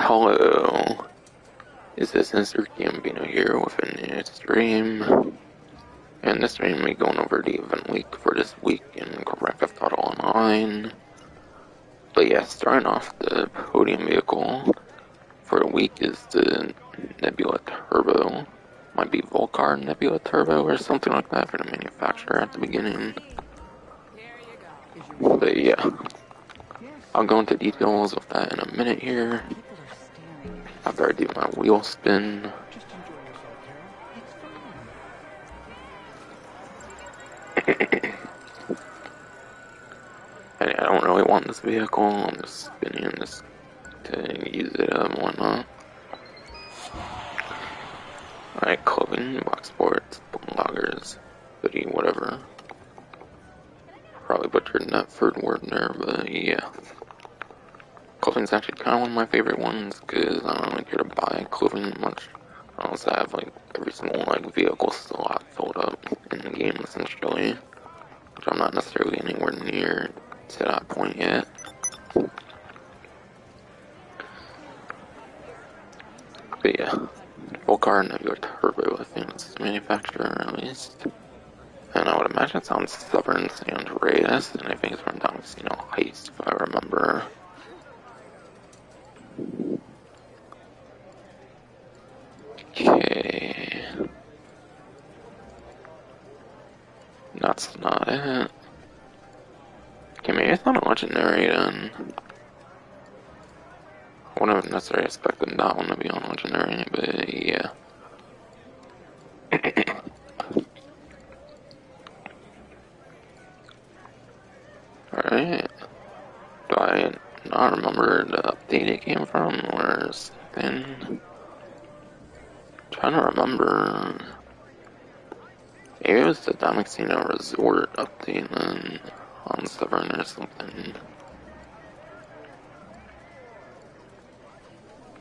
Hello, is this Mr. Gambino here with a new stream? And this stream we're going over the event week for this week in Grand Theft Auto Online. But yeah, starting off, the podium vehicle for the week is the Nebula Turbo. Might be Volcar Nebula Turbo or something like that for the manufacturer at the beginning. But yeah, I'll go into details of that in a minute here. After I do my wheel spin. I don't really want this vehicle, I'm just spinning this to use it and whatnot. Alright, clothing, box sports, loggers, hoodie, whatever. Probably butchered that third word there, but yeah. Clothing's actually kind of one of my favorite ones, because I don't really care to buy clothing much. I also have like every single like vehicle slot filled up in the game essentially, which I'm not necessarily anywhere near to that point yet. But yeah, Volcar Nebula Turbo, I think it's the manufacturer at least. And I would imagine it's on Southern San Andreas, and I think it's from Casino Heist, if I remember. Okay. That's not it. Okay, maybe it's not a legendary then. I wouldn't have necessarily expected that one to be on legendary, but yeah. Alright. Do I not remember the update it came from, or something? I'm trying to remember. Maybe it was the Casino Resort update then, on Severn or something.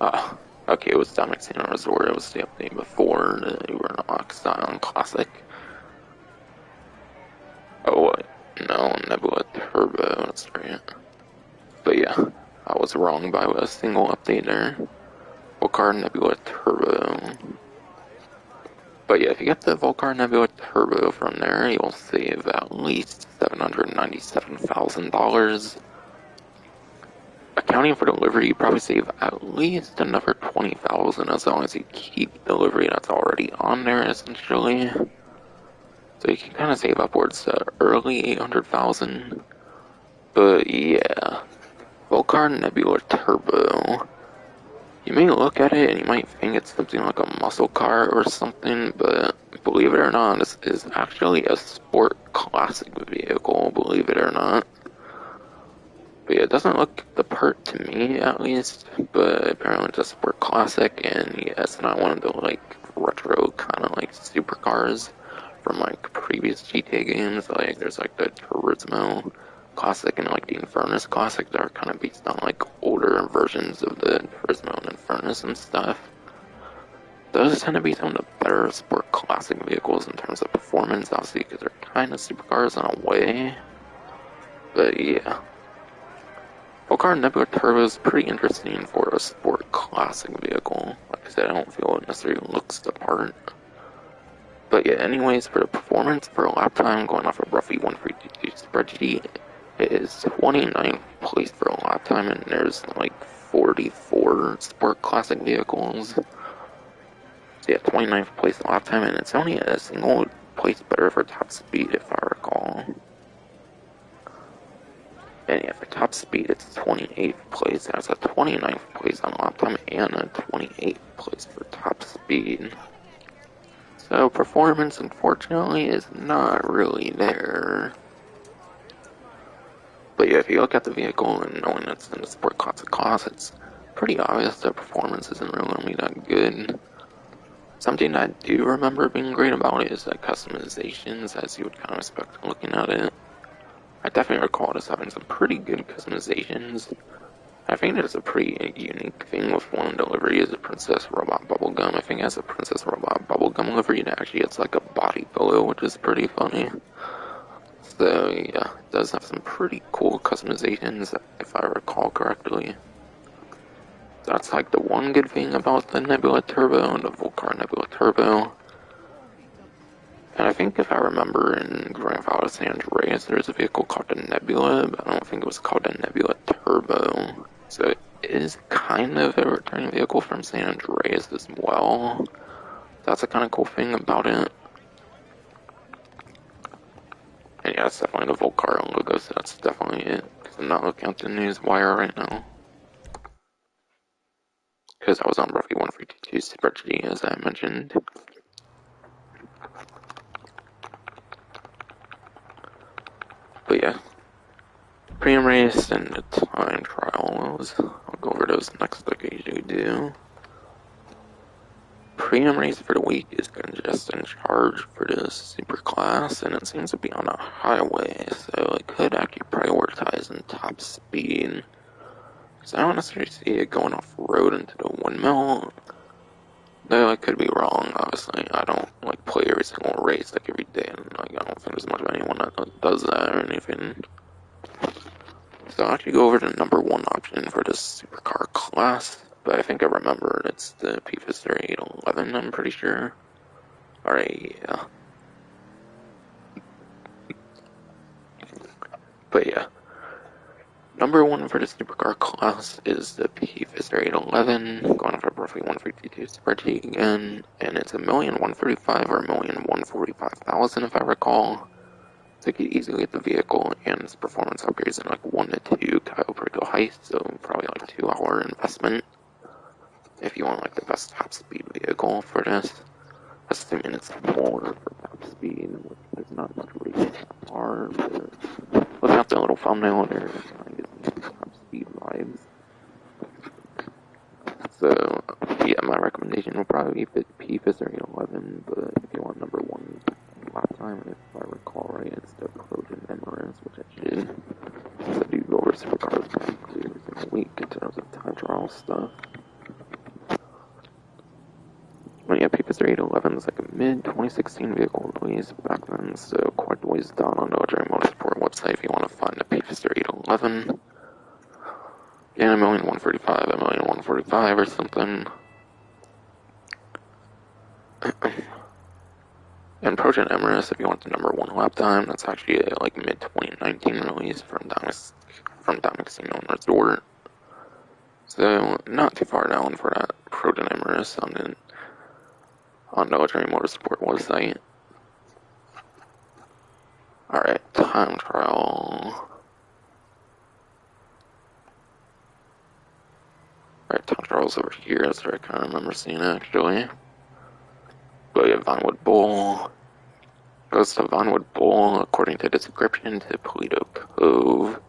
Ah, okay, it was Casino Resort, it was the update before the Uber Oxide Classic. Oh, wait, no, Nebula Turbo, that's right. But yeah, I was wrong by a single update there. Volcar Nebula Turbo. But yeah, if you get the Volcar Nebula Turbo from there, you'll save at least $797,000. Accounting for delivery, you probably save at least another $20,000 as long as you keep delivery that's already on there, essentially. So you can kind of save upwards to early $800,000. But yeah, Volcar Nebula Turbo. You may look at it and you might think it's something like a muscle car or something, but believe it or not, this is actually a sport classic vehicle, believe it or not. But yeah, it doesn't look the part to me, at least, but apparently it's a sport classic, and yeah, it's not one of the like retro kind of like supercars from like previous GTA games. Like there's like the Turismo Classic and like the Infernus Classic that are kind of based on like older versions of the Turismo and Infernus and stuff. Those tend to be some of the better sport classic vehicles in terms of performance, obviously, because they're kind of supercars in a way. But yeah. Volcar Nebula Turbo is pretty interesting for a sport classic vehicle. Like I said, I don't feel it necessarily looks the part. But yeah, anyways, for the performance, for a lap time, going off a roughly 132 spreadsheet, it is 29th place for a lap time, and there's like 44 sport classic vehicles. So yeah, 29th place lap time, and it's only a single place better for top speed, if I recall. And yeah, for top speed, it's 28th place. There's a 29th place on lap time and a 28th place for top speed. So performance, unfortunately, is not really there. But yeah, if you look at the vehicle and knowing it's in the sport class, it's pretty obvious that performance isn't really that good. Something I do remember being great about it is the customizations, as you would kind of expect looking at it. I definitely recall this having some pretty good customizations. I think there's a pretty unique thing with one delivery is a Princess Robot Bubblegum. I think it has a Princess Robot Bubblegum livery that actually it's like a body pillow, which is pretty funny. So yeah, it does have some pretty cool customizations, if I recall correctly. that's like the one good thing about the Nebula Turbo and the Volcar Nebula Turbo. And I think if I remember in Grand Theft Auto San Andreas, there's a vehicle called the Nebula, but I don't think it was called the Nebula Turbo. So it is kind of a returning vehicle from San Andreas as well. That's a kind of cool thing about it. And yeah, it's definitely the Volcar logo, so that's definitely it. Because I'm not looking at the news wire right now. Because I was on roughly 152 Super G, as I mentioned. But yeah, pre-am race and the time trials. I'll go over those next like I usually do. Pre-am race for the week is congestion charge for this super class, and it seems to be on a highway, so it could actually prioritize in top speed. Because I don't necessarily see it going off road into the windmill. Though I could be wrong, obviously. I don't like play every single race like every day, and like I don't think there's much of anyone that does that or anything. So I'll actually go over the number one option for this supercar class, but I think I remember it's the P-Fister 811, I'm pretty sure. Alright, yeah. But yeah. Number one for the supercar class is the P-Fister 811, going for roughly 152 Super G again, and it's 1,135,000 or 1,145,000 if I recall. So you could easily get the vehicle and its performance upgrades in like 1 to 2 Cayo Perico heights, so probably like 2-hour investment if you want like the best top speed vehicle for this. Assuming it's more for top speed, which there's not much really far, but looking at the little thumbnail there, it kind of gives me top speed vibes. So yeah, my recommendation would probably be P-Fister 811, but if you want number one lap time, if I recall right, it's the Trojan Emirates, which I did. So I do go over supercars practically every single week in terms of time trial stuff. But yeah, P-Fister 811 is like a mid-2016 vehicle release back then, so quite a ways down on the Wedge Motorsport website if you want to find a P-Fister 811. Yeah, 1,135,000, 1,145,000 or something. And Trojan Emirates, if you want the number one lap time, that's actually a like mid-2019 release from Diamond Casino and Resort. So not too far down for that Trojan Emirates on the Wedge Motorsport website. Alright, time trial. Alright, time trial's over here, that's where I kind of remember seeing it actually. But yeah, Vinewood Bowl. Goes to Vinewood Bowl, according to the description, to Polito Cove.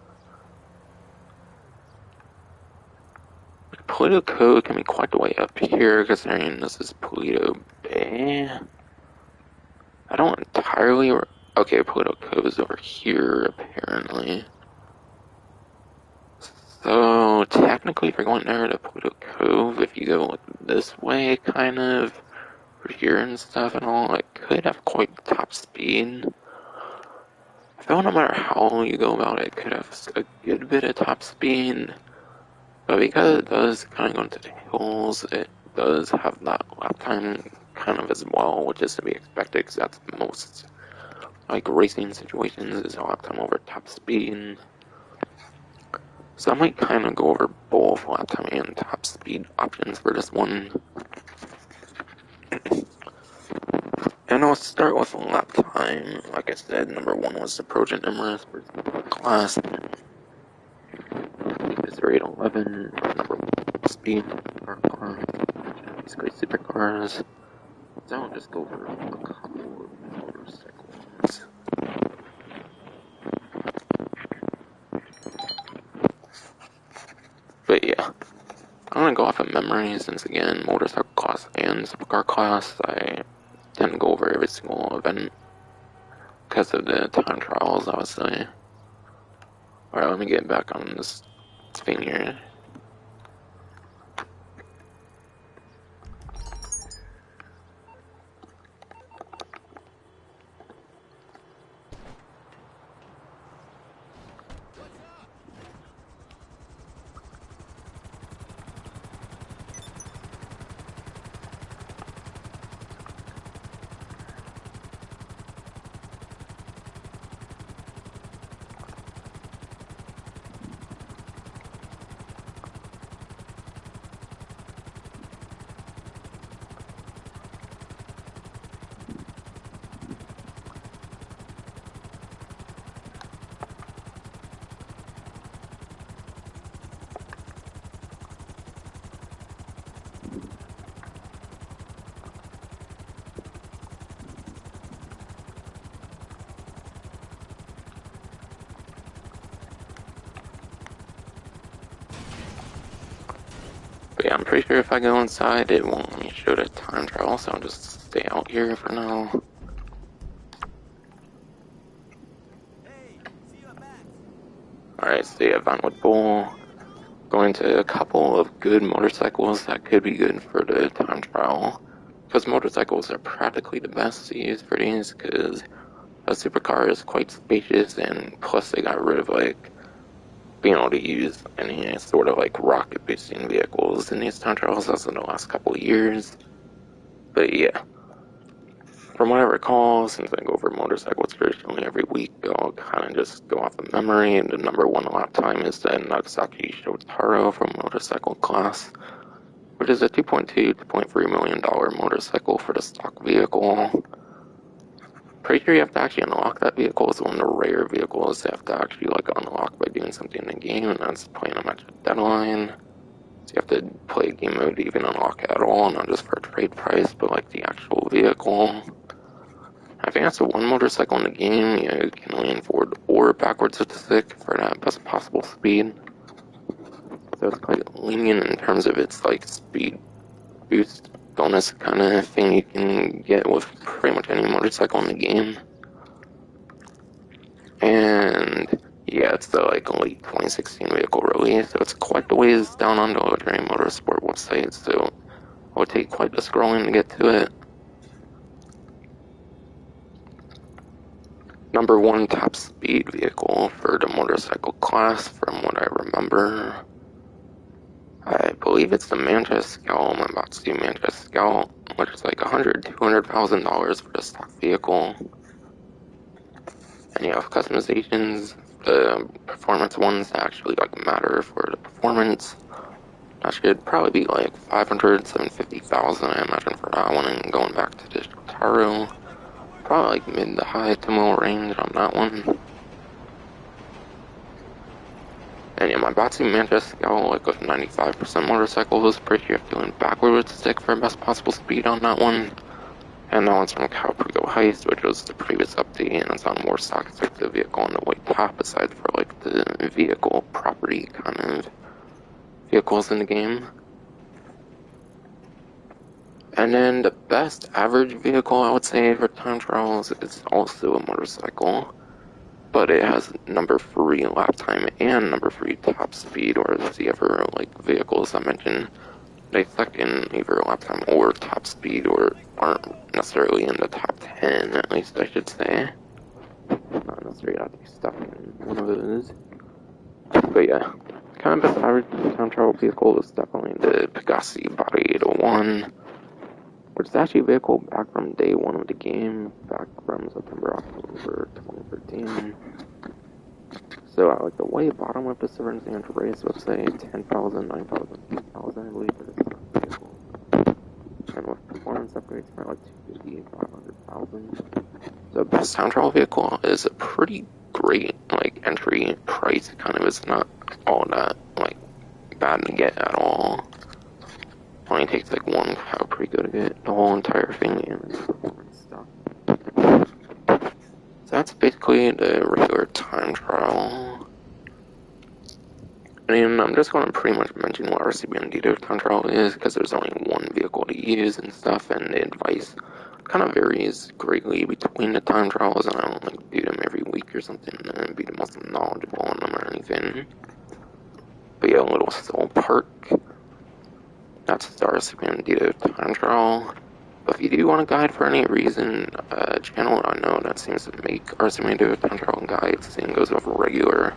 Polito Cove can be quite the way up here, considering this is Polito Bay. I don't entirely... Okay, Polito Cove is over here, apparently. So, technically, if you're going there to Polito Cove, if you go like this way, kind of, over here and stuff and all, it could have quite top speed. I feel no matter how you go about it, it could have a good bit of top speed. But because it does kind of go into the hills, it does have that lap time kind of as well, which is to be expected because that's most like racing situations is a lap time over top speed. So I might kind of go over both lap time and top speed options for this one. And I'll start with lap time. Like I said, number one was the Trojan Emirates for class. Is 811, number one speed, these great supercars. So I'll just go over a couple of motorcycles. But yeah, I'm gonna go off of memory since again, motorcycle class and supercar class, I tend to go over every single event because of the time trials, obviously. Alright, let me get back on this thing here. yeah, I'm pretty sure if I go inside, it won't let me show the time trial, so I'll just stay out here for now. Alright, so yeah, Vinewood Bowl. Going to a couple of good motorcycles that could be good for the time trial. Because motorcycles are practically the best to use for these, because a supercar is quite spacious, and plus they got rid of, like, being able to use any sort of, like, rocket boosting vehicles in these time trials as in the last couple of years. But yeah, from what I recall, since I go over motorcycles traditionally every week, I'll kind of just go off of memory, and the #1 lap time is the Nagasaki Shotaro from motorcycle class, which is a $2.3 million motorcycle for the stock vehicle. Pretty sure you have to actually unlock that vehicle. It's one of the rare vehicles you have to actually like unlock by doing something in the game, and that's playing a match at deadline. So you have to play a game mode to even unlock it at all, not just for a trade price, but like the actual vehicle. I think that's the one motorcycle in the game you can lean forward or backwards with the stick for that best possible speed. So it's quite lenient in terms of its like speed boost bonus kind of thing you can get with pretty much any motorcycle in the game. And yeah, it's the like late 2016 vehicle release, so it's quite the ways down on the Legendary Motorsport website, so it would take quite the scrolling to get to it. #1 top speed vehicle for the motorcycle class, from what I remember. I believe it's the Manchester Scout, my Matsu Manchester Scout, which is like $200,000 for the stock vehicle. And you have customizations, the performance ones that actually like matter for the performance. That should probably be like 500, 750,000, I imagine, for that one. And going back to the Shotaro, probably like mid to high to low range on that one. And yeah, my Batsu Manchester Scout, like with 95% motorcycle, was pretty sure doing backward with the stick for best possible speed on that one. And that one's from Calprigo Heist, which was the previous update, and it's on a more stock the vehicle on the white top, aside for like the vehicle property kind of vehicles in the game. And then the best average vehicle I would say for time trials is also a motorcycle, but it has #3 lap time and #3 top speed, whereas the other like vehicles I mentioned, they suck in either lap time or top speed, or aren't necessarily in the top 10, at least I should say. Not necessarily have to be stuck in one of those. But yeah, kind of best average time trial vehicle is definitely the Pegassi Body 801, which is actually a vehicle back from day one of the game, back from September, October 2013. So at like the way bottom of the Severn San Andreas website, 10,000, 9,000, 8,000, I believe, for this vehicle. And with performance upgrades for like 250, 500,000. The best time trial vehicle is a pretty great like entry price. Kind of is not all that like bad to get at all. Only takes like one cow pretty good to get the whole entire thing in its performance stuff. So that's basically the regular time trial. And I'm just going to pretty much mention what RC Bandito time trial is, because there's only one vehicle to use and stuff, and the advice kind of varies greatly between the time trials, and I don't like do them every week or something and be the most knowledgeable on them or anything. But yeah, a little Soul Park. That's the RC Bandito time trial. But if you do want a guide for any reason, a channel I know that seems to make RC Bandito time trial guides and goes over regular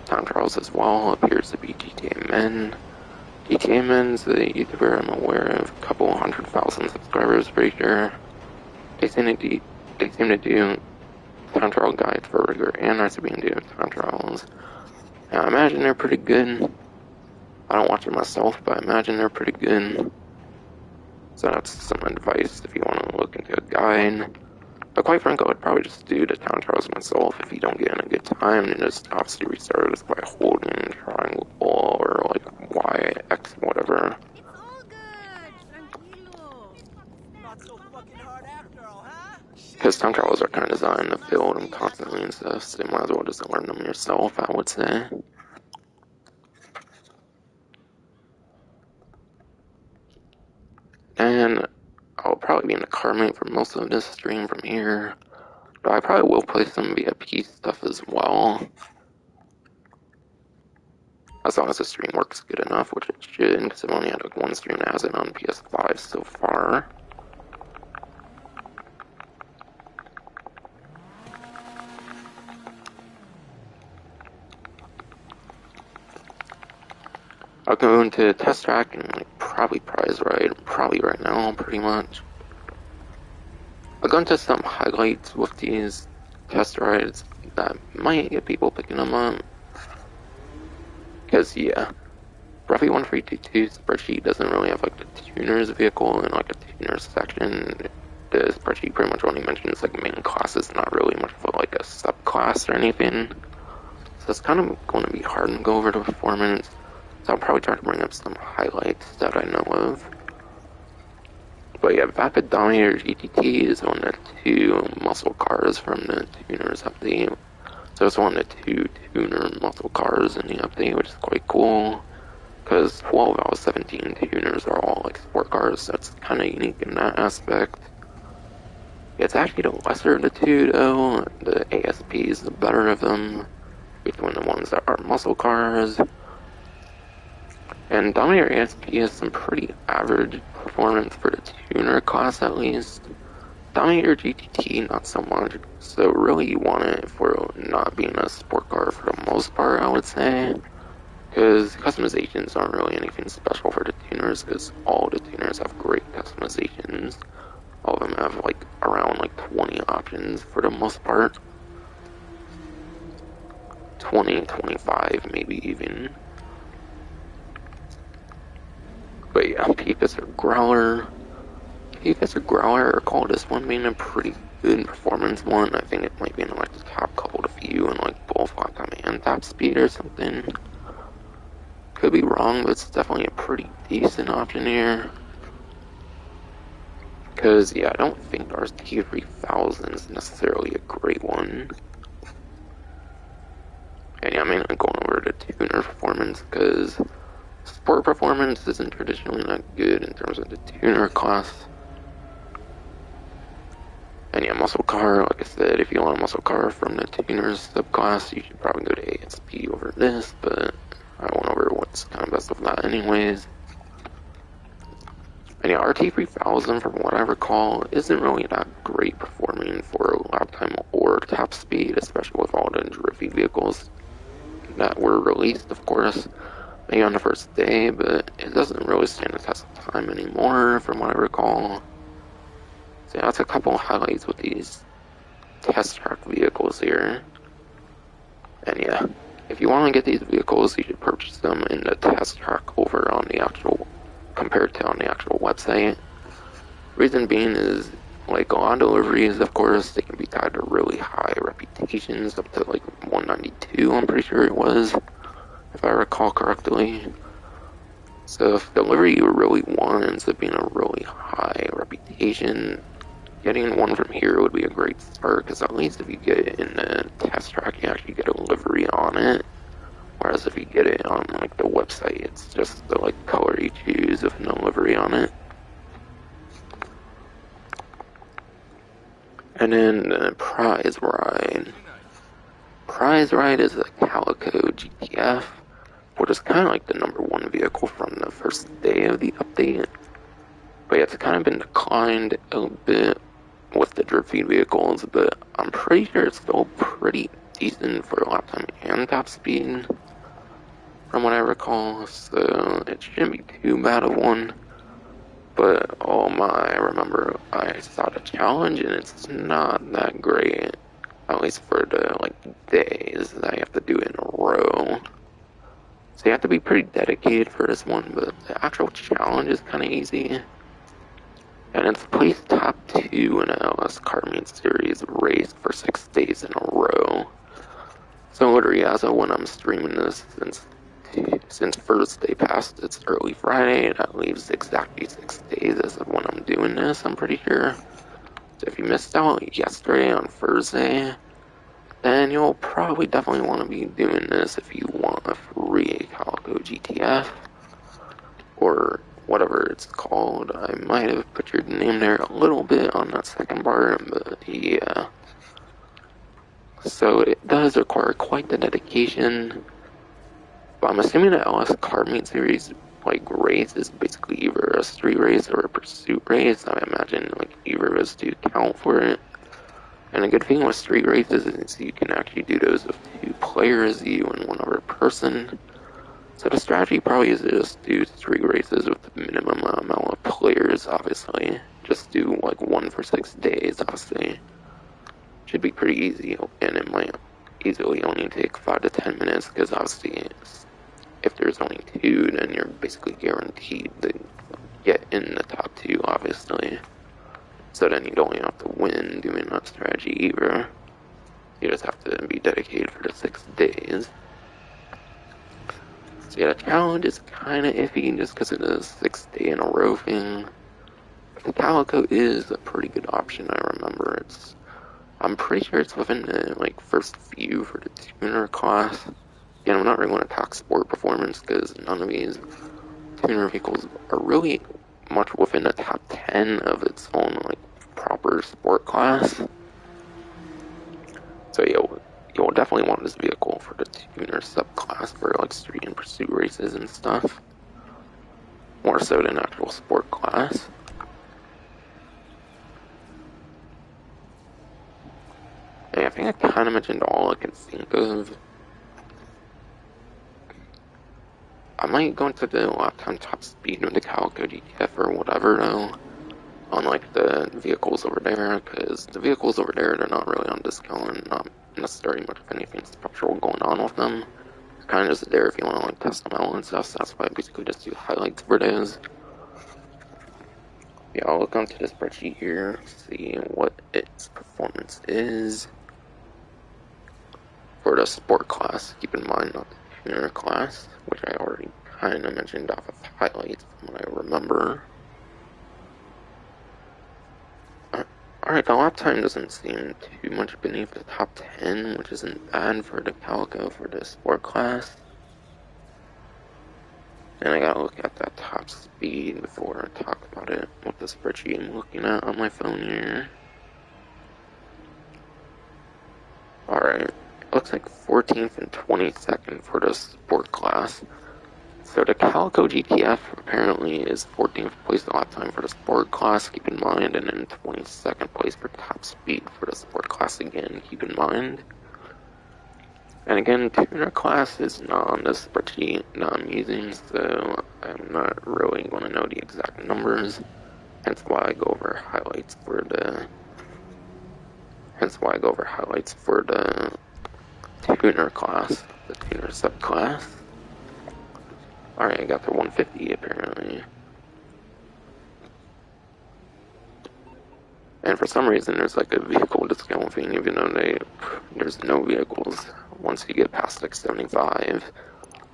time trials as well appears to be GTA Men. GTA Men's a YouTuber I'm aware of, a couple 100,000 subscribers pretty sure. They seem to do time trial guides for regular and RC Bandito time trials. Now, I imagine they're pretty good. I don't watch it myself, but I imagine they're pretty good. So that's some advice if you want to look into a guide. But quite frankly, I would probably just do the town trials myself if you don't get in a good time, and just obviously restart this by holding triangle or like Y, X, whatever. It's all good. Tranquilo. Not so fucking hard after all, huh? Because town trials are kind of designed to fill them constantly and stuff, so you might as well just learn them yourself, I would say. And I'll probably be in the car mate for most of this stream from here. But I probably will play some VIP stuff as well. As long as the stream works good enough, which it should, because I've only had like one stream that has it on PS5 so far. I'll go into test track and like probably prize ride, probably right now, pretty much. I'll go into some highlights with these test rides that might get people picking them up. Because yeah, Roughly 1322 spreadsheet doesn't really have like the tuner's vehicle and like a tuner's section. The spreadsheet pretty much only mentions like main classes, not really much of like a subclass or anything. So it's kind of going to be hard to go over the performance. So I'll probably try to bring up some highlights that I know of. But yeah, Vapid Dominator GTT is one of the two muscle cars from the tuner's update. So it's one of the two tuner muscle cars in the update, which is quite cool. Because 12 out of 17 tuners are all like sport cars, so it's kind of unique in that aspect. It's actually the lesser of the two though. The ASP is the better of them, between the ones that are muscle cars. And Dominator ASP has some pretty average performance for the tuner class at least. Dominator GTT not so much, so really you want it for not being a sport car for the most part, I would say. Because customizations aren't really anything special for the tuners, because all the tuners have great customizations. All of them have like around like 20 options for the most part. 20, 25 maybe even. But yeah, Peepus or Growler. Peepus or Growler are called this one being a pretty good performance one. I think it might be in like the top couple of few in like both lap time and top speed or something. Could be wrong, but it's definitely a pretty decent option here. Because, yeah, I don't think our T3000 is necessarily a great one. And yeah, I'm mainly going over the tuner performance, because sport performance isn't traditionally not good in terms of the tuner class. And yeah, muscle car, like I said, if you want a muscle car from the tuners subclass, you should probably go to ASP over this, but I went over what's kind of best of that anyways. And yeah, RT3000, from what I recall, isn't really that great performing for lap time or top speed, especially with all the drifty vehicles that were released, of course, maybe on the first day, but it doesn't really stand the test of time anymore, from what I recall. So yeah, that's a couple of highlights with these test track vehicles here. And yeah, if you want to get these vehicles, you should purchase them in the test track over on the actual, compared to on the actual website. Reason being is, like on deliveries, of course, they can be tied to really high reputations, up to like 192, I'm pretty sure it was, if I recall correctly. So if delivery you really want ends up being a really high reputation, getting one from here would be a great start, because at least if you get it in the test track, you actually get a livery on it. Whereas if you get it on like the website, it's just the like color you choose with no livery on it. And then Prize Ride. Prize Ride is a Calico GTF, which is kind of like the #1 vehicle from the first day of the update. But yeah, it's kind of been declined a bit with the drip feed vehicles, but I'm pretty sure it's still pretty decent for lap time and top speed, from what I recall, so it shouldn't be too bad of one. But oh my, I remember I saw the challenge and it's not that great, at least for the like days that you have to do it in a row. So you have to be pretty dedicated for this one, but the actual challenge is kind of easy. And it's placed top 2 in an LS Carmine Series race for 6 days in a row. So literally, as of when I'm streaming this, since first day passed, it's early Friday, that leaves exactly 6 days as of when I'm doing this, I'm pretty sure. So if you missed out yesterday on Thursday, then you'll probably definitely want to be doing this if you want a free Calico GTF, or whatever it's called. I might have butchered the name there a little bit on that second part, but yeah. So it does require quite the dedication. But I'm assuming the LS Car Meet Series race is basically either a street race or a pursuit race. I imagine either of those two count for it. And a good thing with street races is you can actually do those with 2 players, you and one other person. So the strategy probably is to just do street races with the minimum amount of players, obviously. Just do 1 for 6 days, obviously. Should be pretty easy, and it might easily only take 5 to 10 minutes, because obviously if there's only 2, then you're basically guaranteed to get in the top 2, obviously. So then you don't even have to win doing that strategy either. You just have to be dedicated for the 6 days. So yeah, the challenge is kind of iffy just because of the 6 day in a row thing. But the Calico is a pretty good option, I remember. I'm pretty sure it's within the first few for the tuner class. Again, I'm not really going to talk sport performance because none of these tuner vehicles are really much within the top 10 of its own proper sport class. So you'll definitely want this vehicle for the tuner subclass for street and pursuit races and stuff. More so than actual sport class. And I think I kind of mentioned all I can think of. I might go into the lap time top speed of the Calico GTF or whatever though, on the vehicles over there, because the vehicles over there, they're not really on discount and not necessarily much of anything special going on with them. It's kind of just there if you want to test them out and stuff, so that's why I basically just do highlights for those. Yeah, I'll look onto the spreadsheet here, see what its performance is for the sport class. Keep in mind, not the tuner class, which I already kind of mentioned off of highlights from what I remember. Alright, the lap time doesn't seem too much beneath the top 10, which isn't bad for the Calico for the sport class. And I gotta look at that top speed before I talk about it with the spreadsheet I'm looking at on my phone here. Alright, looks like 14th and 22nd for the sport class. So the Calico GTF apparently is 14th place lap time for the sport class, keep in mind, and then 22nd place for top speed for the sport class again, keep in mind. And again, tuner class is not on this spreadsheet that I'm using, so I'm not really going to know the exact numbers, hence why I go over highlights for the tuner class, the tuner subclass. Alright, I got the 150 apparently. And for some reason there's a vehicle discount thing, even though there's no vehicles once you get past 75.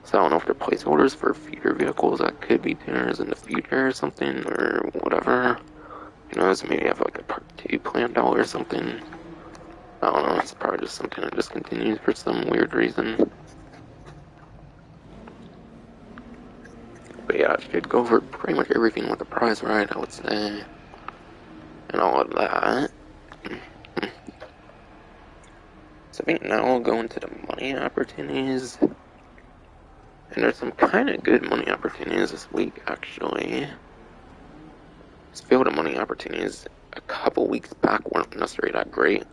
So I don't know if they're placeholders for future vehicles that could be tuners in the future or something, or whatever. Who knows, maybe have a part 2 planned out or something. I don't know, it's probably just something that just continues for some weird reason. But yeah, I should go over pretty much everything with the prize right, I would say. And all of that. So I think now we'll go into the money opportunities. And there's some kind of good money opportunities this week, actually. This field of money opportunities a couple weeks back weren't necessarily that great.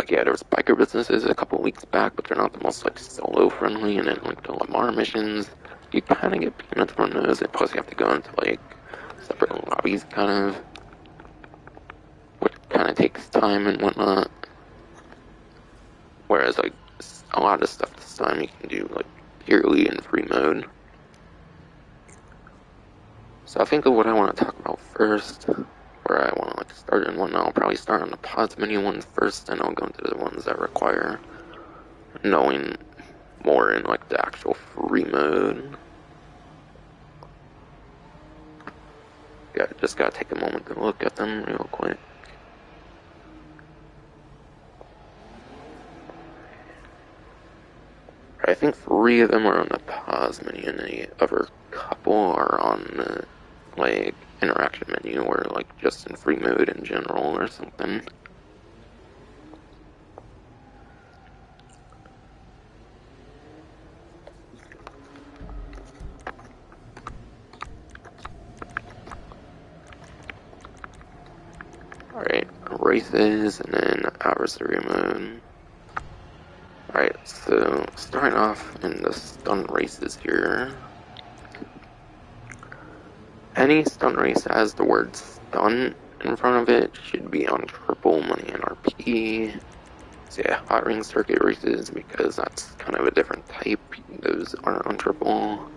Yeah, there was biker businesses a couple weeks back, but they're not the most solo friendly. And then the Lamar missions, you kind of get peanuts from those. And plus you have to go into separate lobbies, kind of, which kind of takes time and whatnot. Whereas a lot of stuff this time you can do purely in free mode. So I think of what I want to talk about first, where I want to start in one. I'll probably start on the pods menu ones first, and I'll go into the ones that require knowing more in the actual free mode. Yeah, just gotta take a moment to look at them real quick. I think 3 of them are on the pause menu, and the other couple are on the like interaction menu or like just in free mode in general or something. Alright, races and then adversary mode. Alright, so starting off in the stun races here. Any stun race that has the word stun in front of it should be on triple money and RP. So yeah, hot ring circuit races, because that's kind of a different type, those aren't on triple.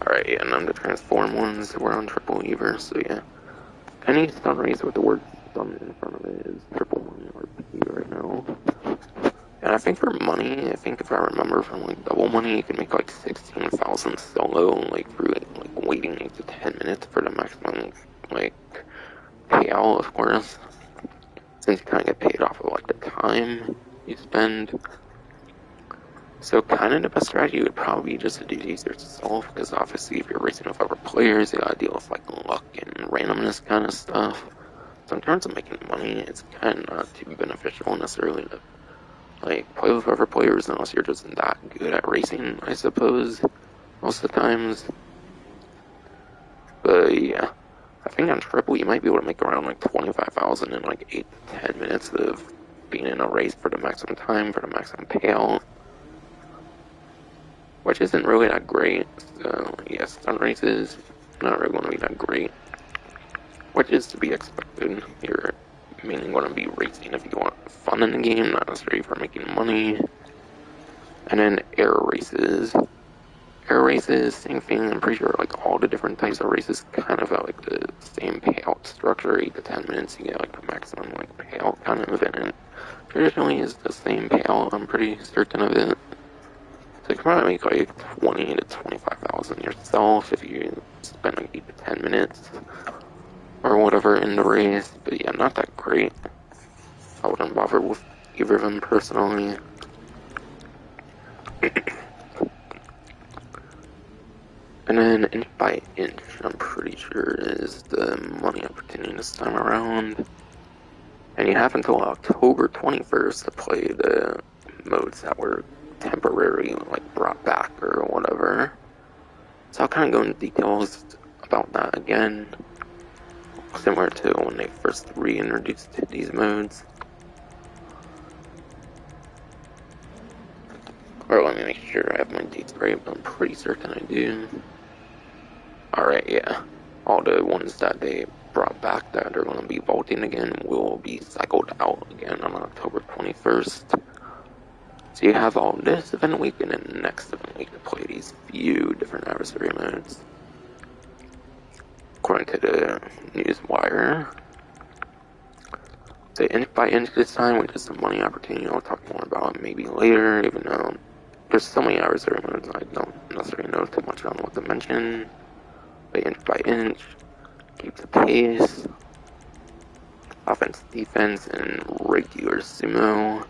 Alright, yeah, and then the transform ones were on triple either, so yeah. Any stun race with the word stun in front of it is triple money RP right now. And I think for money, I think if I remember from like double money, you can make like 16,000 solo, like through like waiting 8 to 10 minutes for the maximum like payout, of course. Since you kind of get paid off of like the time you spend. So kind of the best strategy would probably be just to do these yourself, because obviously if you're racing with other players, you gotta deal with like luck and randomness kind of stuff. So in terms of making money, it's kind of not too beneficial necessarily to like play with other players unless you're just that good at racing, I suppose, most of the times. But yeah, I think on triple you might be able to make around like 25,000 in like 8 to 10 minutes of being in a race for the maximum time, for the maximum payout. Which isn't really that great, so yeah, stun races, not really going to be that great. Which is to be expected. You're mainly going to be racing if you want fun in the game, not necessarily for making money. And then air races. Air races, same thing, I'm pretty sure like all the different types of races kind of have like the same payout structure, 8 to 10 minutes, you get like the maximum like payout kind of, and it traditionally is the same payout, I'm pretty certain of it. So you can probably make like 20 to 25,000 yourself if you spend like 8 to 10 minutes or whatever in the race. But yeah, not that great. I wouldn't bother with either of them personally. And then inch by inch, I'm pretty sure is the money opportunity this time around. And you have until October 21st to play the modes that were temporarily like brought back or whatever. So I'll kind of go into details about that again, similar to when they first reintroduced these modes. Or let me make sure I have my dates right, but I'm pretty certain I do. Alright, yeah. All the ones that they brought back that are going to be vaulting again will be cycled out again on October 21st. So you have all this event week and then the next event week to play these few different adversary modes. According to the Newswire, so inch by inch this time, which is the money opportunity I'll talk more about maybe later, even though there's so many adversary modes I don't necessarily know too much on what to mention. But inch by inch, keep the pace, offense, defense, and regular sumo.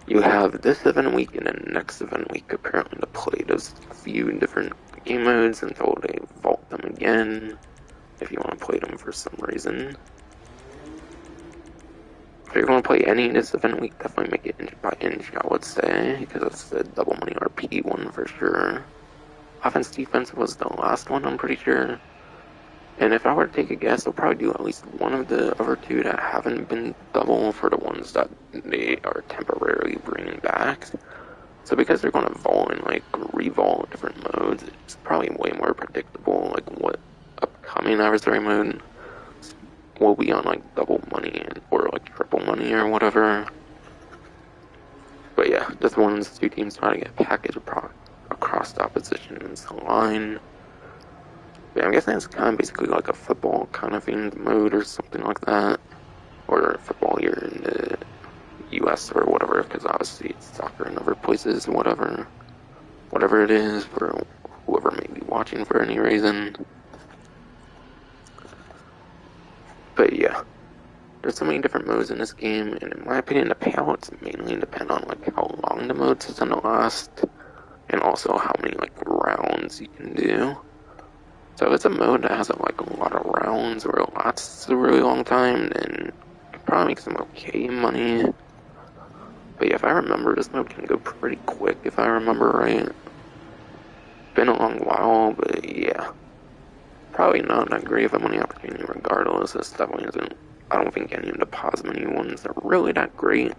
You have this event week and then next event week apparently to play those few different game modes until they vault them again, if you want to play them for some reason. If you're going to play any of this event week, definitely make it inch by inch, I would say, because it's the double money RP one for sure. Offense defense was the last one, I'm pretty sure. And if I were to take a guess, they'll probably do at least one of the other two that haven't been double for the ones that they are temporarily bringing back. So because they're going to vault and like revault different modes, it's probably way more predictable like what upcoming adversary mode will be on like double money or like triple money or whatever. But yeah, this one's two teams trying to get packaged across the opposition's line. But I'm guessing it's kind of basically like a football kind of themed mode or something like that. Or football here in the US or whatever, because obviously it's soccer in other places, whatever it is for whoever may be watching for any reason. But yeah, there's so many different modes in this game, and in my opinion, the payouts mainly depend on like how long the modes is gonna last, and also how many like rounds you can do. So if it's a mode that has like a lot of rounds or it lasts a really long time, then it probably makes some okay money. But yeah, if I remember, this mode can go pretty quick if I remember right. Been a long while, but yeah. Probably not that great of a money opportunity regardless. This definitely isn't. I don't think any of the pause menu ones are really that great.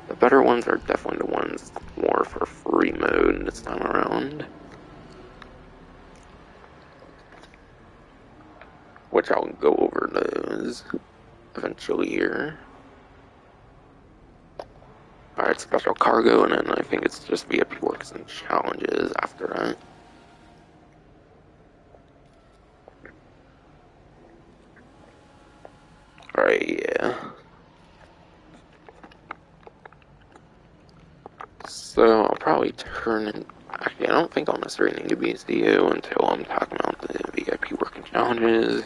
The better ones are definitely the ones more for free mode this time around. Which I'll go over those eventually here. Alright, special cargo, and then I think it's just VIP works and challenges after that. Alright, yeah. So I'll probably turn in. Actually, I don't think I'll necessarily need to be a CEO until I'm talking about the VIP working challenges.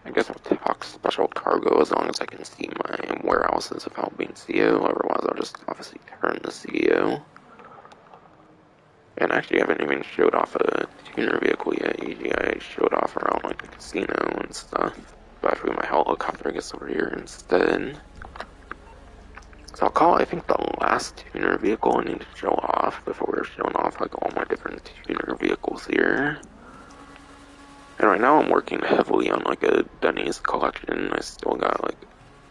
I guess I'll talk special cargo as long as I can see my warehouses without being CEO. Otherwise, I'll just obviously turn the CEO. And actually, I haven't even showed off a tuner vehicle yet. Usually, I showed off around like the casino and stuff. But I figured my helicopter gets over here instead. So I'll call, I think, the last tuner vehicle I need to show off before we're showing off like all my different tuner vehicles here. And right now I'm working heavily on like a Denny's collection. I still got like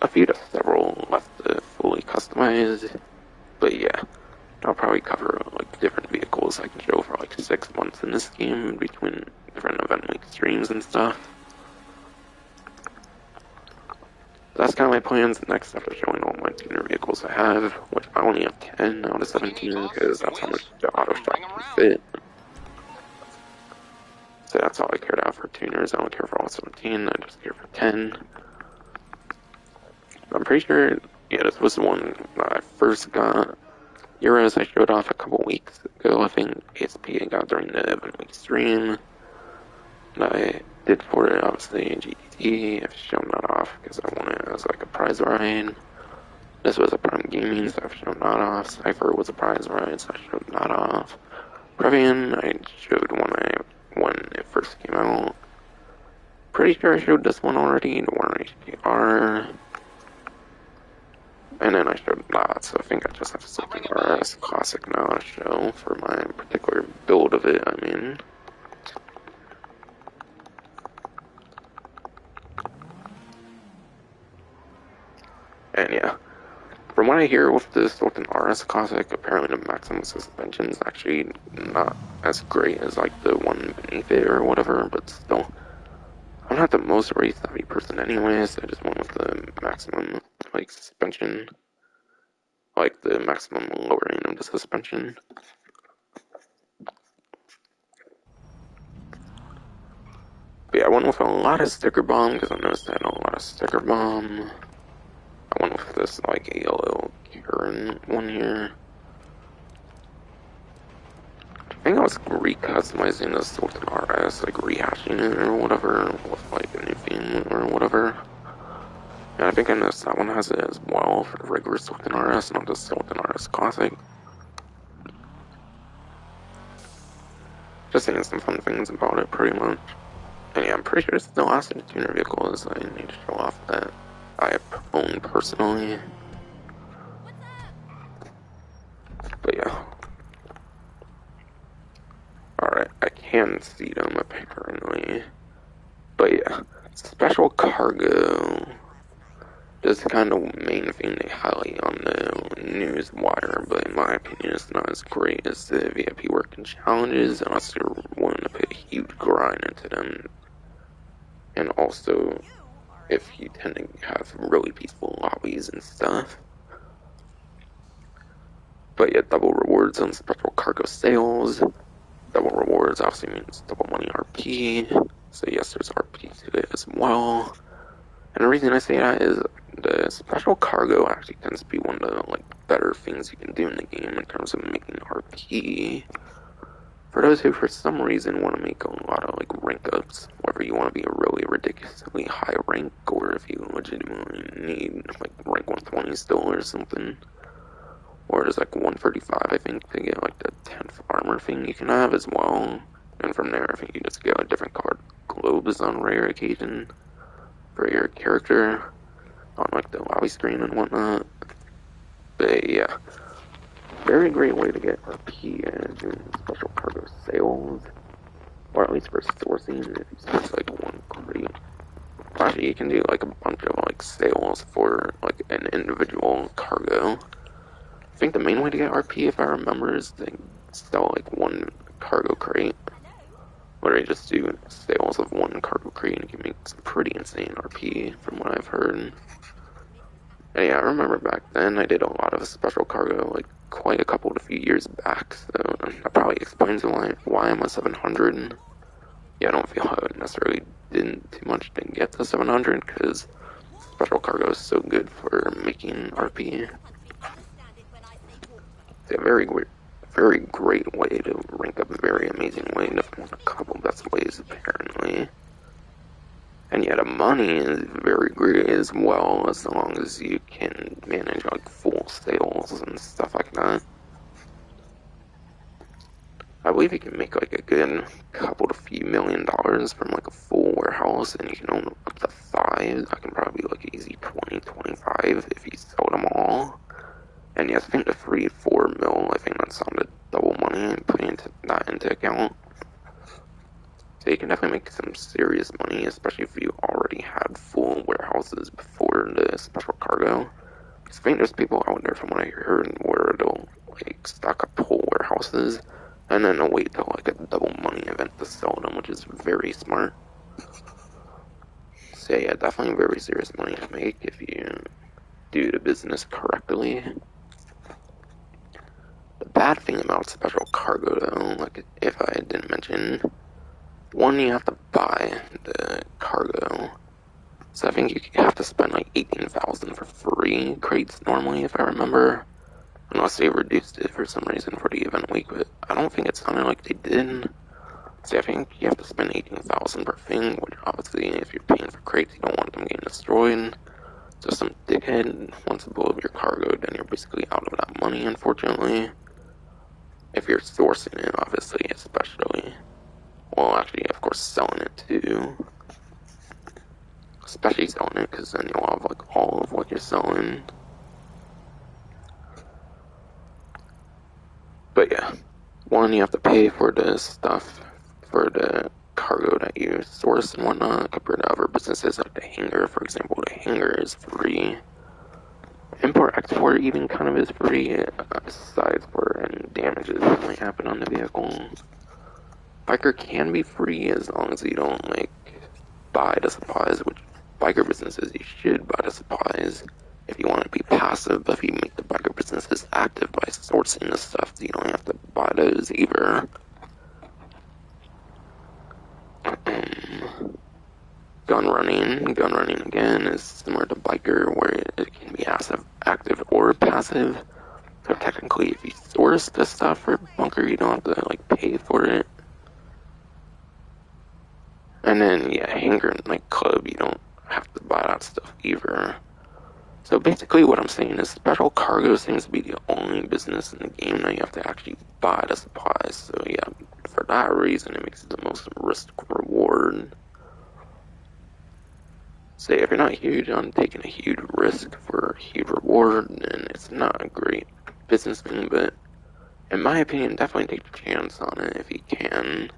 a few to several left to fully customize. But yeah, I'll probably cover like different vehicles I can show for like 6 months in this game between different event week streams and stuff. That's kind of my plans next after showing all my tuner vehicles I have, which I only have 10 out of 17 because that's how much the auto shop can fit. So that's all I care about for tuners. I don't care for all 17, I just care for 10. I'm pretty sure, yeah, this was the one that I first got. Euros I showed off a couple weeks ago. I think ASP I got during the event week stream. And I did for it, obviously, in GTT. I've shown that off because I won it as like a prize ride. This was a Prime Gaming, so I've shown that off. Cypher was a prize ride, so I showed that off. Previan, I showed when it first came out. Pretty sure I showed this one already, the one HDR. And then I showed that, so I think I just have something RS Classic now to show for my particular build of it, I mean. And yeah, from what I hear with the Sultan RS Classic, apparently the maximum suspension is actually not as great as like the one beneath it or whatever, but still. I'm not the most race heavy person anyways, so I just went with the maximum like suspension. Like the maximum lowering of the suspension. But yeah, I went with a lot of sticker bomb because I noticed I had a lot of sticker bomb. I went with this like a yellow Karen one here. I think I was recustomizing this with an RS, like rehashing it or whatever, with like a new theme or whatever. And I think I noticed that one has it as well for the regular Sultan RS, not the Sultan RS Classic. Just saying some fun things about it, pretty much. And yeah, I'm pretty sure it's the last of the tuner vehicles I need to show off that I own personally. But yeah. Alright, I can see them apparently. But yeah, special cargo. This is kind of main thing they highlight on the news wire, but in my opinion, it's not as great as the VIP working challenges unless you're willing to put a huge grind into them. And also, if you tend to have really peaceful lobbies and stuff. But yeah, double rewards on special cargo sales. Double rewards obviously means double money RP. So yes, there's RP to it as well. And the reason I say that is the special cargo actually tends to be one of the like better things you can do in the game in terms of making RP. For those who for some reason want to make a lot of like rank ups, whether you want to be a really ridiculously high rank or if you legitimately need like rank 120 still or something, or there's like 135 I think to get like the 10th armor thing you can have as well, and from there I think you just get like different colored globes on rare occasion for your character on like the lobby screen and whatnot. But yeah, very great way to get RP and doing special cargo sales, or at least for sourcing. If you source like one crate, actually you can do like a bunch of like sales for like an individual cargo. I think the main way to get RP, if I remember, is to sell like one cargo crate, where you just do sales of one cargo crate and you can make some pretty insane RP from what I've heard. And yeah, I remember back then I did a lot of special cargo, like quite a couple of few years back, so that probably explains why I'm a 700. Yeah, I don't feel I necessarily didn't too much to get to 700, because special cargo is so good for making RP. It's a very great way to rank up, a very amazing way, and one of a couple best ways apparently. And yeah, the money is very great as well, as long as you can manage like full sales and stuff like that. I believe you can make like a good couple to few $1,000,000 from like a full warehouse, and you can own up to 5. That can probably be like easy 20, 25 if you sell them all. And yeah, I think the free 4 mil, I think that's on the double money and putting that into account. So you can definitely make some serious money, especially if you already had full warehouses before the special cargo. I think there's people out there, from what I heard, where they'll like stock up whole warehouses and then they'll wait till like a double money event to sell them, which is very smart. So yeah, definitely very serious money to make if you do the business correctly. The bad thing about special cargo though, like if I didn't mention, one, you have to buy the cargo. So I think you have to spend like 18,000 for free crates normally, if I remember. Unless they reduced it for some reason for the event week, but I don't think it sounded like they did. So I think you have to spend 18,000 per thing, which obviously if you're paying for crates, you don't want them getting destroyed. So some dickhead wants to blow up your cargo, then you're basically out of that money, unfortunately. If you're sourcing it, obviously, especially. Well, actually, of course, selling it too. Especially selling it, because then you'll have like all of what you're selling. But yeah, one, you have to pay for the stuff, for the cargo that you source and whatnot, compared to other businesses like the hangar, for example. The hangar is free. Import export even kind of is free, aside for any damages that might happen on the vehicle. Biker can be free as long as you don't like buy the supplies, which biker businesses you should buy the supplies if you want to be passive, but if you make the biker businesses active by sourcing the stuff, you don't have to buy those either. Gun running again is similar to biker, where it can be active or passive. So technically, if you source the stuff for bunker, you don't have to like pay for it. And then yeah, hangar and nightclub, you don't have to buy that stuff either. So basically what I'm saying is special cargo seems to be the only business in the game that you have to actually buy the supplies. So yeah, for that reason it makes it the most risk reward. Say if you're not huge on taking a huge risk for a huge reward, then it's not a great business thing, but in my opinion, definitely take a chance on it if you can.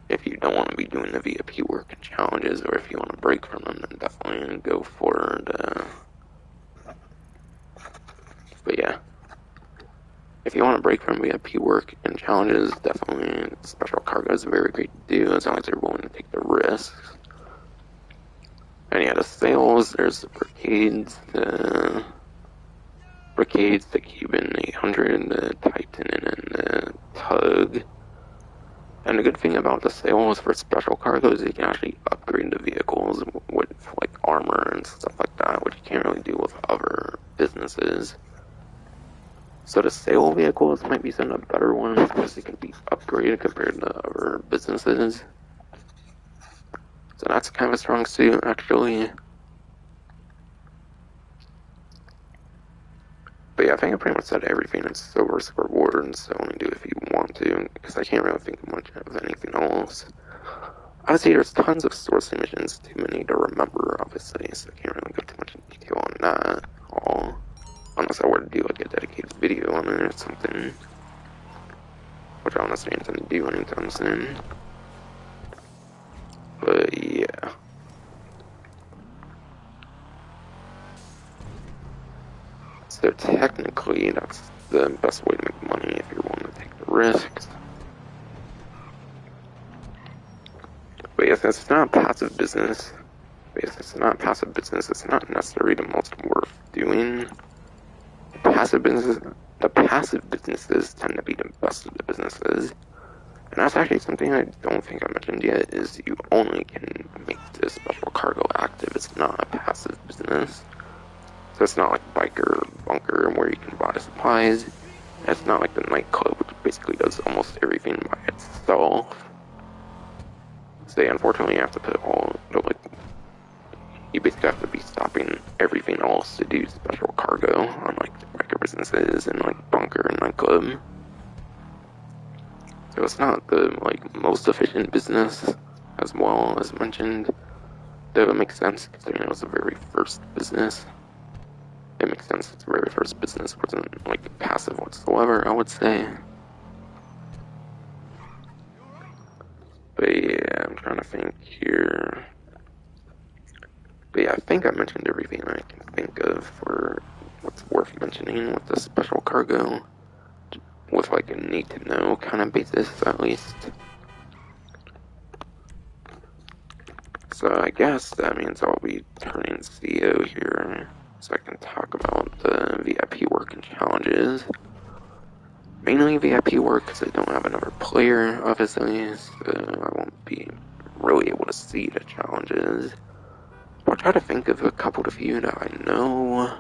If you don't want to be doing the VIP work and challenges, or if you want to break from them, then definitely go for the... But yeah, if you want to break from VIP work and challenges, definitely special cargo is very great to do, as long as you're willing to take the risks. And yeah, the sales, there's the Brigades, the Cuban 800, the Titan, and the Tug. And the good thing about the sales for special cargo is you can actually upgrade the vehicles with like armor and stuff like that, which you can't really do with other businesses. So the sale vehicles might be some of the better ones because they can be upgraded compared to other businesses. So that's kind of a strong suit, actually. But yeah, I think I pretty much said everything in Silver Risk Rewards, so only do if you want to, because I can't really think of much of anything else. Obviously, there's tons of sourcing missions, too many to remember, obviously, so I can't really go too much in detail on that at all. Unless I were to do like a dedicated video on it or something. Which I honestly intend to do anytime soon. But yeah. So technically, that's the best way to make money if you're willing to take the risks. But yes, it's not a passive business. It's not passive business. It's not necessarily the most worth doing. The passive businesses tend to be the best of the businesses. And that's actually something I don't think I mentioned yet, is you only can make this special cargo active. It's not a passive business. So it's not like Biker or Bunker where you can buy supplies. And it's not like the nightclub, which basically does almost everything by itself. So yeah, unfortunately you have to put all the you basically have to be stopping everything else to do special cargo on like Biker businesses and like Bunker and nightclub. So it's not the most efficient business, as well as mentioned. Though it makes sense considering it was the very first business. It makes sense. Its very first business wasn't passive whatsoever, I would say. But yeah, I'm trying to think here. But yeah, I think I mentioned everything I can think of for what's worth mentioning with the special cargo. With a need to know kind of basis, at least. So I guess that means I'll be turning CEO here, so I can talk about the VIP work and challenges. Mainly VIP work because I don't have another player, obviously, so I won't be really able to see the challenges. I'll try to think of a couple of you that I know.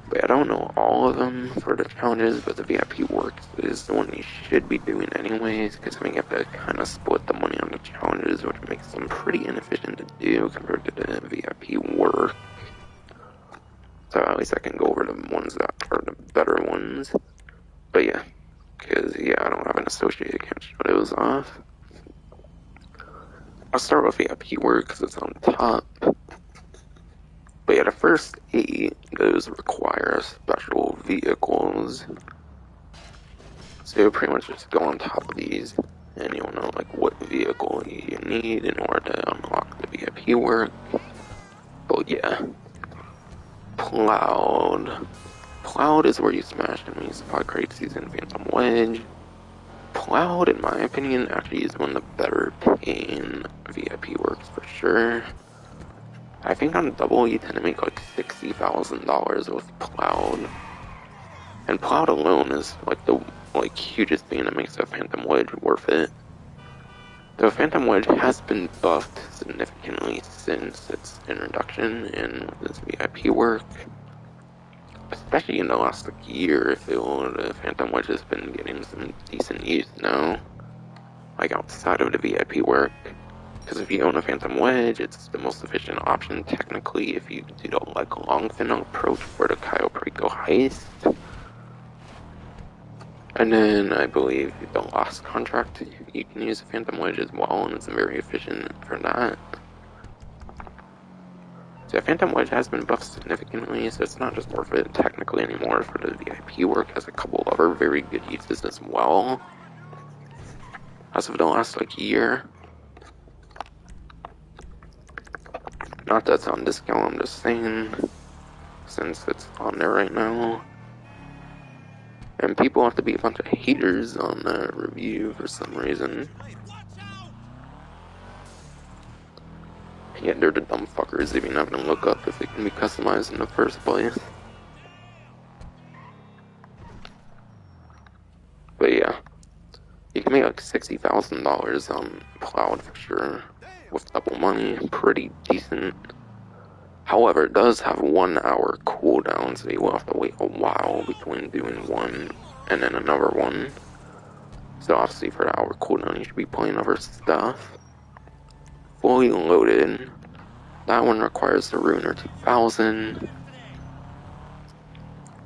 But I don't know all of them for the challenges, but the VIP work is the one you should be doing anyways, because I think you have to kind of split the money on the challenges, which makes them pretty inefficient to do compared to the VIP work. So at least I can go over the ones that are the better ones. But yeah, because yeah, I don't have an associate, I can't show those off. I'll start with VIP work because it's on top. But yeah, the first 8, those require special vehicles. So you'll pretty much just go on top of these, and you'll know what vehicle you need in order to unlock the VIP work. But yeah, Plowed. Plowed is where you smash enemies, supply crates using Phantom Wedge. Plowed, in my opinion, actually is one of the better paying VIP works for sure. I think on double you tend to make $60,000 with Plowed. And Plowed alone is the hugest thing that makes a Phantom Wedge worth it. The Phantom Wedge has been buffed significantly since its introduction in this VIP work. Especially in the last year, I feel the Phantom Wedge has been getting some decent use now. Outside of the VIP work. Because if you own a Phantom Wedge, it's the most efficient option technically if you do the long fin approach for the Cayo Perico heist. And then I believe the last contract, you can use a Phantom Wedge as well, and it's very efficient for that. So Phantom Wedge has been buffed significantly, so it's not just worth it technically anymore for the VIP work. It has a couple other very good uses as well. As of the last year. Not that it's on discount, I'm just saying, since it's on there right now. And people have to be a bunch of haters on that review for some reason. Yeah, they're the dumb fuckers even having to look up if they can be customized in the first place. But yeah, you can make $60,000 on Plowed for sure. With double money, pretty decent. However, it does have 1 hour cooldown, so you will have to wait a while between doing one and then another one. So obviously for the hour cooldown, you should be playing other stuff. Fully loaded. That one requires the Ruiner 2000.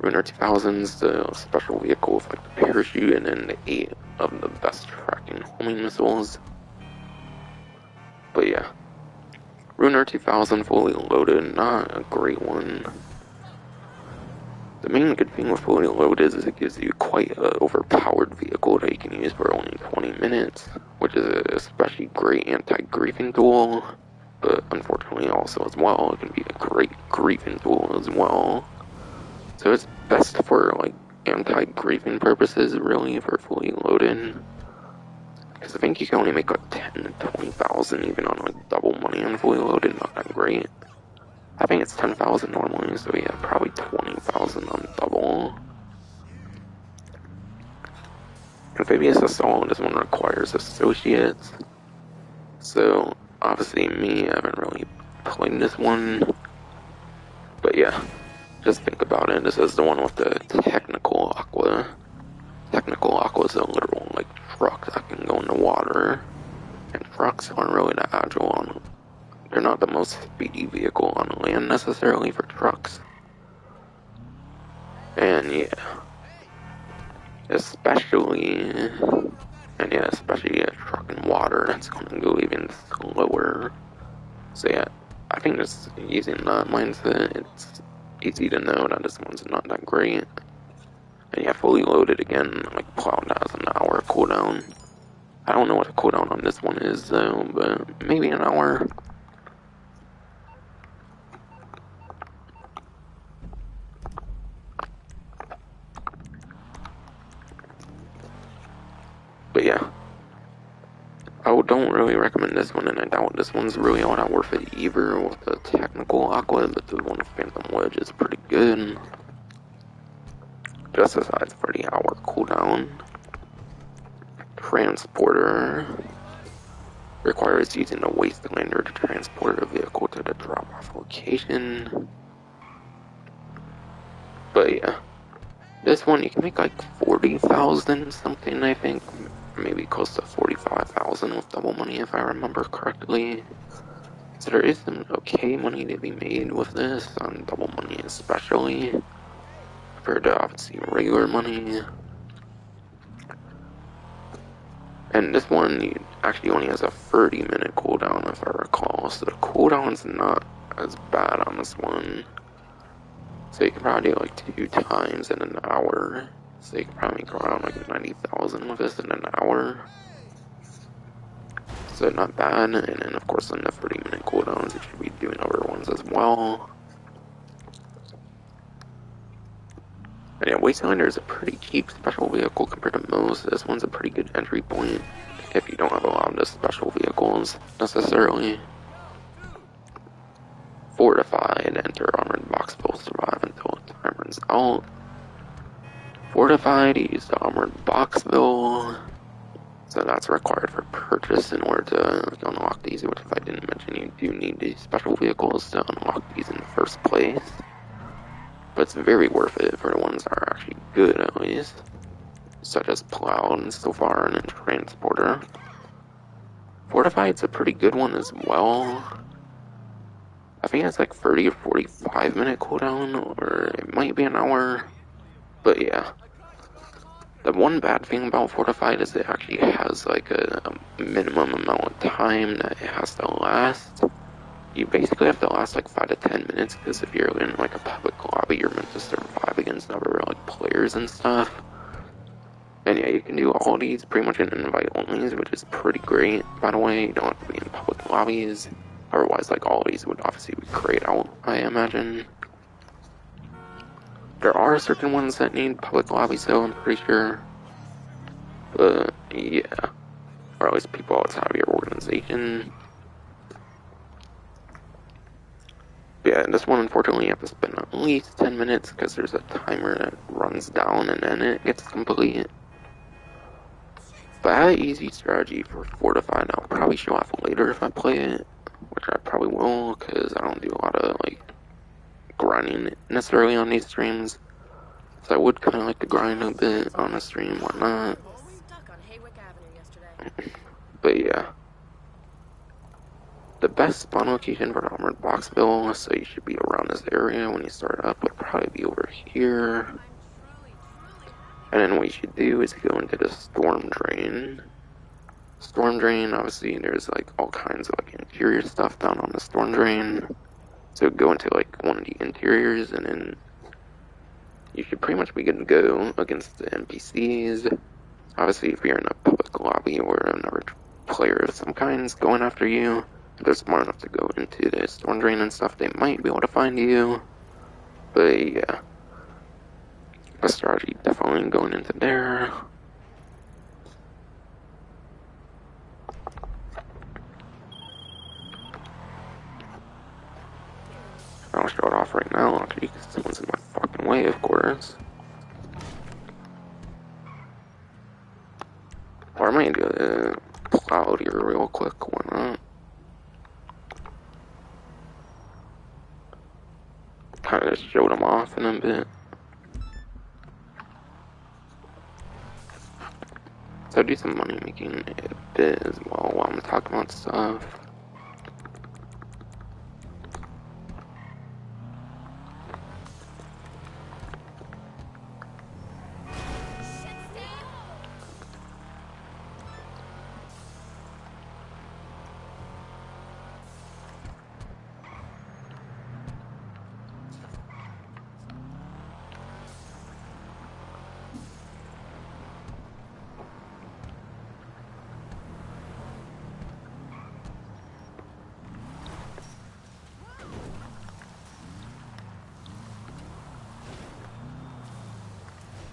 Ruiner 2000's the special vehicle with like the parachute and then the 8 of the best tracking homing missiles. But yeah, Ruiner 2000 fully loaded, not a great one. The main good thing with fully loaded is it gives you quite an overpowered vehicle that you can use for only 20 minutes, which is an especially great anti-griefing tool, but unfortunately also as well, it can be a great griefing tool as well. So it's best for like anti-griefing purposes, really, for fully loaded. Because I think you can only make like 10 to 20,000 even on like double money on fully loaded, not that great. I think it's 10,000 normally, so yeah, probably 20,000 on double. Amphibious Assault, this one requires associates. So, obviously me, I haven't really played this one. But yeah, just think about it. This is the one with the Technical Aqua. Technical Aqua is a literal, like, truck that can go in the water. And trucks aren't really that agile on... They're not the most speedy vehicle on land necessarily for trucks. And yeah, especially a truck in water that's gonna go even slower. So yeah, I think just using that mindset, it's easy to know that this one's not that great. And yeah, fully loaded again, like Plowed has an hour cooldown. I don't know what the cooldown on this one is though, but maybe an hour. But yeah, I don't really recommend this one, and I doubt this one's really all that worth it either with the Technical Aqua, but the one with Phantom Wedge is pretty good. Just aside for the hour cooldown. Transporter requires using a Wastelander to transport a vehicle to the drop-off location. But yeah, this one you can make like 40,000 something, I think. Maybe close to 45,000 with double money if I remember correctly. So there is some okay money to be made with this, on double money especially, compared to obviously regular money. And this one actually only has a 30-minute cooldown if I recall, so the cooldown's not as bad on this one. So you can probably do like 2 times in an hour. So you can probably make around like 90,000 with this in an hour. So not bad, and then of course on the 30-minute cooldowns you should be doing other ones as well. And yeah, Wastelander is a pretty cheap special vehicle compared to most. This one's a pretty good entry point if you don't have a lot of the special vehicles necessarily. Fortified, enter armored box will survive until time runs out. Fortified, use the armored boxville. So that's required for purchase in order to unlock these, which if I didn't mention, you do need these special vehicles to unlock these in the first place. But it's very worth it for the ones that are actually good at least. Such as Plowed so far and then Transporter. Fortified's a pretty good one as well. I think it's like 30 or 45 minute cooldown, or it might be an hour. But yeah. The one bad thing about Fortified is it actually has like a minimum amount of time that it has to last. You basically have to last like 5 to 10 minutes, because if you're in like a public lobby, you're meant to survive against other like players and stuff. And yeah, you can do all these pretty much in invite onlys, which is pretty great. By the way, you don't have to be in public lobbies. Otherwise, like all these would obviously be grayed out, I imagine. There are certain ones that need public lobbies though, I'm pretty sure. But yeah, or at least people outside of your organization. But yeah, this one unfortunately you have to spend at least 10 minutes because there's a timer that runs down and then it gets complete. But I had an easy strategy for Fortified. I'll probably show off later if I play it, which I probably will because I don't do a lot of like grinding necessarily on these streams. So I would kind of like to grind a bit on a stream, whatnot. But yeah. The best spawn location for the armored box build, so you should be around this area when you start up, would probably be over here. And then what you should do is go into the storm drain. Storm drain, obviously there's like all kinds of like interior stuff down on the storm drain. So go into like one of the interiors and then you should pretty much be good to go against the NPCs. Obviously if you're in a public lobby or another player of some kind's going after you, if they're smart enough to go into the storm drain and stuff, they might be able to find you. But yeah, best strategy definitely going into there. I'll show it off right now, because someone's in my fucking way, of course. Or I might do a cloud here real quick, why not? Kind of just showed them off in a bit. So I'll do some money making a bit as well while I'm talking about stuff.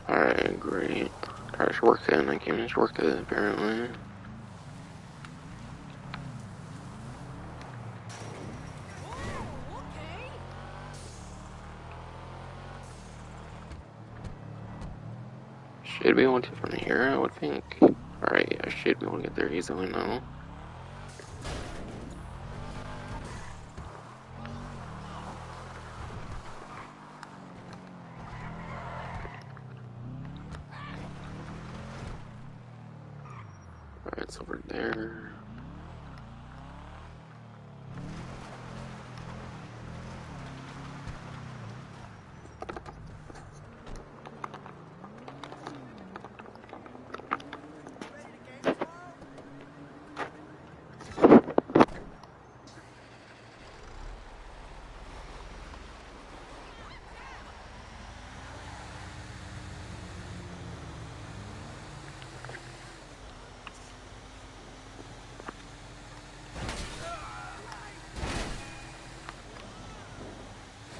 Alright, great. Alright, it's working. I can't just work it, apparently. Should be able to from here, I would think. Alright, yeah, I should be able to get there easily now. Alright, it's over there.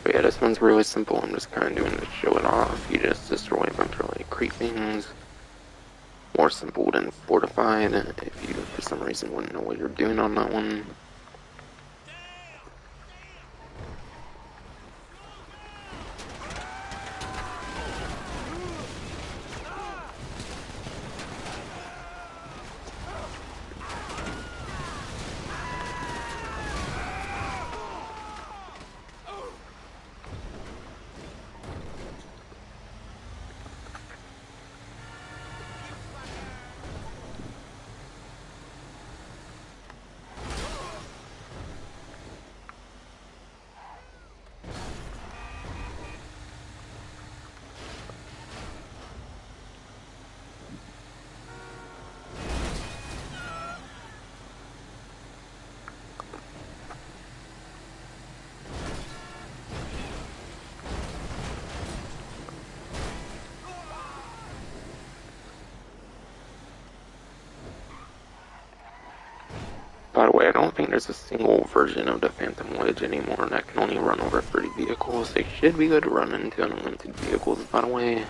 But yeah, this one's really simple. I'm just kind of doing to show it off. You just destroy a bunch of like creepings. More simple than fortified, if you for some reason wouldn't know what you're doing on that one. By the way, I don't think there's a single version of the Phantom Wedge anymore that can only run over 30 vehicles. They should be good to run into unlimited vehicles, by the way.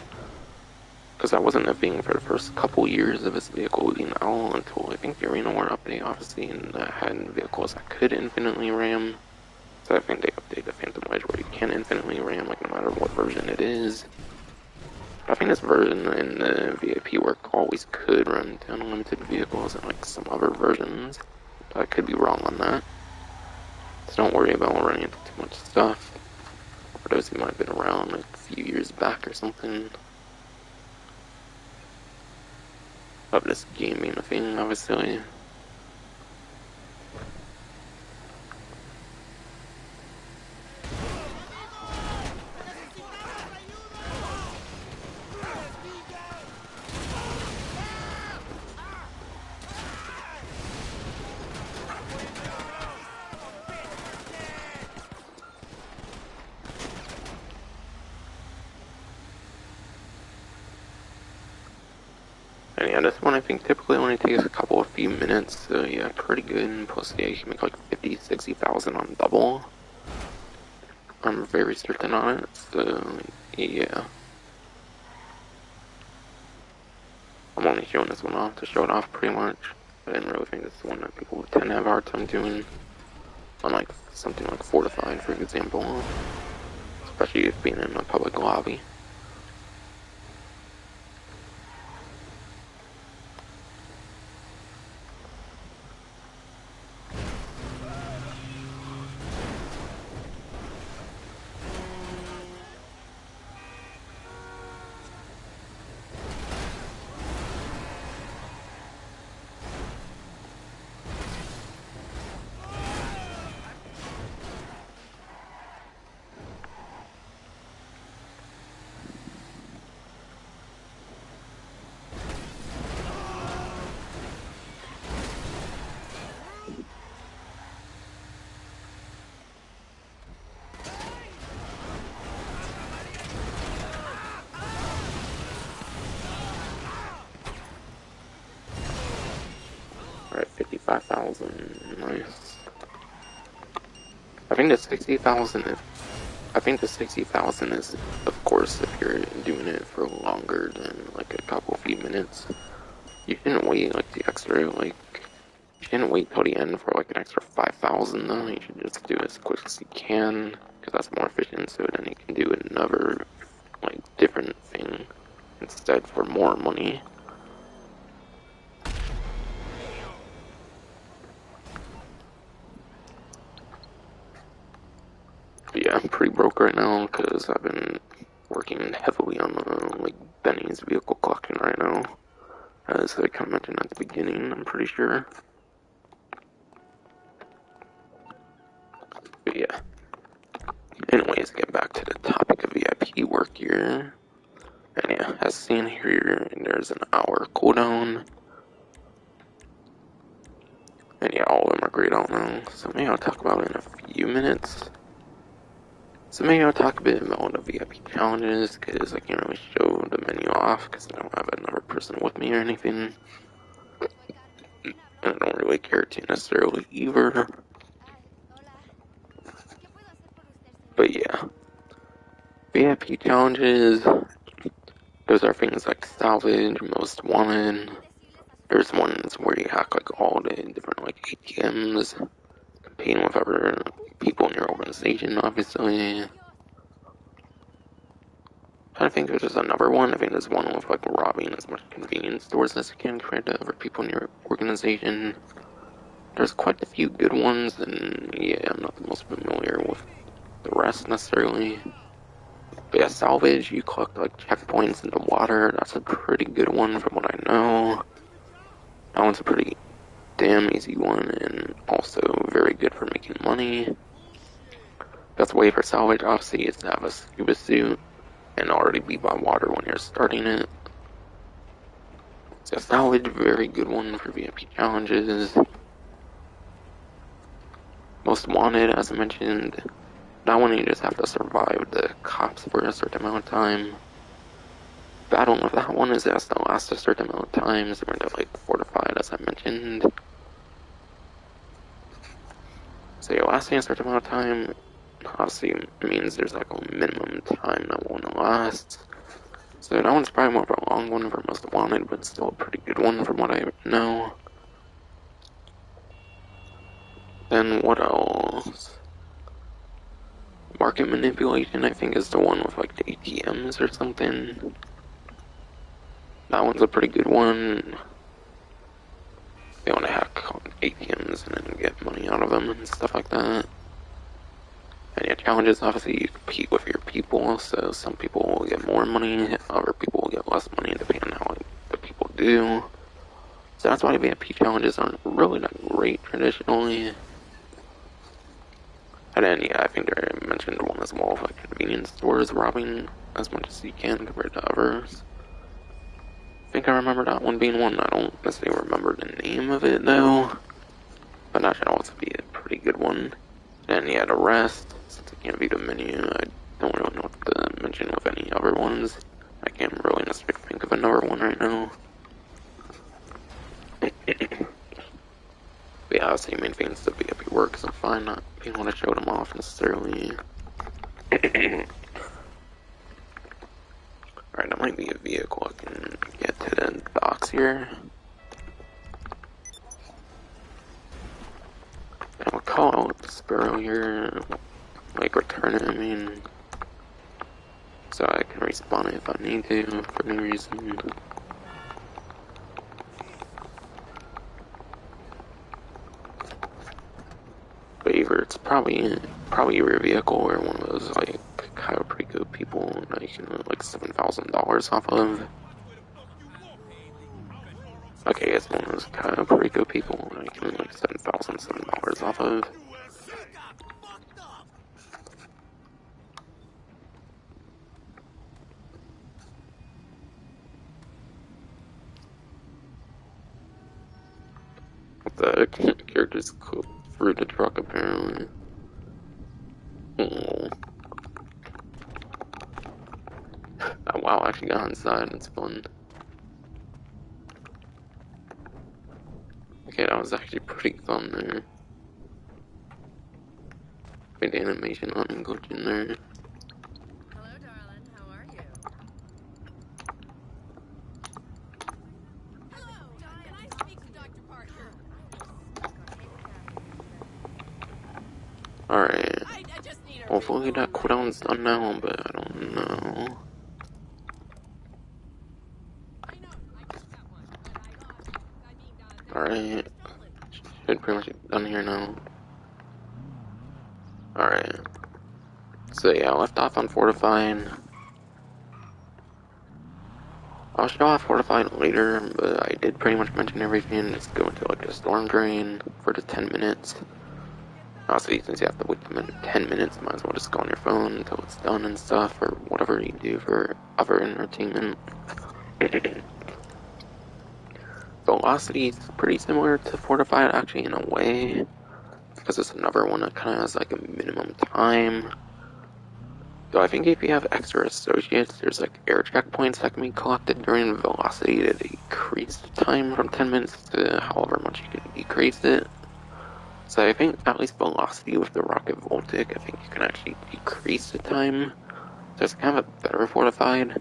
Because that wasn't a thing for the first couple years of this vehicle being out until I think the Arena War update, obviously, and had vehicles that could infinitely ram. So I think they updated the Phantom Wedge where you can infinitely ram, like no matter what version it is. But I think this version in the VIP work always could run into unlimited vehicles and like some other versions. I could be wrong on that. So don't worry about running into too much stuff. For those who might have been around like a few years back or something. Of this game being a thing, obviously. And yeah, this one I think typically only takes a few minutes, so yeah, pretty good. Plus, yeah, you can make like 50, 60,000 on double. I'm very certain on it, so yeah. I'm only showing this one off to show it off pretty much. I didn't really think this is one that people would tend to have a hard time doing. Unlike something like Fortified, for example. Especially if being in a public lobby. Alright, 55,000, nice. I think the 60,000 is, of course, if you're doing it for longer than like a few minutes. You shouldn't wait like the extra, like, you shouldn't wait till the end for like an extra 5,000 though. You should just do it as quick as you can, because that's more efficient, so then you can do another, like, different thing instead for more money. But yeah, I'm pretty broke right now because I've been working heavily on like Benny's vehicle collection right now, as I kind of mentioned at the beginning. I'm pretty sure. But yeah. Anyways, get back to the topic of VIP work here. And yeah, as seen here, there's an hour cooldown. And yeah, all of them are grayed out now. So maybe I'll talk about it in a few minutes. So maybe I'll talk a bit about the VIP challenges, because I can't really show the menu off, because I don't have another person with me or anything. And I don't really care to necessarily either. But yeah. VIP challenges, those are things like salvage, most wanted. There's ones where you hack like all the different like ATMs, competing with other people in your organization, obviously. I think there's just another one. I think there's one with like robbing as much convenience stores as you can compared to other people in your organization. There's quite a few good ones, and yeah, I'm not the most familiar with the rest necessarily. But yeah, salvage, you collect like checkpoints in the water. That's a pretty good one from what I know. That one's a pretty damn easy one, and also very good for making money. Best way for salvage, obviously, is to have a scuba suit and already be by water when you're starting it. So salvage, very good one for VIP challenges. Most wanted, as I mentioned, that one you just have to survive the cops for a certain amount of time. Bad one with that one is it has to last a certain amount of time, so we're like fortified, as I mentioned. So you're lasting a certain amount of time, obviously means there's like a minimum time that one lasts. So that one's probably more of a long one for most wanted, but still a pretty good one from what I know. Then what else? Market manipulation, I think, is the one with like the ATMs or something. That one's a pretty good one. They want to hack ATMs and then get money out of them and stuff like that. And yeah, challenges, obviously you compete with your people, so some people will get more money, other people will get less money depending on how the people do. So that's why VIP challenges aren't really that great traditionally. And then yeah, I think I mentioned one as well of like convenience stores robbing as much as you can compared to others. I think I remember that one being one. I don't necessarily remember the name of it though, but that should also be a pretty good one. And yeah, the rest, since I can't view the menu, I don't really know what to mention with any other ones. I can't really necessarily think of another one right now. But yeah, obviously main thing is the VIP work, so I'm fine not being able to show them off necessarily. Alright, that might be a vehicle I can get to the docks here. And I'll call out the Sparrow here, like return it, I mean, so I can respawn it if I need to for any reason. But either it's probably your vehicle or one of those like kind of pretty good people that you can like $7,000 off of. Okay, it's one of those kind of pretty good people that you can like $7,007 off of. The characters go through the truck apparently. Oh. Oh wow, I actually got inside, it's fun. Okay, that was actually pretty fun there. Big animation on and glitch in there. Hello, darling. How are you? Hello, can I speak to Dr. Parker? Alright. I just need a Hopefully refill that on my cooldown's done insulin. now, but I don't know. I know, I just got one, but I mean, Alright. stolen. Should pretty much be done here now. Alright. So yeah, I left off on fortifying. I'll show off fortifying later, but I did pretty much mention everything. Just go into like a storm drain for the 10 minutes. Also, since you have to wait 10 minutes, might as well just go on your phone until it's done and stuff, or whatever you do for other entertainment. Velocity is pretty similar to Fortified, actually, in a way, because it's another one that kind of has like a minimum time. So I think if you have extra associates, there's like air checkpoints that can be collected during Velocity to decrease the time from 10 minutes to however much you can decrease it. So I think at least Velocity with the Rocket Voltic, I think you can actually decrease the time. So it's kind of a better Fortified.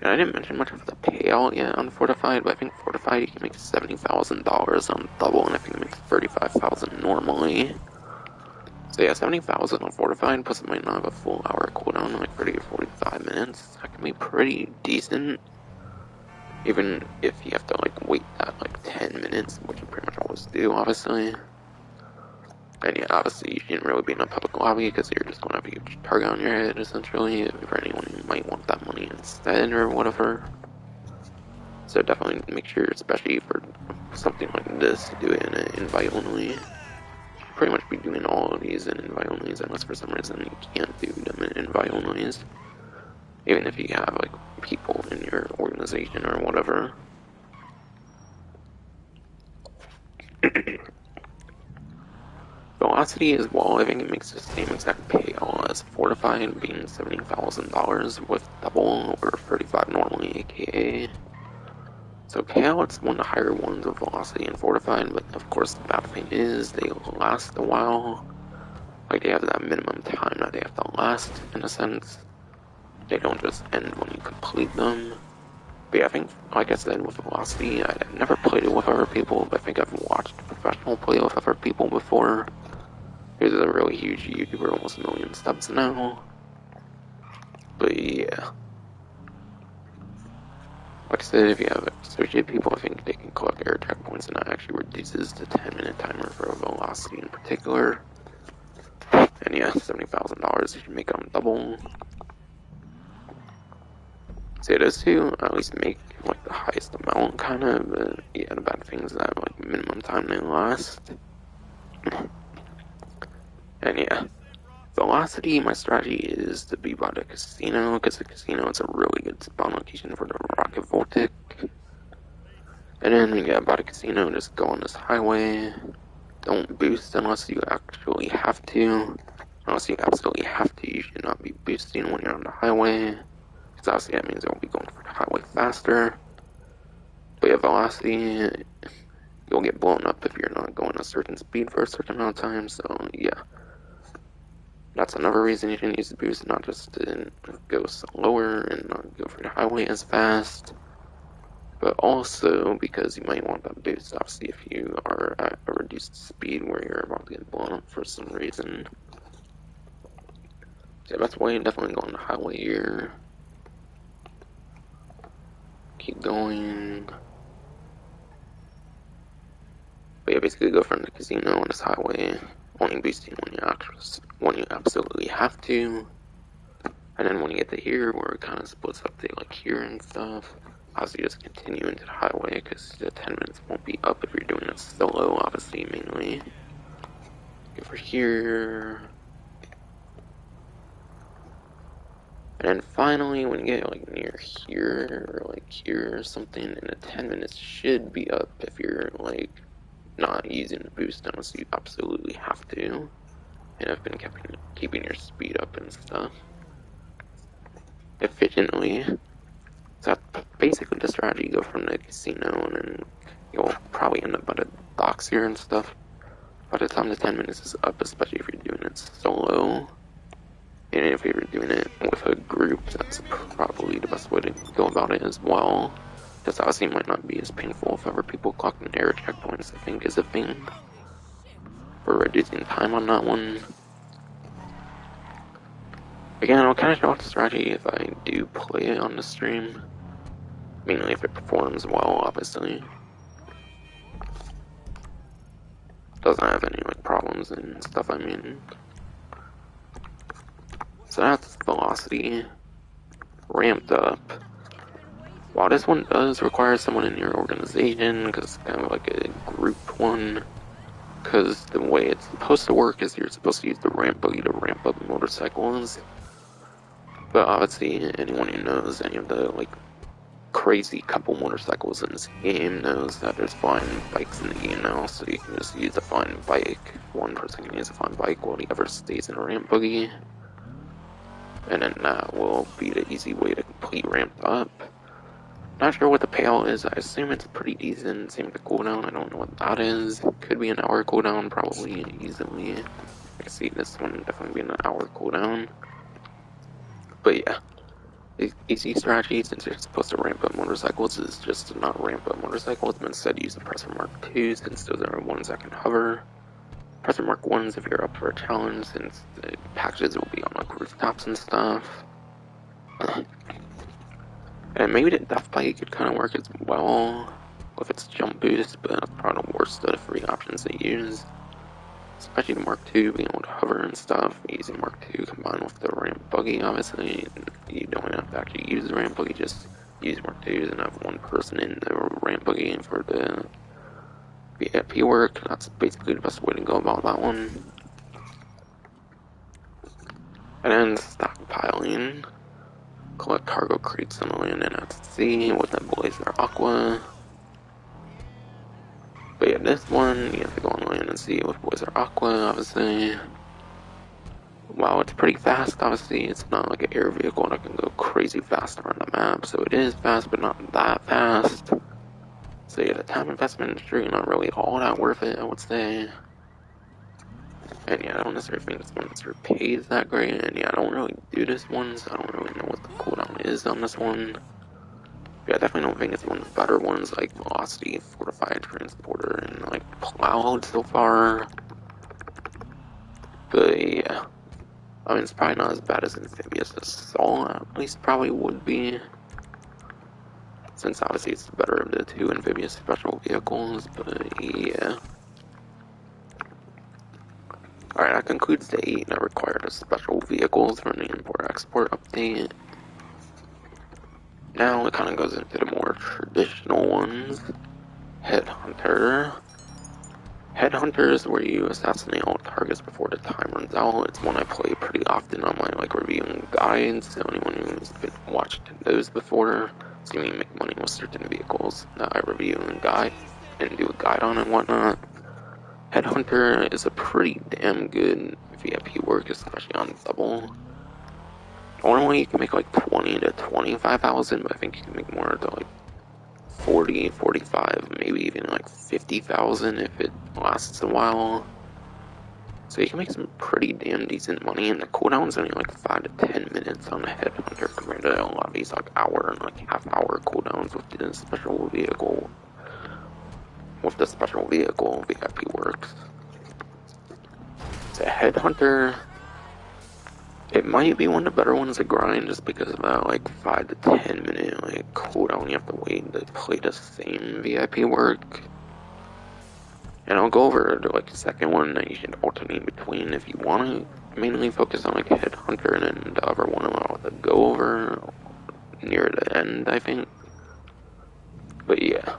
And I didn't mention much of the payout yet on Fortified, but I think Fortified you can make $70,000 on double, and I think it makes $35,000 normally. So yeah, 70,000 on Fortified, plus it might not have a full hour cooldown, like 30 or 45 minutes. That can be pretty decent. Even if you have to like wait that like 10 minutes, which you pretty much always do, obviously. And yeah, obviously you shouldn't really be in a public lobby because you're just going to have a huge target on your head, essentially, for anyone who might want that money instead or whatever. So definitely make sure, especially for something like this, to do it in an invite only. Pretty much be doing all of these in invite onlys unless for some reason you can't do them in invite onlys. Even if you have like people in your organization or whatever. Velocity as well, I think it makes the same exact payout as Fortified, being $70,000 with double or 35 normally, aka. So payout's one of the higher ones of Velocity and Fortified, but of course the bad thing is they last a while. Like they have that minimum time that they have to last, in a sense. They don't just end when you complete them. But yeah, I think, like I said, with Velocity, I've never played it with other people, but I think I've watched professional play with other people before. He's a really huge YouTuber, almost 1,000,000 subs now. But yeah. Like I said, if you have associate people, I think they can collect air checkpoints, and that actually reduces the 10-minute timer for Velocity in particular. And And yeah, $70,000, you can make them double. Say it is to at least make like the highest amount, kind of. But yeah, the bad thing is that like minimum time they last. And yeah, velocity. My strategy is to be by the casino because the casino is a really good spawn location for the rocket voltic. And then yeah, by the casino, just go on this highway. Don't boost unless you actually have to. Unless you absolutely have to, you should not be boosting when you're on the highway. Because obviously that means it won't be going for the highway faster. But yeah, velocity, you'll get blown up if you're not going a certain speed for a certain amount of time. So yeah, that's another reason you can use the boost, not just to go slower and not go for the highway as fast. But also because you might want that boost, obviously, if you are at a reduced speed where you're about to get blown up for some reason. So that's why you definitely go on the highway here. Keep going. But yeah, basically go from the casino on this highway, only boosting when you absolutely have to. And then when you get to here, where it kind of splits up to like here and stuff, obviously just continue into the highway because the 10 minutes won't be up if you're doing it solo, obviously, mainly. Go for here. And then finally, when you get like near here or like here or something, and the 10 minutes should be up if you're like not using the boost unless you absolutely have to. And I've been keeping your speed up and stuff efficiently. So that's basically the strategy. You go from the casino and then you'll probably end up at the docks here and stuff. By the time the 10 minutes is up, especially if you're doing it solo. And if you're doing it with a group, that's probably the best way to go about it as well. Because obviously it might not be as painful if ever people clocking air checkpoints, I think is a thing. For reducing time on that one. Again, I'll kind of show off the strategy if I do play it on the stream. Mainly if it performs well, obviously. Doesn't have any like problems and stuff, I mean. So that's velocity ramped up. While this one does require someone in your organization, because it's kind of like a group one, because the way it's supposed to work is you're supposed to use the ramp buggy to ramp up motorcycles. But obviously, anyone who knows any of the like crazy couple motorcycles in this game knows that there's flying bikes in the game now, so you can just use a flying bike. One person can use a flying bike while the other stays in a ramp buggy. And then that will be the easy way to complete ramped up. Not sure what the payout is. I assume it's pretty decent. Same with the cooldown. I don't know what that is. Could be an hour cooldown, probably easily. I can see this one definitely being an hour cooldown. But yeah, the easy strategy, since you're supposed to ramp up motorcycles, is just to not ramp up motorcycles, but instead use the Presser Mark II, since those are the ones that can hover. Presser Mark 1s if you're up for a challenge, since the packages will be on like rooftops and stuff. And maybe the Death Bike could kind of work as well with its jump boost, but that's probably the worst of the free options to use. Especially the Mark II being able to hover and stuff. Using Mark II combined with the ramp buggy, obviously, you don't have to actually use the ramp buggy, just use Mark IIs and have one person in the ramp buggy for the VIP work. That's basically the best way to go about that one. And then stockpiling. Collect cargo crates on the land and at sea with the boys are aqua. But yeah, this one, you have to go on land and sea with boys are aqua, obviously. Wow, it's pretty fast, obviously. It's not like an air vehicle that can go crazy fast around the map, so it is fast, but not that fast. So yeah, the time investment is really not really all that worth it, I would say. And yeah, I don't necessarily think this one necessarily pays that great, and yeah, I don't really do this one, so I don't really know what the cooldown is on this one. Yeah, I definitely don't think it's one of the better ones, like Velocity, Fortified Transporter, and like Plowed so far. But yeah, I mean, it's probably not as bad as Amphibious Assault, at least probably would be. Since obviously it's the better of the two amphibious special vehicles, but yeah. Alright, that concludes the 8 that required special vehicles from the import-export update. Now it kind of goes into the more traditional ones. Headhunter. Headhunter is where you assassinate all targets before the time runs out. It's one I play pretty often on my reviewing guides, so anyone who's been watched those before, see me make money with certain vehicles that I review and guide and do a guide on and whatnot. Headhunter is a pretty damn good VIP work, especially on double. Normally you can make like 20 to 25,000, but I think you can make more to like 40, 45, maybe even like 50,000 if it lasts a while. So you can make some pretty damn decent money, and the cooldown's only like 5 to 10 minutes on a Headhunter compared to a lot of these like hour and like half-hour cooldowns with the special vehicle. With the special vehicle VIP works. The Headhunter, it might be one of the better ones to grind just because of that like 5 to 10 minute like cooldown you have to wait to play the same VIP work. And I'll go over the like second one that you should alternate between if you want to mainly focus on like Headhunter, and then the other one I'll have to go over near the end, I think. But yeah.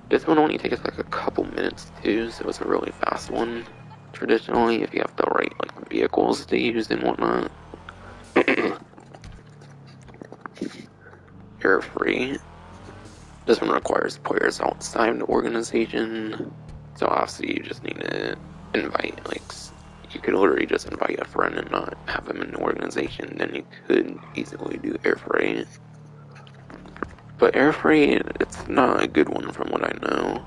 This one only takes like a couple minutes too, so it's a really fast one. Traditionally, if you have the right like vehicles to use and whatnot. Air free. This one requires players outside the organization, so obviously you just need to invite, like, you could literally just invite a friend and not have them in the organization, then you could easily do air freight. But air freight, it's not a good one from what I know.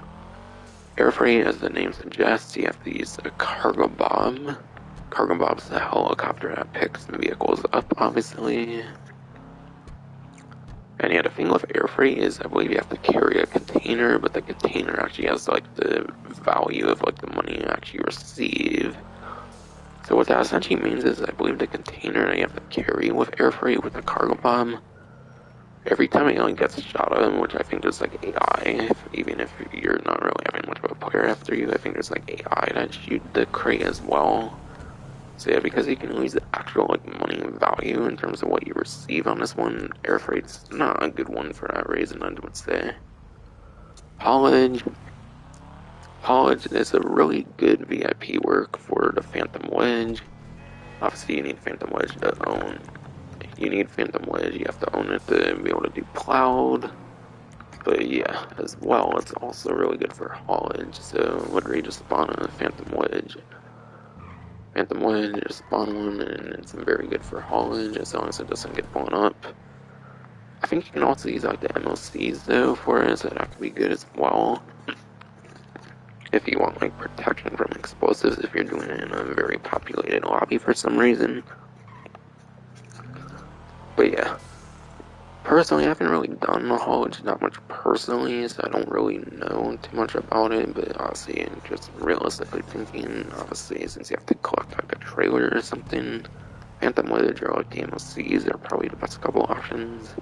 Air freight, as the name suggests, you have to use a cargo bob. Cargo bob's the helicopter that picks the vehicles up, obviously. And yeah, the thing with air freight is I believe you have to carry a container, but the container actually has like the value of like the money you actually receive. So what that essentially means is I believe the container that you have to carry with air freight with the cargo bomb, every time it like gets shot at him, which I think there's like AI, even if you're not really having much of a player after you, I think there's like AI that shoot the crate as well. So yeah, because you can lose the actual like money value in terms of what you receive on this one, air freight's not a good one for that reason, I would say. Haulage. Haulage is a really good VIP work for the Phantom Wedge. Obviously you need Phantom Wedge to own. You need Phantom Wedge, you have to own it to be able to do Cloud. But yeah, as well, it's also really good for haulage, so literally just spawn a Phantom Wedge. Phantom Wedge, just spawn one, and it's very good for haulage as long as it doesn't get blown up. I think you can also use like the MLCs though for it, so that could be good as well. If you want like protection from explosives, if you're doing it in a very populated lobby for some reason. But yeah. Personally, I haven't really done the haulage that much personally, so I don't really know too much about it, but obviously, just realistically thinking, obviously, since you have to collect like a trailer or something, Phantom Wedge or like the MLCs are probably the best couple options.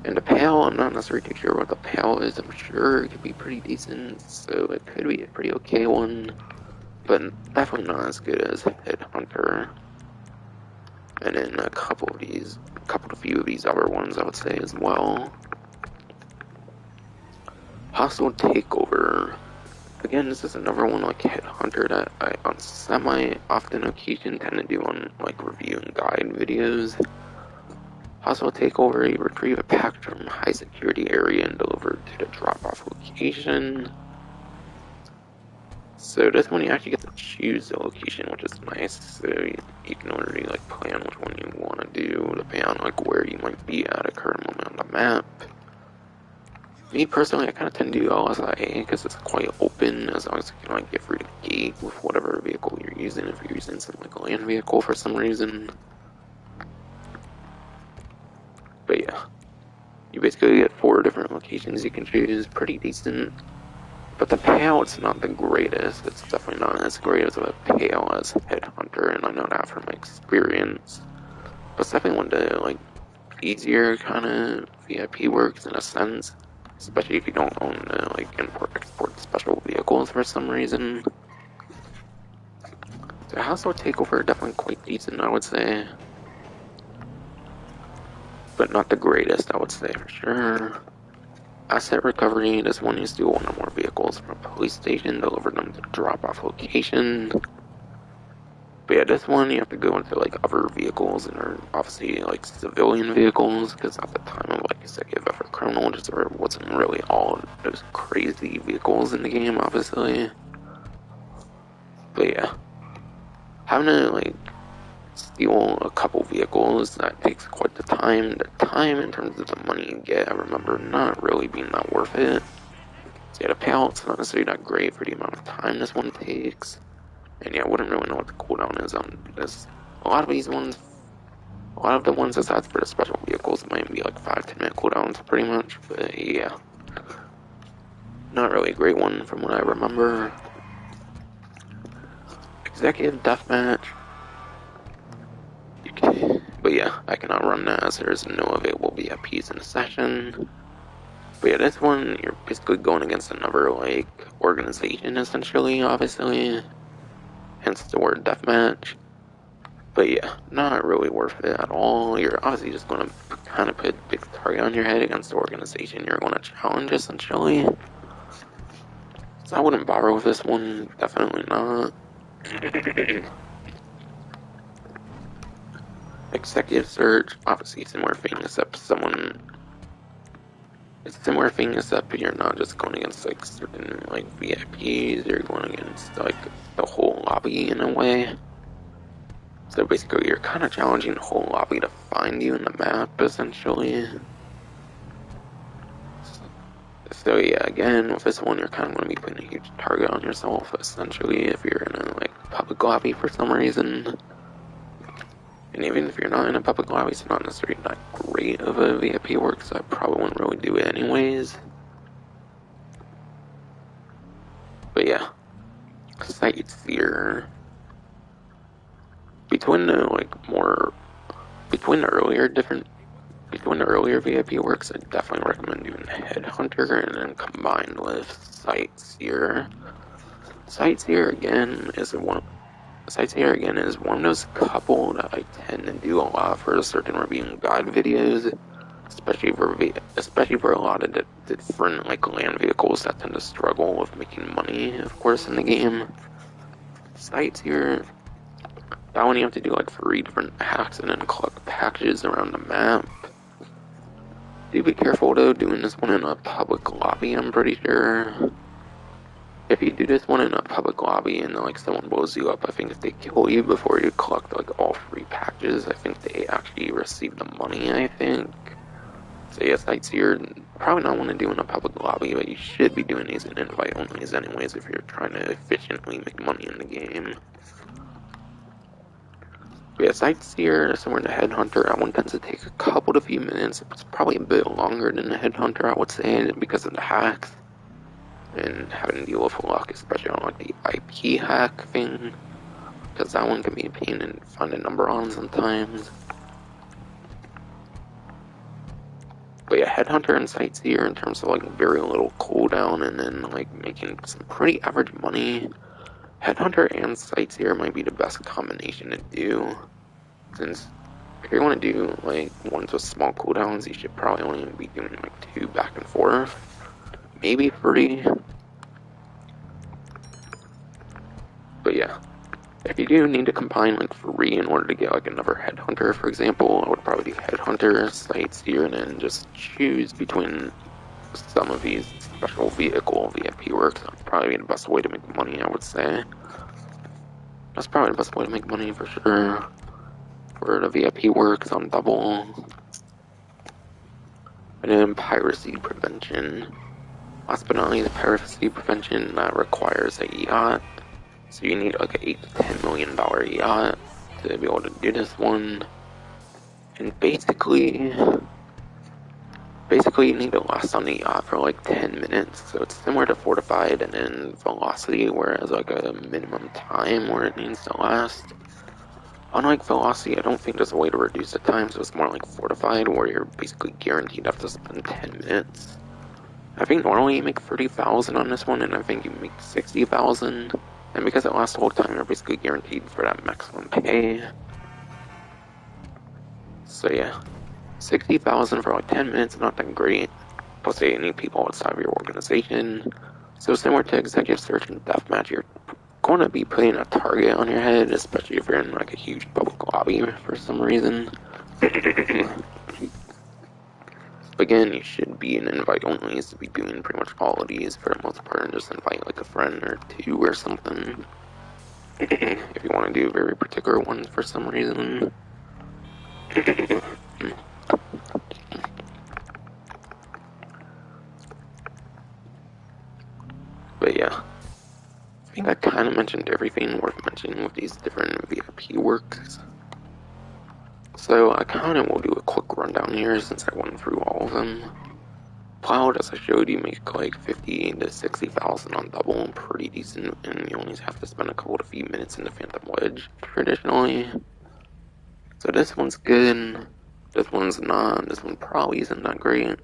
And the PAL, I'm not necessarily too sure what the PAL is. I'm sure it could be pretty decent, so it could be a pretty okay one, but definitely not as good as Headhunter. And then a couple to few of these other ones I would say as well. Hostile Takeover. Again, this is another one like Headhunter that I on semi-often occasion tend to do on like review and guide videos. Hostile Takeover, you retrieve a package from high security area and deliver it to the drop-off location. So this one you actually get to choose the location, which is nice. So you can already like plan which one you want to do, depending on like where you might be at a current moment on the map. Me personally, I kind of tend to do LSIA because it's quite open as long as you can like get through the gate with whatever vehicle you're using. If you're using something like a land vehicle for some reason. But yeah, you basically get 4 different locations you can choose. Pretty decent. But the payout's not the greatest. It's definitely not as great as a payout as Headhunter, and I know that from experience. But it's definitely one of the like easier kind of VIP works in a sense. especially if you don't own like import-export special vehicles for some reason. So household takeover definitely quite decent, I would say, but not the greatest, I would say for sure. Asset recovery, this one you steal one or more vehicles from a police station, deliver them to drop-off location. But yeah, this one you have to go into like other vehicles and are obviously like civilian vehicles, because at the time of like executive effort criminal, there wasn't really all those crazy vehicles in the game, obviously. But yeah, having to like steal a couple vehicles, that takes quite the time. The time in terms of the money you get, I remember not really being that worth it. So yeah, the payout's not necessarily that great for the amount of time this one takes. And yeah, I wouldn't really know what the cooldown is on this. A lot of these ones, a lot of the ones aside for the special vehicles might be like 5-10 minute cooldowns pretty much. But yeah, not really a great one from what I remember. Executive Deathmatch. But yeah, I cannot run that as there's no available VIPs in the session. But yeah, this one, you're basically going against another, like, organization, essentially, obviously. Hence the word deathmatch. But yeah, not really worth it at all. You're obviously just going to kind of put a big target on your head against the organization you're going to challenge, essentially. So I wouldn't bother with this one, definitely not. Executive search, obviously similar thing, except it's similar thing except you're not just going against like certain like VIPs, you're going against like the whole lobby in a way. So basically you're kind of challenging the whole lobby to find you in the map, essentially. So yeah, again, with this one you're kind of going to be putting a huge target on yourself, essentially, if you're in a like public lobby for some reason. And even if you're not in a public lobby, it's not necessarily that great of a VIP work, so I probably wouldn't really do it anyways. But yeah, Sightseer. Between the earlier VIP works, I definitely recommend doing Headhunter and then combined with Sightseer. Sightseer again is one of those couple that I tend to do a lot for certain review guide videos, especially for a lot of the different like land vehicles that tend to struggle with making money, of course, in the game. Sightseer, that one you have to do like 3 different hacks and then collect packages around the map. Do be careful though doing this one in a public lobby, I'm pretty sure. If you do this one in a public lobby and like someone blows you up, I think if they kill you before you collect like all 3 packages, I think they actually receive the money, I think. So yeah, Sightseer, probably not want to do in a public lobby, but you should be doing these in invite onlys anyways if you're trying to efficiently make money in the game. But yeah, Sightseer, similar to Headhunter, that one tends to take a couple to few minutes. It's probably a bit longer than the Headhunter, I would say, because of the hacks and having to deal with luck, especially on like the IP hack thing, because that one can be a pain in finding a number on sometimes. But yeah, Headhunter and Sightseer in terms of like very little cooldown and then like making some pretty average money. Headhunter and Sightseer might be the best combination to do, since if you want to do like ones with small cooldowns, you should probably only be doing like 2 back and forth, maybe 3. But yeah, if you do need to combine like 3 in order to get like another Headhunter, for example, I would probably do Headhunter, Sightseer, and then just choose between some of these special vehicle VIP works. That'd probably be the best way to make money, I would say. That's probably the best way to make money for sure. For the VIP works on double. And then piracy prevention. Last but not least, piracy prevention that requires a yacht. So you need like an $8 to $10 million yacht to be able to do this one. And basically you need to last on the yacht for like 10 minutes. So it's similar to Fortified and then Velocity, whereas like a minimum time where it needs to last. Unlike Velocity, I don't think there's a way to reduce the time, so it's more like Fortified, where you're basically guaranteed to have to spend 10 minutes. I think normally you make 30,000 on this one, and I think you make 60,000. And because it lasts the whole time, you're basically guaranteed for that maximum pay. So yeah, 60,000 for like 10 minutes, not that great. Plus they need people outside of your organization. So similar to Executive Search and Deathmatch, you're going to be putting a target on your head, especially if you're in like a huge public lobby for some reason. Again, you should be an invite only, to be doing pretty much all of these for the most part, and just invite like a friend or two or something. If you want to do very particular ones for some reason. But yeah, I think I kind of mentioned everything worth mentioning with these different VIP works. So I kind of will do a quick rundown here since I went through all of them. Cloud, as I showed you, make like 50 to 60,000 on double, pretty decent, and you only have to spend a couple to few minutes in the Phantom Wedge traditionally. So this one's good. This one's not. This one probably isn't that great.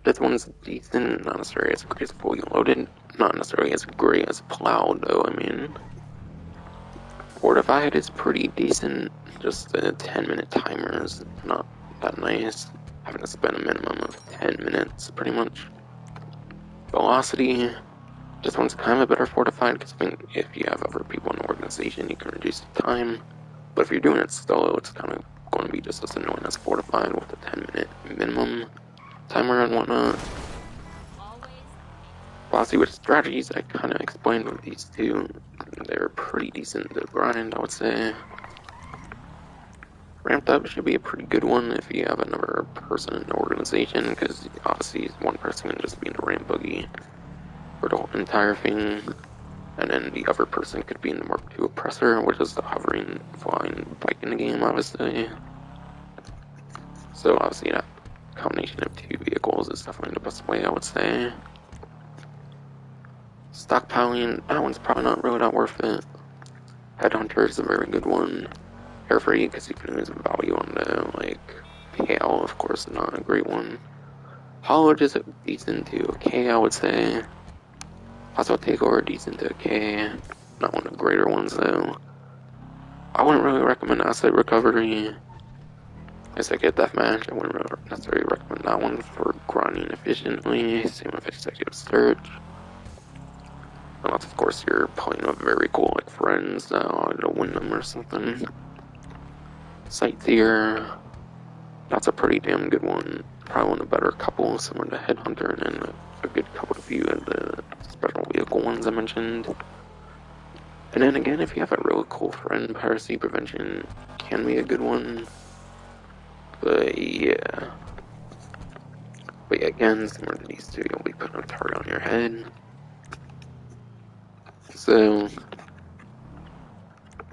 This one's decent, not necessarily as great as fully loaded, not necessarily as great as Plowed though. I mean, Fortified is pretty decent. Just the 10-minute timer is not that nice. Having to spend a minimum of 10 minutes, pretty much. Velocity, this one's kind of a better fortified, because I think if you have other people in the organization, you can reduce the time. But if you're doing it solo, it's kind of going to be just as annoying as fortified with a 10-minute minimum timer and whatnot. Velocity with strategies, I kind of explained with these two. They're pretty decent to grind, I would say. Ramped up should be a pretty good one if you have another person in the organization, because obviously one person can just be in the ramp buggy for the whole entire thing, and then the other person could be in the Mark II Oppressor, which is the hovering, flying bike in the game, obviously. So obviously that combination of two vehicles is definitely the best way, I would say. Stockpiling, that one's probably not really that worth it. Headhunter is a very good one. Carefree, because you can lose value on the, like, payout, of course, not a great one. Hollowage is decent to okay, I would say. Hostile Takeover, decent to okay. Not one of the greater ones, though. I wouldn't really recommend Asset Recovery. As I get Deathmatch, I wouldn't really necessarily recommend that one for grinding efficiently. Same with Executive Search. Unless, of course, you're playing with very cool, like, friends to win them or something. Sightseer, that's a pretty damn good one. Probably one of the better couple, similar to Headhunter, and then a good couple of few of the special vehicle ones I mentioned. And then again, if you have a really cool friend, Piracy Prevention can be a good one. But yeah. But yeah, again, similar to these two, you'll be putting a target on your head. So,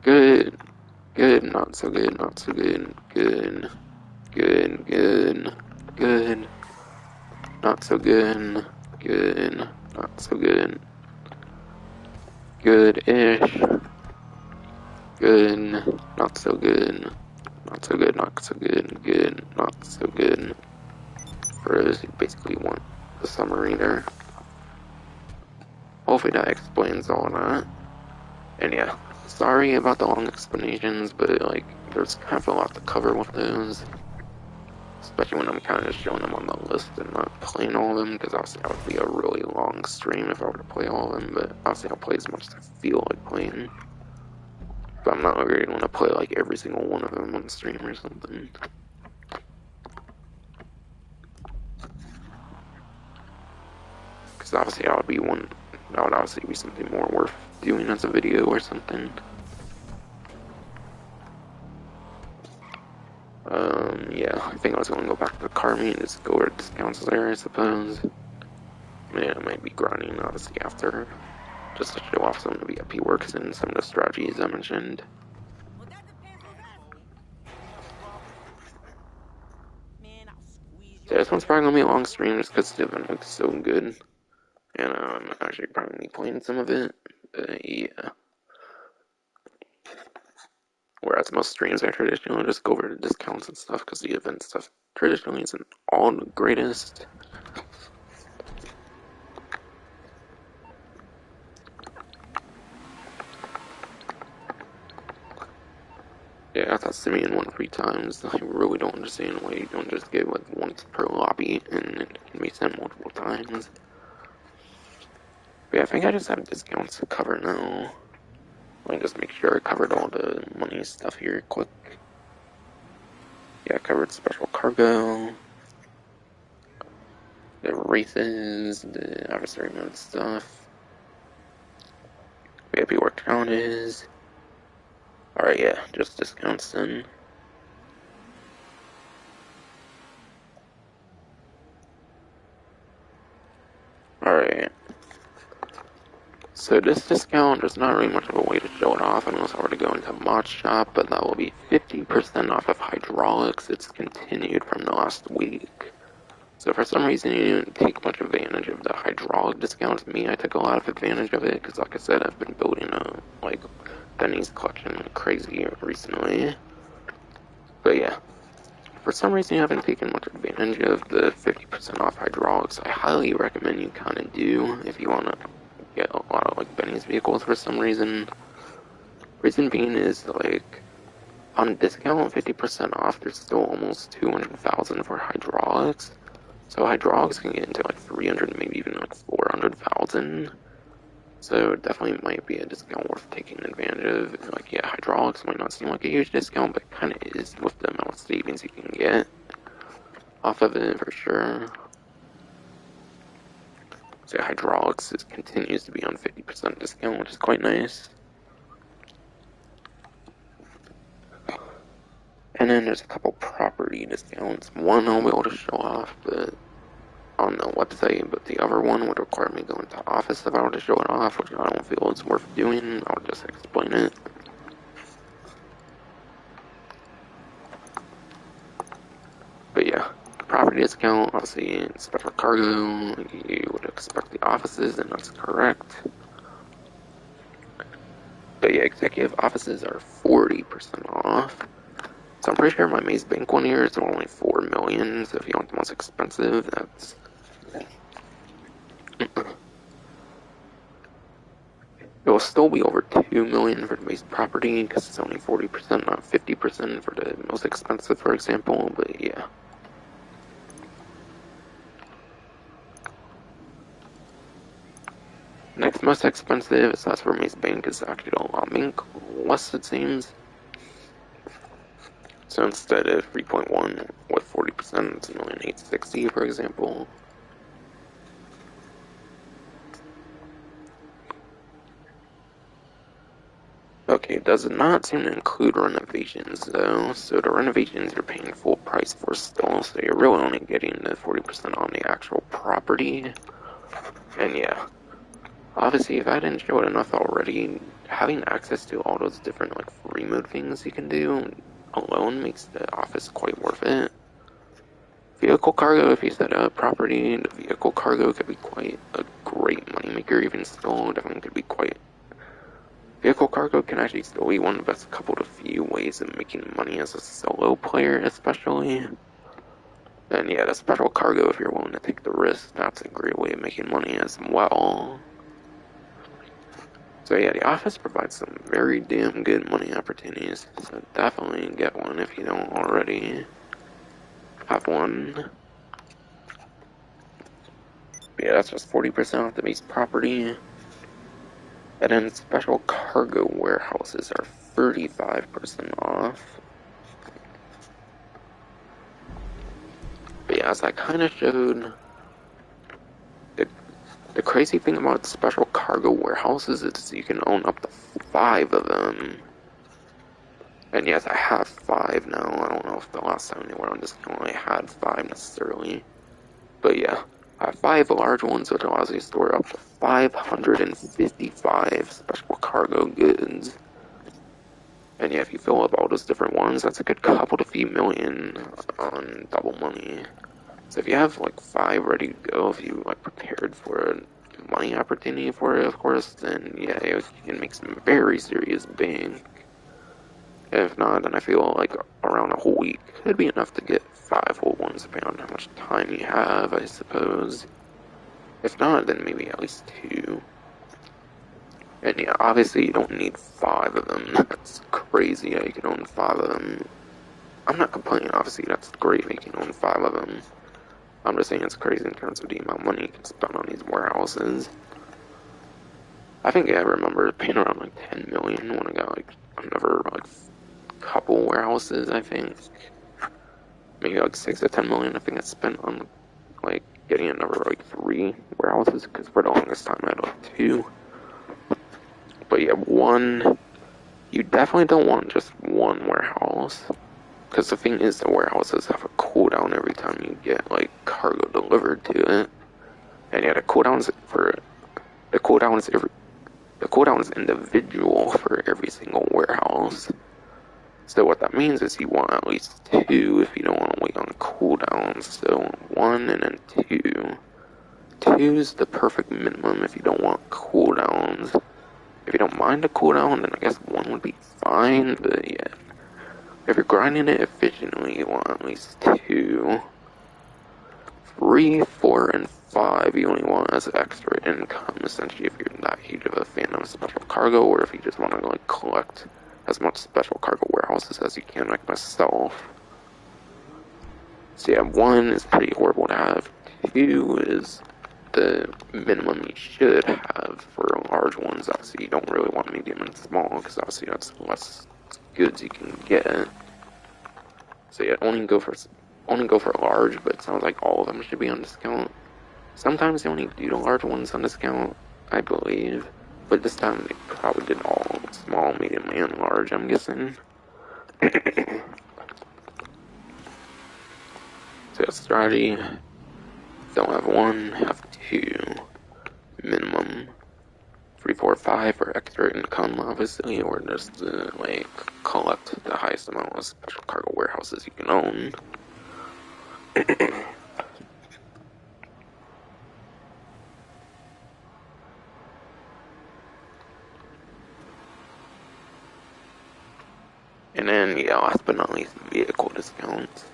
good, good, not so good, not so good, good, good, good, good, not so good, good, not so good, good-ish, good, not so good, not so good, not so good, good, not so good. For those who basically want the summary there. Hopefully that explains all that. And yeah, sorry about the long explanations, but like, there's kind of a lot to cover with those. Especially when I'm kind of showing them on the list and not playing all of them, because obviously that would be a really long stream if I were to play all of them, but obviously I'll play as much as I feel like playing. But I'm not really going to play like every single one of them on stream or something. Because obviously that would obviously be something more worth doing as a video or something. Yeah, I think I was going to go back to the car meet and just go where discounts there, I suppose. Yeah, I might be grinding, obviously, after, just to show off some of the VIP works and some of the strategies I mentioned. Well, that depends who's asking. Man, I'll squeeze So your this one's ass. probably going to be a long stream just because the event looks so good. And I'm actually probably playing some of it. Yeah. Whereas most streams I traditionally just go over the discounts and stuff because the event stuff traditionally isn't all the greatest. Yeah, I thought Simeon won 3 times. I really don't understand why you don't just get like once per lobby and it can be sent multiple times. But yeah, I think I just have discounts to cover now. Let me just make sure I covered all the money stuff here quick. Yeah, I covered special cargo, the races, the adversary mode stuff, VIP work challenges. Alright, yeah, just discounts then. Alright. So this discount, there's not really much of a way to show it off unless I were to go into mod shop, but that will be 50% off of hydraulics. It's continued from the last week. So for some reason you didn't take much advantage of the hydraulic discount. Me, I took a lot of advantage of it because like I said, I've been building a like Benny's collection like crazy recently. But yeah, for some reason you haven't taken much advantage of the 50% off hydraulics. I highly recommend you kind of do if you want to get a lot of like Benny's vehicles for some reason. Reason being is like on discount 50% off, there's still almost 200,000 for hydraulics. So hydraulics can get into like 300, maybe even like 400,000. So it definitely might be a discount worth taking advantage of. Like, yeah, hydraulics might not seem like a huge discount, but it kind of is with the amount of savings you can get off of it for sure. So hydraulics continues to be on 50% discount, which is quite nice. And then there's a couple property discounts. One I'll be able to show off, but on the website, but the other one would require me going to office if I were to show it off, which I don't feel it's worth doing. I'll just explain it. But yeah, property discount, obviously special cargo, you would expect the offices, and that's correct. But yeah, executive offices are 40% off. So I'm pretty sure my Maze Bank one here is only 4 million, so if you want the most expensive, that's it will still be over 2 million for the base property because it's only 40%, not 50% for the most expensive, for example. But yeah. Next most expensive is that's where Maze Bank is actually a lot less, it seems. So instead of 3.1 with 40%, it's 1,860,000, for example. Okay, it does not seem to include renovations though, so the renovations you're paying full price for still, so you're really only getting the 40% on the actual property. And yeah, obviously if I didn't show it enough already, having access to all those different like free mode things you can do alone makes the office quite worth it. Vehicle cargo, if you set up property, the vehicle cargo could be quite a great moneymaker even still, definitely could be quite. Vehicle cargo can actually still be one of the best couple to few ways of making money as a solo player, especially. And yeah, the special cargo, if you're willing to take the risk, that's a great way of making money as well. So yeah, the office provides some very damn good money opportunities, so definitely get one if you don't already have one. But yeah, that's just 40% off the base property. And then special cargo warehouses are 35% off. But yeah, as I kind of showed, the crazy thing about special cargo warehouses is you can own up to 5 of them. And yes, I have 5 now. I don't know if the last time they were on discount I had 5 necessarily. But yeah, I have 5 large ones, which allows you to store up to 555 special cargo goods. And yeah, if you fill up all those different ones, that's a good couple to few million on double money. So if you have like 5 ready to go, if you like prepared for a money opportunity for it, of course, then yeah, you can make some very serious bank. If not, then I feel like around a whole week could be enough to get 5 whole ones, depending on how much time you have, I suppose. If not, then maybe at least 2. And yeah, obviously you don't need 5 of them. That's crazy how you can own 5 of them. I'm not complaining, obviously that's great if you can own 5 of them. I'm just saying it's crazy in terms of the amount of money you can spend on these warehouses. I think I remember paying around like 10 million when I got like another like couple warehouses, I think. Maybe like 6 to 10 million I think I spent on like getting another like 3 warehouses, because for the longest time I had like 2. But yeah, you definitely don't want just one warehouse. Because the thing is, the warehouses have a cooldown every time you get like cargo delivered to it. And yeah, the cooldown is individual for every single warehouse. So what that means is you want at least 2 if you don't want to wait on cooldowns. So 1 and then 2. 2 is the perfect minimum if you don't want cooldowns. If you don't mind a cooldown, then I guess 1 would be fine. But yeah, if you're grinding it efficiently, you want at least 2. 3, 4, and 5 you only want as extra income, essentially, if you're not huge of a fan of special cargo, or if you just want to like collect as much special cargo warehouses as you can, like myself. So yeah, 1 is pretty horrible to have. 2 is the minimum you should have for large ones. Obviously, you don't really want medium and small, because obviously that's less goods you can get. So yeah, only go for large, but it sounds like all of them should be on discount. Sometimes they only do the large ones on discount, I believe. But this time they probably did all small, medium, and large, I'm guessing. So strategy, don't have 1, have 2. Minimum 3, 4, 5 for extra income, obviously, or just to like collect the highest amount of special cargo warehouses you can own. And then, yeah, last but not least, vehicle discounts.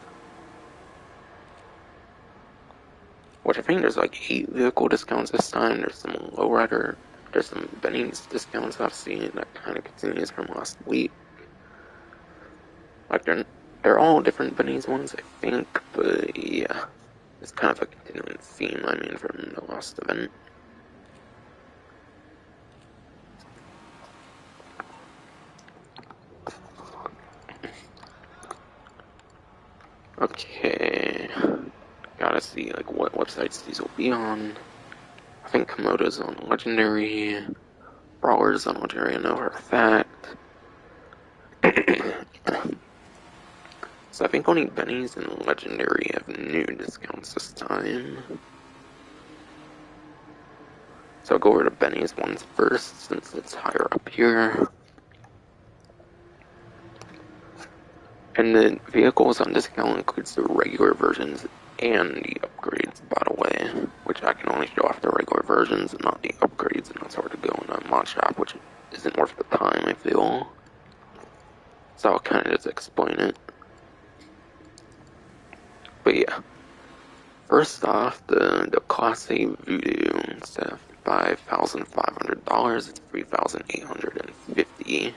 Which I think there's like 8 vehicle discounts this time. There's some lowrider, there's some Benny's discounts I've seen that kind of continues from last week. Like they're all different Benny's ones, I think, but yeah, it's kind of a continuing theme. I mean, from the last event. Okay, gotta see like what websites these will be on. I think Komodo's on Legendary, Brawler's on Legendary, I know for a fact. So I think only Benny's and Legendary have new discounts this time. So I'll go over to Benny's ones first, since it's higher up here. And the vehicles on discount includes the regular versions and the upgrades, by the way, which I can only show off the regular versions and not the upgrades, and that's hard to go in a mod shop, which isn't worth the time, I feel. So I'll kind of just explain it. But yeah, first off, the Class A Voodoo, instead of $5,500, it's $3,850.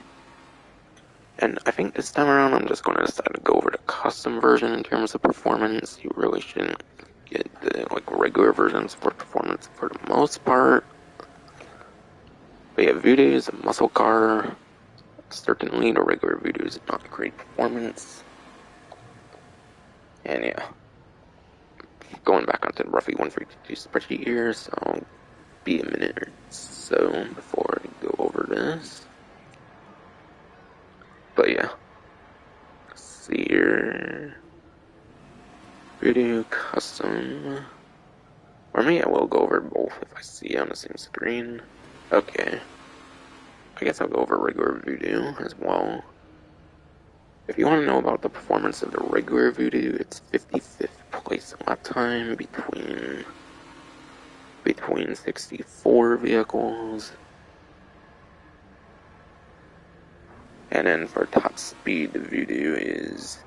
And I think this time around I'm just going to decide to go over the custom version in terms of performance. You really shouldn't get the like regular versions for performance for the most part. But yeah, Voodoo is a muscle car. Certainly the regular Voodoo is not great performance. And yeah, going back onto the roughly 132 spreadsheet here, so I'll be a minute or so before I go over this. But yeah, let's see here. Voodoo custom. Or maybe I will go over both if I see on the same screen. Okay. I guess I'll go over regular Voodoo as well. If you want to know about the performance of the regular Voodoo, it's 55th place lap time between 64 vehicles. And then for top speed, the Voodoo is...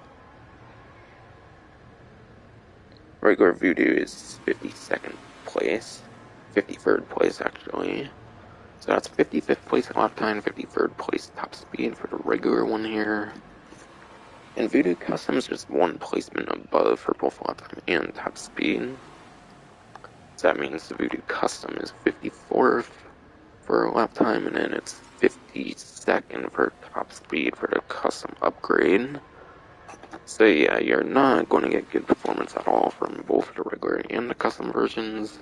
Regular Voodoo is 52nd place. 53rd place, actually. So that's 55th place lap time, 53rd place top speed for the regular one here. And Voodoo Custom's just one placement above for both lap time and top speed. So that means the Voodoo Custom is 54th for lap time, and then it's 52nd for top speed for the custom upgrade. So yeah, you're not going to get good performance at all from both the regular and the custom versions.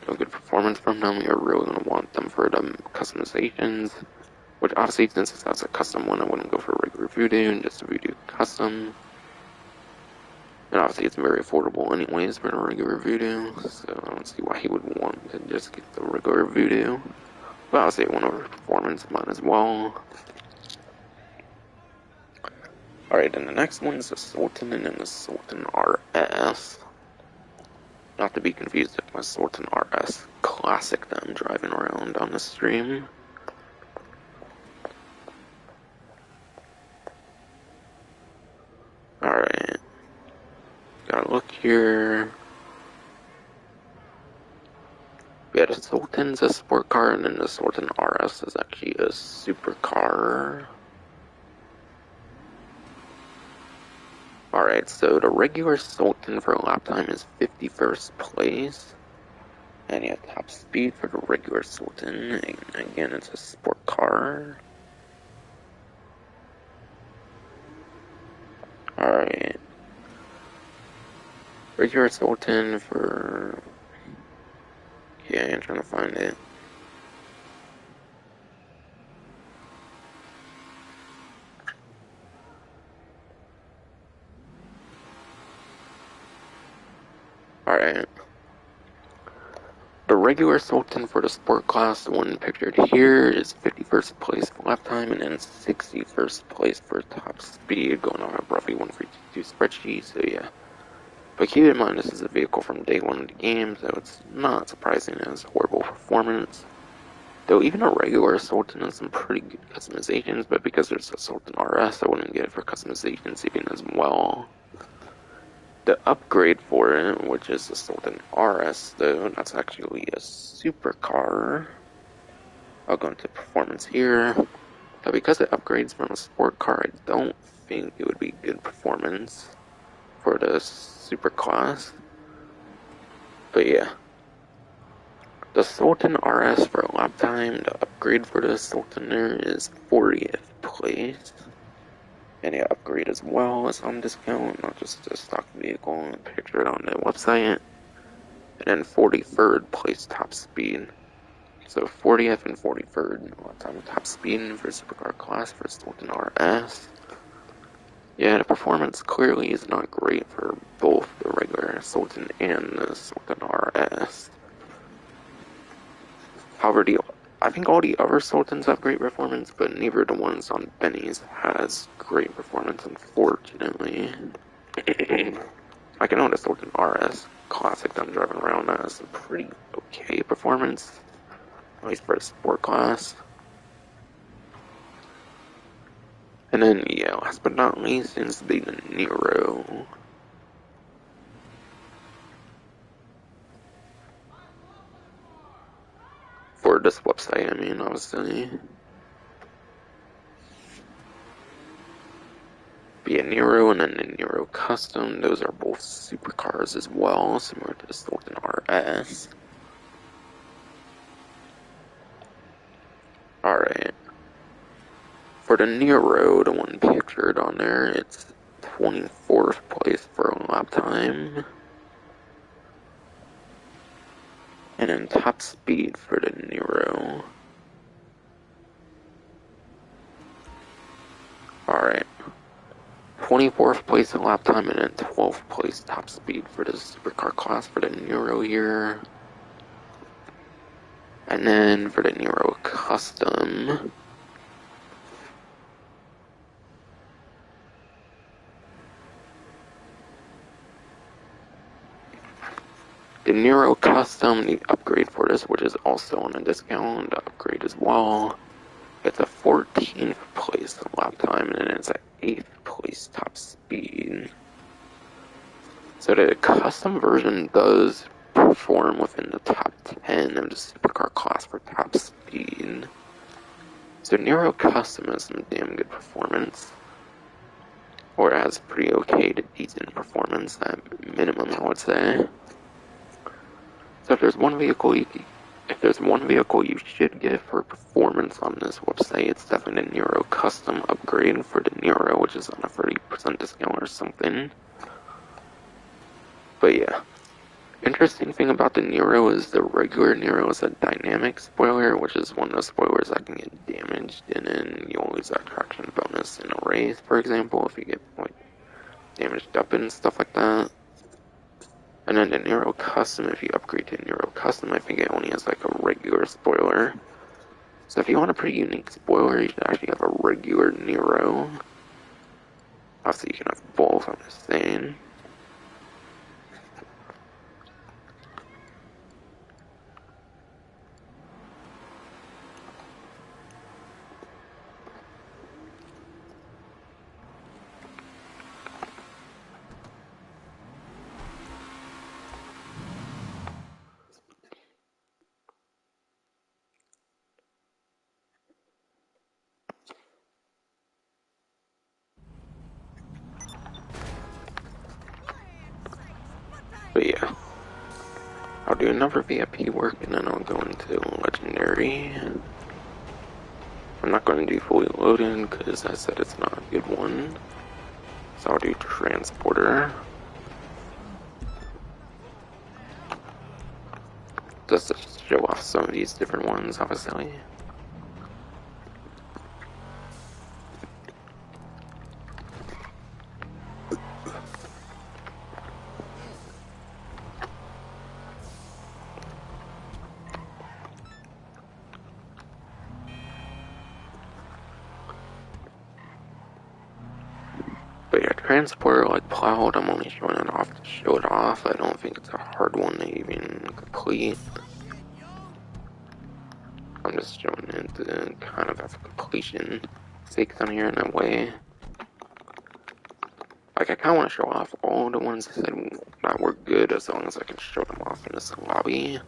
No good performance from them. You're really going to want them for the customizations. Which obviously, since that's a custom one, I wouldn't go for a regular Voodoo and just a Voodoo custom. And obviously it's very affordable anyways for the regular Voodoo, so I don't see why he would want to just get the regular Voodoo. But I'll say one over performance, might as well. Alright, and the next one is the Sultan and then the Sultan RS. Not to be confused with my Sultan RS Classic that I'm driving around on the stream. Alright. Gotta look here. Yeah, the Sultan's a sport car, and then the Sultan RS is actually a supercar. Alright, so the regular Sultan for lap time is 51st place. And you have top speed for the regular Sultan. And again, it's a sport car. Alright. Regular Sultan for... Yeah, I'm trying to find it. Alright. The regular Sultan for the sport class, the one pictured here, is 51st place for lap time and then 61st place for top speed, going on a roughly 142 spreadsheet, so yeah. But keep in mind, this is a vehicle from day one of the game, so it's not surprising it has horrible performance. Though even a regular Sultan has some pretty good customizations, but because there's a Sultan RS, I wouldn't get it for customizations even as well. The upgrade for it, which is the Sultan RS, though, that's actually a supercar. I'll go into performance here. But because it upgrades from a sport car, I don't think it would be good performance for the super class. But yeah. The Sultan RS for lap time, the upgrade for the Sultan there is 40th place. And the upgrade as well is on discount, not just a stock vehicle pictured on the website. And then 43rd place top speed. So 40th and 43rd time top speed for supercar class for Sultan RS. Yeah, the performance clearly is not great for both the regular Sultan and the Sultan RS. However, I think all the other Sultans have great performance, but neither the ones on Benny's has great performance, unfortunately. I can own the Sultan RS Classic that I'm driving around that has some pretty okay performance, at least for a sport class. And then, yeah, last but not least, seems to be the Nero. For this website, I mean, obviously. Be a Nero and then a Nero Custom. Those are both supercars as well, similar to the Sultan RS. Alright. For the Nero, the one pictured on there, it's 24th place for lap time. And then top speed for the Nero. Alright. 24th place in lap time and then 12th place top speed for the supercar class for the Nero here. And then for the Nero Custom, the upgrade for this, which is also on a discount, the upgrade as well, it's a 14th place lap time, and then it's an 8th place top speed. So the custom version does perform within the top 10 of the supercar class for top speed. So Nero Custom has some damn good performance, or has pretty okay to decent performance at minimum, I would say. So if there's one vehicle you should get for performance on this website, it's definitely the Nero Custom upgrade for the Nero, which is on a 30% discount or something. But yeah. Interesting thing about the Nero is the regular Nero is a dynamic spoiler, which is one of the spoilers that can get damaged, and then you'll lose that traction bonus in a race, for example, if you get like damaged up and stuff like that. And then the Nero Custom, if you upgrade to Nero Custom, I think it only has like a regular spoiler. So if you want a pretty unique spoiler, you should actually have a regular Nero. Obviously, you can have both, I'm just saying. But yeah, I'll do another VIP work and then I'll go into Legendary. I'm not going to do fully loaded because I said it's not a good one. So I'll do Transporter. Just to show off some of these different ones, obviously. But yeah, Transporter, like Plowed, I'm only showing it off to show it off. I don't think it's a hard one to even complete. I'm just showing it to kind of have completion sake on here in a way. Like, I kind of want to show off all the ones that were good as long as I can show them off in this lobby.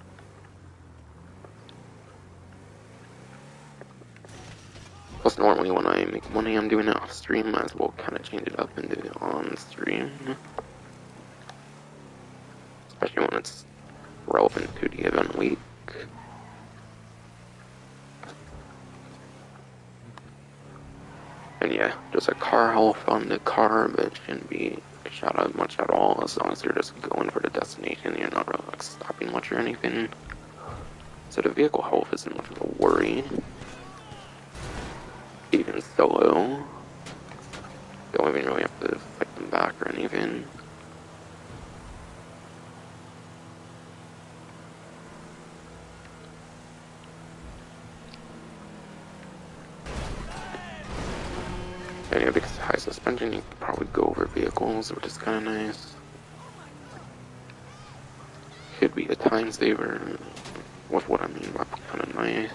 Plus, normally when I make money, I'm doing it off stream. Might as well kind of change it up and do it on stream. Especially when it's relevant to the event week. And yeah, just a car health on the car, but it shouldn't be shot out much at all as long as you're just going for the destination. You're not really like stopping much or anything. So the vehicle health isn't much of a worry. Even solo, don't even really have to fight them back or anything. And yeah, because of high suspension, you can probably go over vehicles, which is kind of nice. Could be a time saver, with what I mean by kind of nice.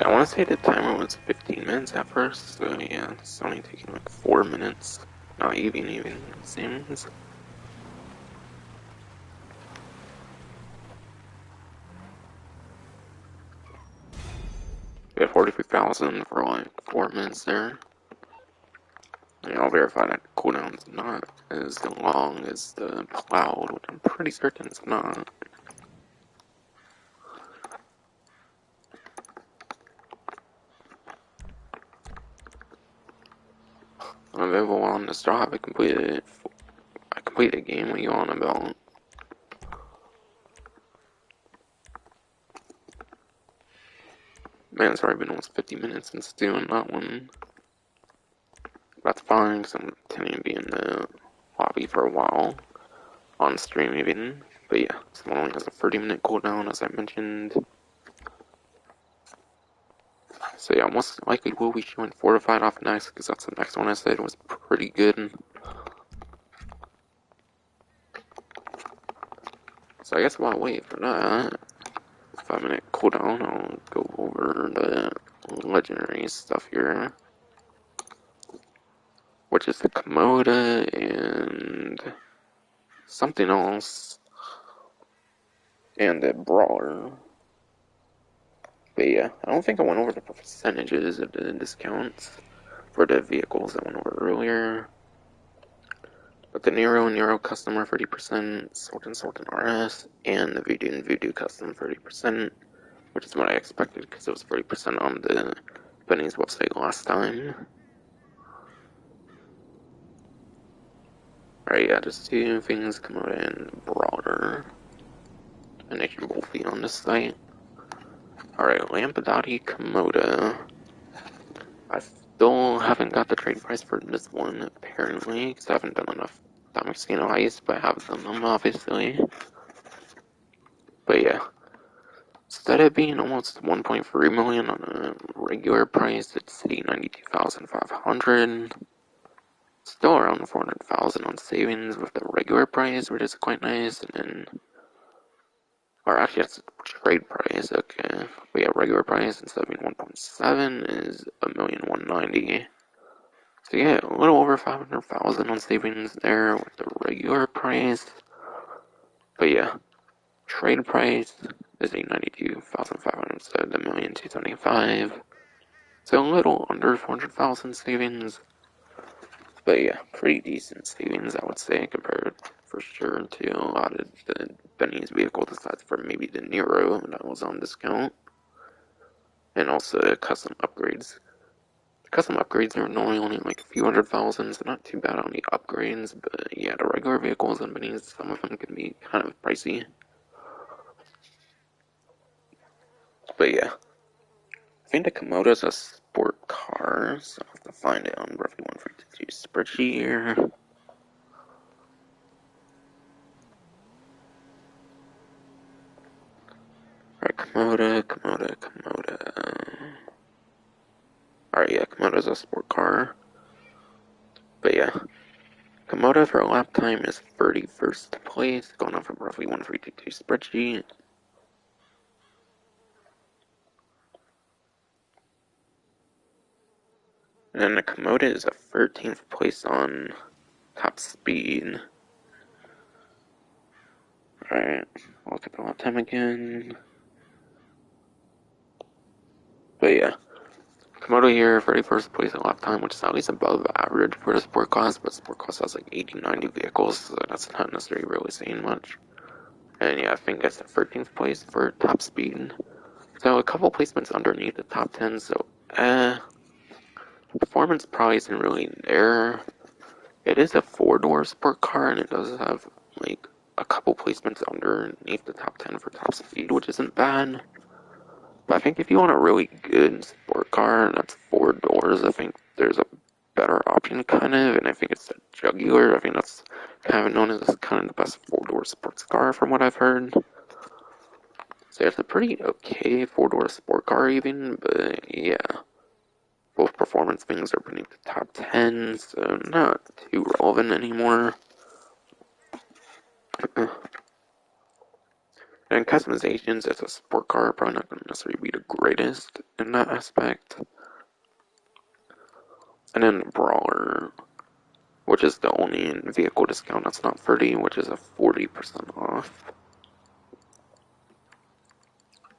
I want to say the timer was 15 minutes at first, so yeah, it's only taking like 4 minutes. Not even, it seems. Yeah, 43,000 for like 4 minutes there. And I'll verify that cooldown's not as long as the cloud, which I'm pretty certain it's not. I'm available on this job. I completed a game. What are you on about? Man, it's already been almost 50 minutes since doing that one. That's fine, because I'm intending to be in the lobby for a while. On stream, even. But yeah, this one only has a 30-minute cooldown, as I mentioned. So yeah, most likely we'll be showing Fortified off next, because that's the next one I said was pretty good. So I guess while I wait for that 5-minute cooldown, I'll go over the legendary stuff here. Which is the Komoda and something else. And the Brawler. But yeah, I don't think I went over the percentages of the discounts for the vehicles I went over earlier. But the Nero Custom 30%, Sultan RS, and the Voodoo Custom 30%, which is what I expected because it was 30% on the Benny's website last time. Alright, yeah, just two things, Komoda and Brawler. And they can both be on this site. Alright, Lampadati Komoda. I still haven't got the trade price for this one, apparently, because I haven't done enough Damasceno heists, but I have done them, obviously. But yeah, instead of being almost 1.3 million on a regular price, it's 92,500. Still around 400,000 on savings with the regular price, which is quite nice, and then, or actually that's the trade price, okay. But yeah, regular price instead of being 1.7 is 1,190,000. So yeah, a little over 500,000 on savings there with the regular price. But yeah, trade price is 892,500 instead of the 1,275,000. So a little under 400,000 savings. But yeah, pretty decent savings, I would say, compared for sure to a lot of the Benny's vehicles, aside from maybe the Nero that was on discount. And also the custom upgrades. The custom upgrades are normally only like a few 100,000, so not too bad on the upgrades, but yeah, the regular vehicles on Benny's, some of them can be kind of pricey. But yeah, I think the Komoda's a sport car, so I'll have to find it on roughly 152 spreadsheet here. Alright, Komoda. Alright, yeah, Komoda's a sport car. But yeah, Komoda for lap time is 31st place, going off of roughly 152 spreadsheet. And then the Komoda is a 13th place on top speed. Alright, I'll look at the lap time again. But yeah, Komodo here, 31st place in lap time, which is at least above average for the sport class, but sport class has like 80, 90 vehicles, so that's not necessarily really saying much. And yeah, I think that's the 13th place for top speed. So a couple placements underneath the top 10, so performance probably isn't really there. It is a 4-door sport car, and it does have like a couple placements underneath the top 10 for top speed, which isn't bad. But I think if you want a really good sport car that's 4 doors, I think there's a better option, kind of, and I think it's the Jugular. I think that's kind of known as kind of the best 4-door sports car from what I've heard. So it's a pretty okay 4-door sport car, even, but yeah. Both performance things are beneath the top 10, so not too relevant anymore. And customizations as a sport car are probably not going to necessarily be the greatest in that aspect. And then Brawler, which is the only vehicle discount that's not 30, which is a 40% off.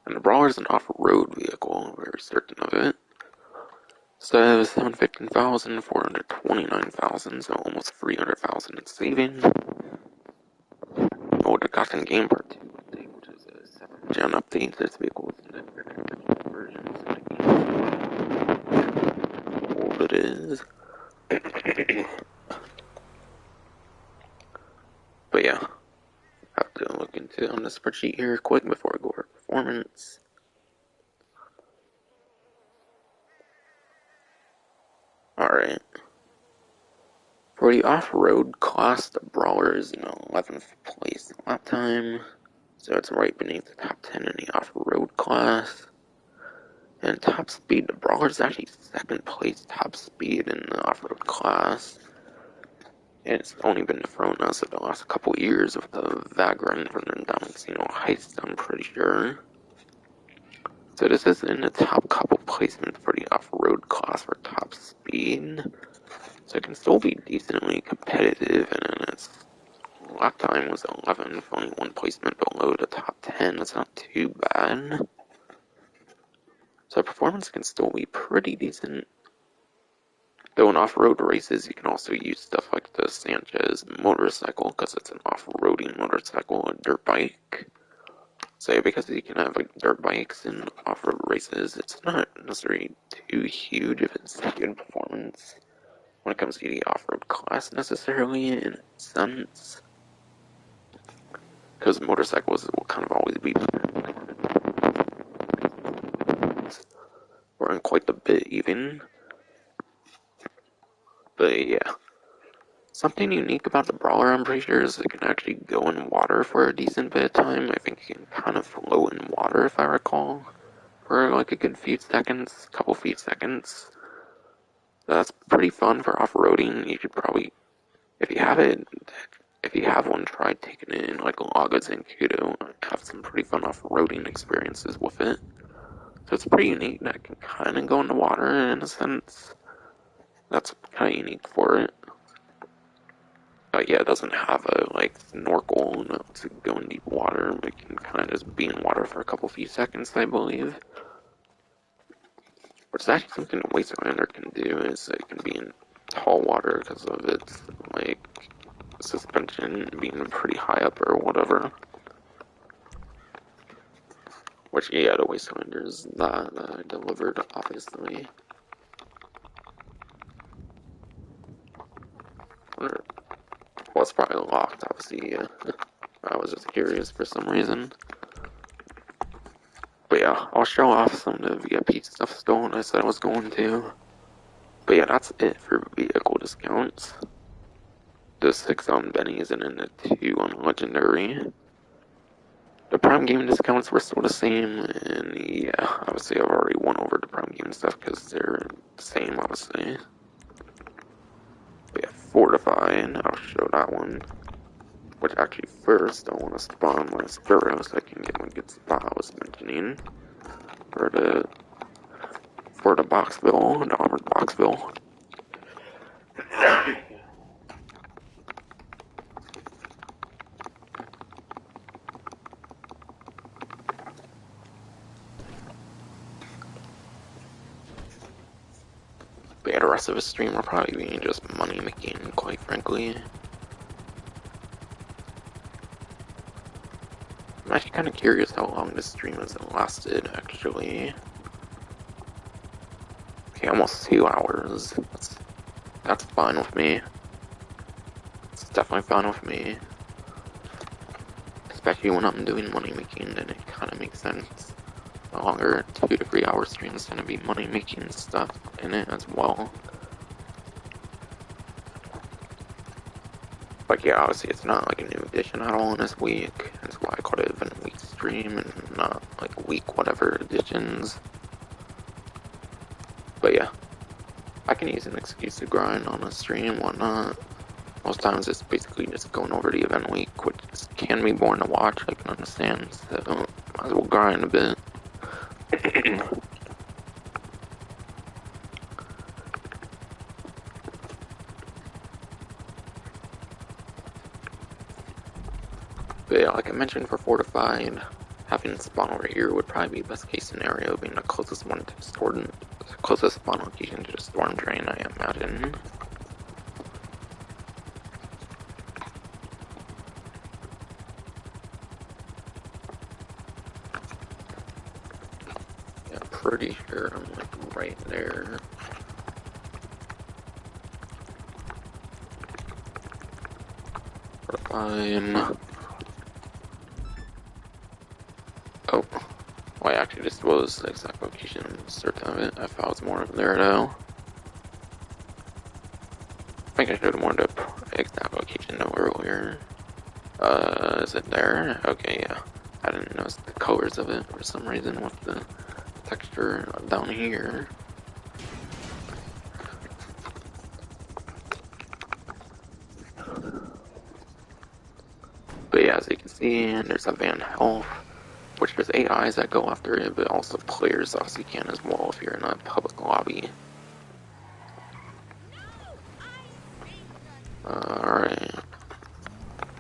And the Brawler is an off-road vehicle, I'm very certain of it. So 715,000, 429,000, so almost 300,000 in savings. Oh, the custom game part 2 update, which is a 7th gen update. This vehicle is in the versions of the game. How old it is. But yeah, have to look into it on the spreadsheet here quick before I go over performance. Alright. For the off-road class, the Brawler is in 11th place in lap time, so it's right beneath the top 10 in the off-road class. And top speed, the Brawler is actually 2nd place top speed in the off-road class. And it's only been thrown us in the last couple years with the Vagrant from the Down Casino Heist, I'm pretty sure. So this is in the top couple placement for the off-road class for top speed. So it can still be decently competitive, and then its lap time was 11th, only one placement below the top 10. That's not too bad. So performance can still be pretty decent. Though in off-road races, you can also use stuff like the Sanchez motorcycle, because it's an off-roading motorcycle, a dirt bike. So because you can have like dirt bikes in off-road races, it's not necessarily too huge if it's good performance when it comes to the off-road class necessarily in a sense. Because motorcycles will kind of always be or in quite a bit even. But yeah. Something unique about the Brawler, I'm pretty sure, is it can actually go in water for a decent bit of time. I think it can kind of float in water, if I recall, for like a good few seconds, couple few seconds. That's pretty fun for off-roading. You should probably, if you have one, try taking it in like Lagos and Kudo. Have some pretty fun off-roading experiences with it. So it's pretty unique that it can kind of go in the water in a sense. That's kind of unique for it. But yeah, it doesn't have a like snorkel to go in deep water. It can kind of just be in water for a couple few seconds, I believe. Which is actually something a Wastelander can do, is it can be in tall water because of its like suspension being pretty high up or whatever. Which yeah, the Wastelander is that I delivered, obviously. Well, it's probably locked, obviously. I was just curious for some reason. But yeah, I'll show off some of the VIP stuff still when I said I was going to. But yeah, that's it for vehicle discounts. The 6 on Benny's and then the 2 on Legendary. The Prime Game discounts were still the same, and yeah, obviously I've already won over the Prime Game stuff because they're the same, obviously. But yeah, Fortify, and I'll show that one. Which actually first, I want to spawn my Sparrow so I can get my good spot I was mentioning. For the Boxville, the armored Boxville. But yeah, the rest of the stream will probably be just money making, quite frankly. I'm actually kind of curious how long this stream has lasted, actually. Okay, almost 2 hours. That's fine with me. It's definitely fine with me. Especially when I'm doing money making, then it kind of makes sense. The longer 2 to 3 hour streams tend to be money making stuff in it as well. But yeah, obviously it's not like a new edition at all in this week. That's why I called it Event Week stream and not like week whatever editions. But yeah, I can use an excuse to grind on a stream, whatnot. Most times it's basically just going over the event week, which can be boring to watch, I can understand, so might as well grind a bit. But yeah, like I mentioned for Fortified, having spawn over here would probably be best case scenario, being the closest one to storm, closest spawn location to the storm drain, I imagine. Yeah, pretty sure I'm like right there. Fortified. Oh, well, I actually just was the exact location and certain of it. I thought it was more over there though. I think I should have warned up exact location though earlier. Is it there? Okay, yeah. I didn't notice the colors of it for some reason with the texture down here. But yeah, as you can see, there's a Van Health, which there's AIs that go after it, but also players obviously can as well if you're in a public lobby. Alright.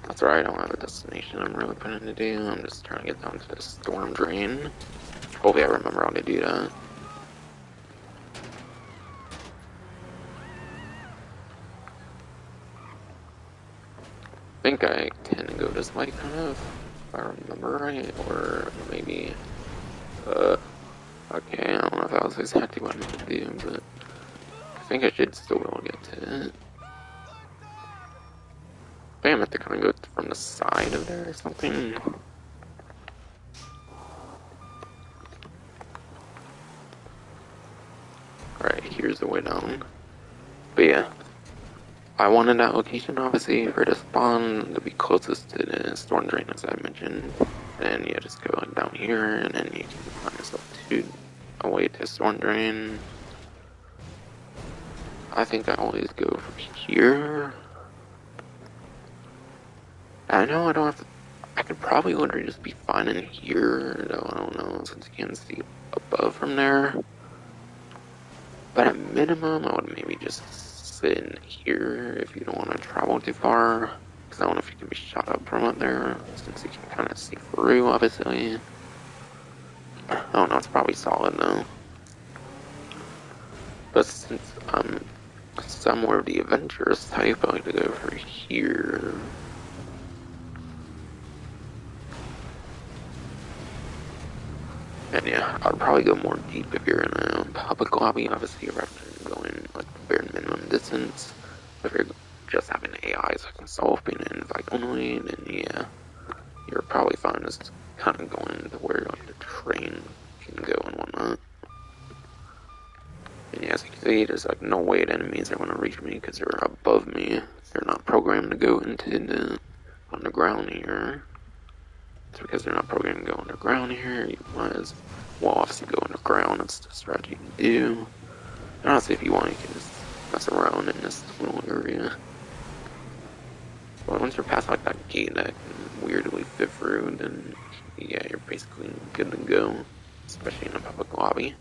That's right, I don't have a destination I'm really planning to do. I'm just trying to get down to the storm drain. Hopefully I remember how to do that. I think I tend to go this way, kind of, if I remember right, or maybe, okay, I don't know if that was exactly what I meant to do, but I think I should still be able to get to it. I think I meant to kind of go from the side of there or something. Alright, here's the way down. But yeah, I wanted that location, obviously, for the spawn to be closest to the storm drain, as I mentioned. And yeah, just go like down here, and then you can find yourself a way to storm drain. I think I always go from here. I know I don't have to. I could probably literally just be fine in here, though I don't know, since you can't see above from there. But at minimum, I would maybe just sit in here if you don't want to travel too far. Because I don't know if you can be shot up from up there, since you can kind of see through, obviously. I don't know, it's probably solid though. But since I'm somewhere of the adventurous type, I like to go over here. And yeah, I'd probably go more deep if you're in a public lobby, obviously, rather than going like the bare minimum distance. If you're just having AIs like myself being an invite only, then yeah, you're probably fine just kind of going to where like the train can go and whatnot. And yeah, as you can see, there's like no way the enemies are going to reach me because they're above me. They're not programmed to go into the underground here. It's because they're not programmed to go underground here. You might as well obviously go underground. That's the strategy to do. And honestly, if you want, you can just mess around in this little area. But once you're past like that gate that can weirdly fit through, then yeah, you're basically good to go. Especially in a public lobby.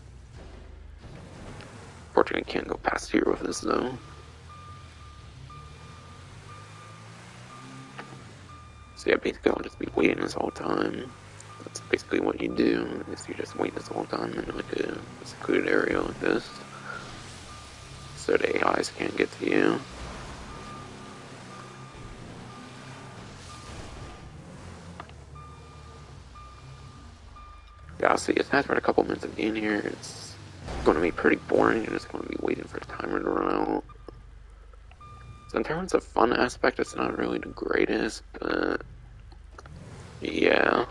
Fortunately, can't go past here with this though. So yeah, basically I'll just be waiting this whole time. That's basically what you do, is you just wait this whole time in like a secluded area like this. So the AIs can't get to you. Yeah, I'll see, it's after a couple minutes of being here, it's going to be pretty boring. You're just going to be waiting for the timer to run out. So in terms of fun aspect, it's not really the greatest, but yeah.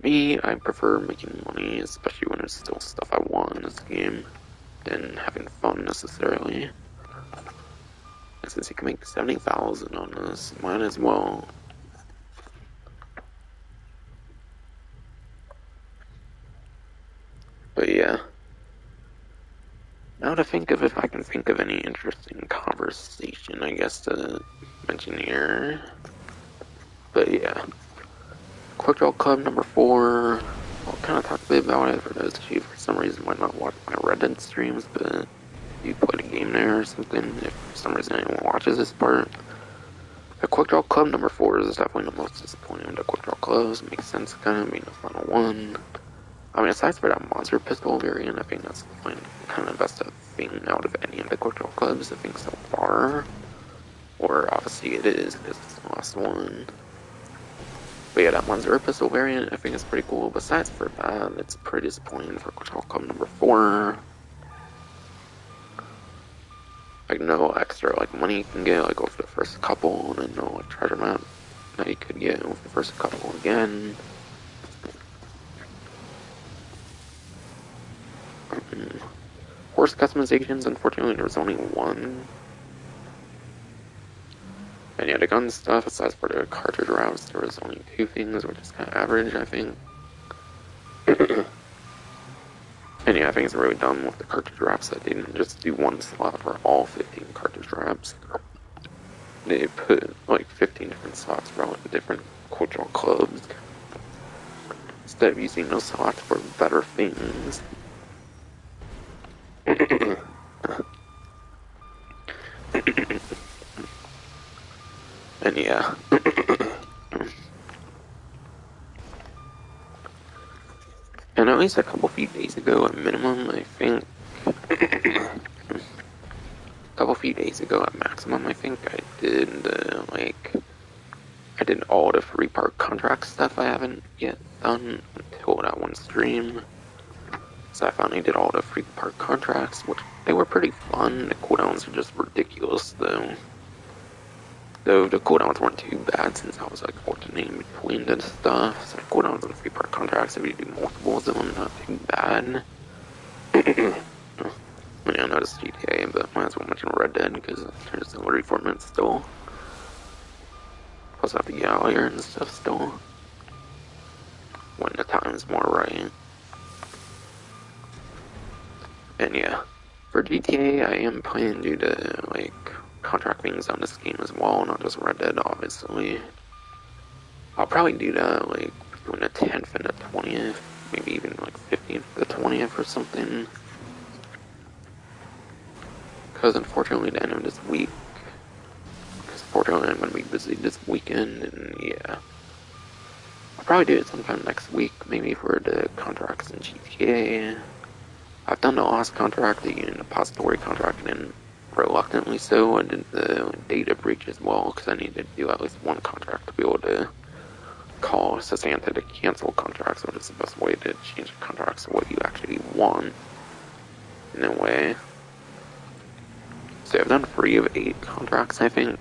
Me, I prefer making money, especially when there's still stuff I want in this game, than having fun necessarily. And since you can make 70,000 on this, might as well. But yeah. Now to think of if I can think of any interesting conversation, I guess, to mention here. But yeah. Quick Draw Club number 4. I'll kind of talk a bit about it for those of you for some reason might not watch my Reddit streams, but you played a game there or something, if for some reason anyone watches this part. The Quick Draw Club number 4 is definitely the most disappointing of the Quick Draw Clubs. It makes sense kind of being the final one. I mean, aside from that monster pistol variant, I think that's kind of the best thing out of any of the Quick Draw Clubs, I think, so far. Or obviously it is, because it's the last one. But yeah, that monster pistol variant, I think is pretty cool. Besides for that, it's pretty disappointing for Quick Draw Club number 4. Like, no extra, like, money you can get, like, over the first couple, and then no, like, treasure map that you could get over the first couple again. Horse customizations, unfortunately, there's only one. And yeah, the gun stuff, besides for the cartridge routes, there was only 2 things, which is kind of average, I think. And yeah, I think it's really dumb with the cartridge wraps that they didn't just do one slot for all 15 cartridge wraps. They put like 15 different slots for all the different Quick Draw Clubs, instead of using those slots for better things. And yeah. And at least a few days ago, at minimum, I think. A few days ago, at maximum, I think I did, I did all the free part contract stuff I haven't yet done until that one stream. So I finally did all the free part contracts, which they were pretty fun. The cooldowns were just ridiculous, though. Though the cooldowns weren't too bad since I was like alternating between the stuff. So the cooldowns on the free part contracts, if you do multiples of them, not too bad. Yeah, I noticed GTA, but might as well mention Red Dead because there's the 34 minutes still. Plus I have to get out here and stuff still. When the time's more right. And yeah, for GTA, I am planning to do the, like, contract things on this game as well, not just Red Dead, obviously. I'll probably do that, like, between the 10th and the 20th, maybe even, like, 15th to the 20th or something. Because unfortunately, the end of this week, because unfortunately I'm going to be busy this weekend, and yeah. I'll probably do it sometime next week, maybe for the contracts in GTA. I've done the Lost contract, the Depository contract, and reluctantly so, I did the data breach as well, because I needed to do at least one contract to be able to call Sasanta to cancel contracts, which is the best way to change the contracts to what you actually want, in a way. So I've done 3 of 8 contracts, I think.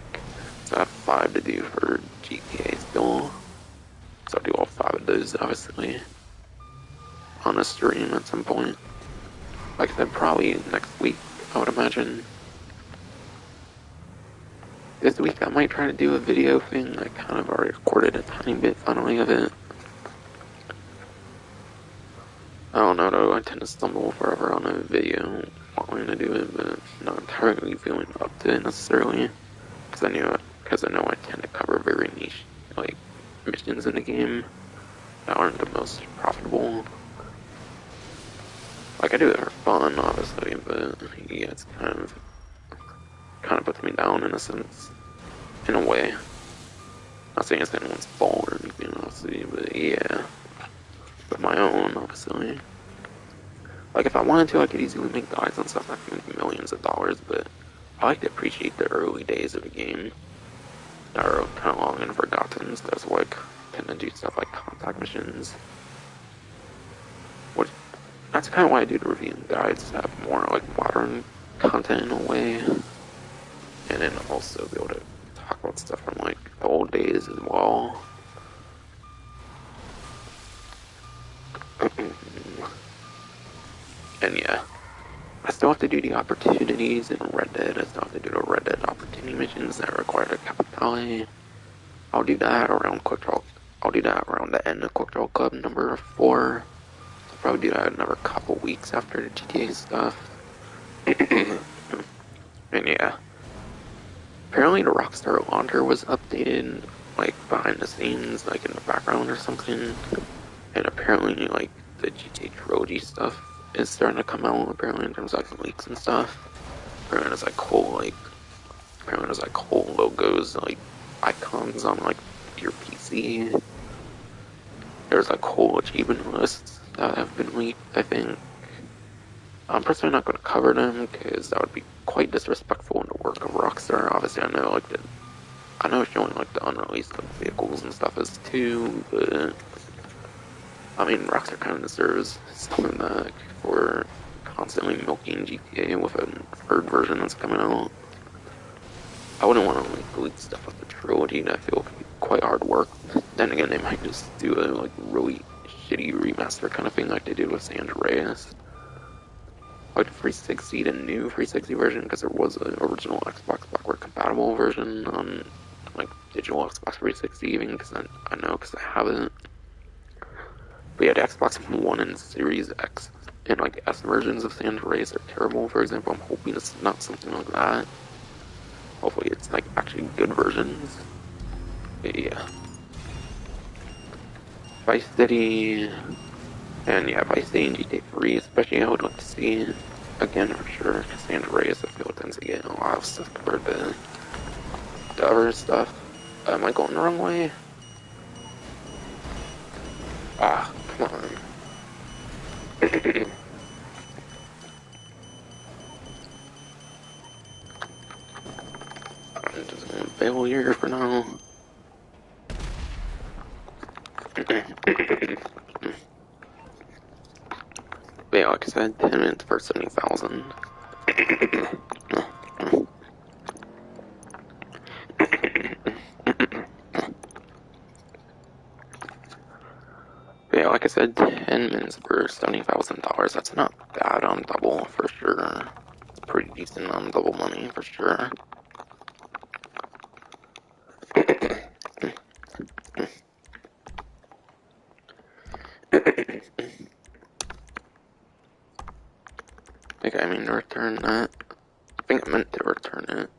So I have 5 to do for GTA still. So I'll do all 5 of those, obviously, on a stream at some point. Like I said, probably next week, I would imagine. This week I might try to do a video thing. I kind of already recorded a tiny bit, finally, of it. I don't know, though, I tend to stumble forever on a video wanting to do it, but not entirely feeling up to it necessarily. Because I know I tend to cover very niche, like, missions in the game that aren't the most profitable. Like, I do it for fun, obviously, but yeah, it's kind of puts me down in a sense, in a way. Not saying it's anyone's fault or anything, obviously, but yeah. But my own, obviously. Like, if I wanted to, I could easily make guides on stuff that could be millions of dollars, but I like to appreciate the early days of the game that are kind of long and forgotten. So that's why I tend to do stuff like contact missions. Which, that's kind of why I do the review guides, to have more, like, modern content in a way. And then also be able to talk about stuff from, like, the old days as well. And yeah, I still have to do the opportunities in Red Dead. I still have to do the Red Dead opportunity missions that require the Capitale. I'll do that around the end of Quick Draw Club number 4. I'll probably do that another couple weeks after the GTA stuff. apparently the Rockstar launcher was updated, like, behind the scenes, like, in the background or something. And apparently, like, the GTA Trilogy stuff is starting to come out, apparently, in terms of, like, leaks and stuff. Apparently there's, like, whole logos, like, icons on, like, your PC. There's, like, whole achievement lists that have been leaked, I think. I'm personally not going to cover them, because that would be quite disrespectful in the work of Rockstar. Obviously, I know showing, like, the unreleased like, vehicles and stuff is too, but I mean, Rockstar kind of deserves some of that for constantly milking GTA with a third version that's coming out. I wouldn't want to like delete stuff off the trilogy that I feel could be quite hard work. Then again, they might just do a like really shitty remaster kind of thing like they did with San Andreas. Like the 360, the new 360 version, because there was an original Xbox backward compatible version on like digital Xbox 360, even because I know because I have it. But yeah, the Xbox One and Series X and like S versions of San Andreas are terrible. For example, I'm hoping it's not something like that. Hopefully, it's like actually good versions. But yeah, Vice City, and yeah, Vice City and GTA 3, especially, I would like to see again for sure. San Andreas, I feel it tends to get a lot of stuff compared to the other stuff. Am I going the wrong way? Ah, come on. I'm just gonna bail here for now. But yeah, like I said, 10 minutes for 70,000. But yeah, like I said, 10 minutes for $70,000. That's not bad on double for sure. It's pretty decent on double money for sure. Like, I mean, to return that. I think I meant to return it.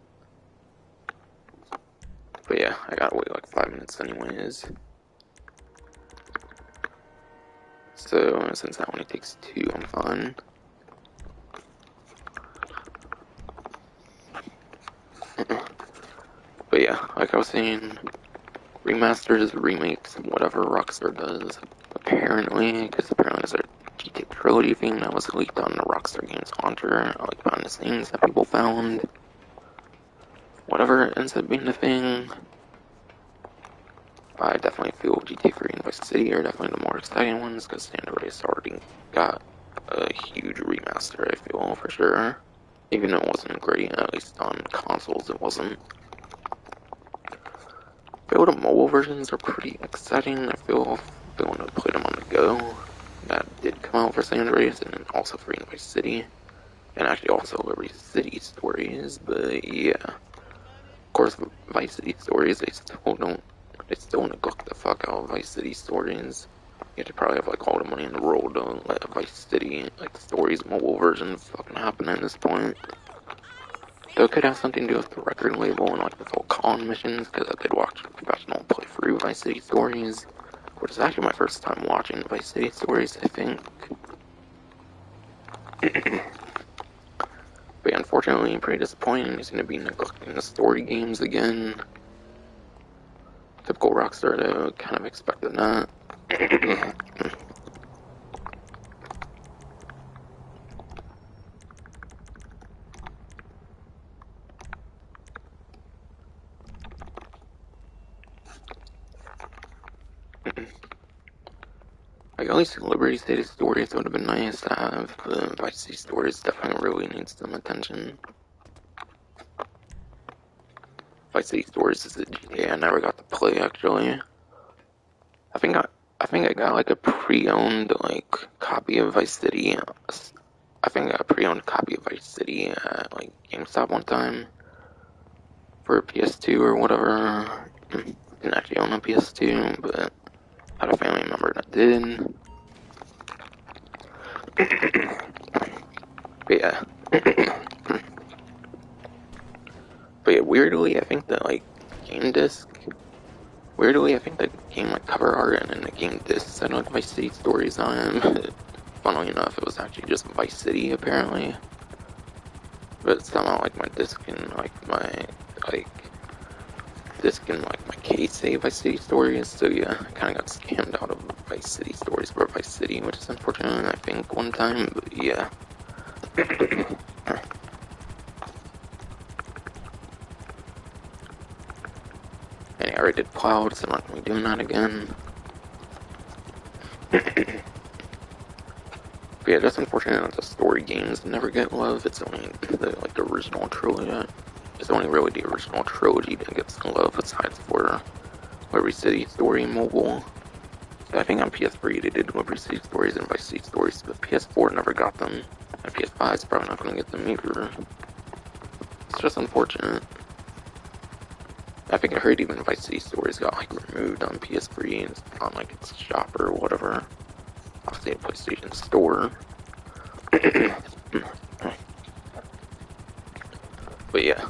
But yeah, I gotta wait like 5 minutes anyways. So, since that only takes 2, I'm fine. But yeah, like I was saying, remasters, remakes, whatever Rockstar does, apparently, because apparently there's a GTA Trilogy thing that was leaked on the Rockstar Games launcher, like behind the scenes that people found. Whatever ends up being the thing, I definitely feel GTA 3 and Vice City are definitely the more exciting ones, because San Andreas already got a huge remaster, I feel, for sure. Even though it wasn't great, at least on consoles it wasn't. I feel the mobile versions are pretty exciting. I feel feeling to play them on the go. That did come out for San Andreas and also for Vice City. And actually also Liberty City Stories, but yeah. Of course, Vice City Stories, they still neglect the fuck out of Vice City Stories. You have to probably have like all the money in the world to let Vice City, like the Stories mobile version fucking happen at this point. Though it could have something to do with the record label and like the full con missions, because I did watch a professional playthrough Vice City Stories, which is actually my first time watching Vice City Stories, I think. But yeah, unfortunately, pretty disappointing. He's going to be neglecting the story games again. Typical Rockstar, though, kind of expected that. Like, at least Liberty City Stories would have been nice to have, but Vice City Stories definitely really needs some attention. Vice City Stories is a GTA I never got to play, actually. I think I got like a pre-owned like copy of Vice City. I think I got a pre-owned copy of Vice City at like GameStop one time for a PS2 or whatever. Didn't actually own a PS2, but had a family member that did. But yeah. But yeah, weirdly, I think that like game disc. Weirdly, I think the game like cover art and then the game disc said like Vice City Stories on it. Funnily enough, it was actually just Vice City apparently. But somehow like my disc and like my like disc and like my case say Vice City Stories. So yeah, I kind of got scammed out of Vice City Stories for Vice City, which is unfortunate. I think one time, but yeah. And I already did Cloud, so I'm not gonna be doing that again. But yeah, that's unfortunate that the story games never get love. It's only the original trilogy. It's only really the original trilogy that gets love, besides for Liberty City Story Mobile. So I think on PS3 they did Liberty City Stories and Vice City Stories, but PS4 never got them. And PS5 is probably not going to get them either. It's just unfortunate. I think I heard even Vice City Stories got like removed on PS3 and on like its shop or whatever. Off the PlayStation Store. But yeah.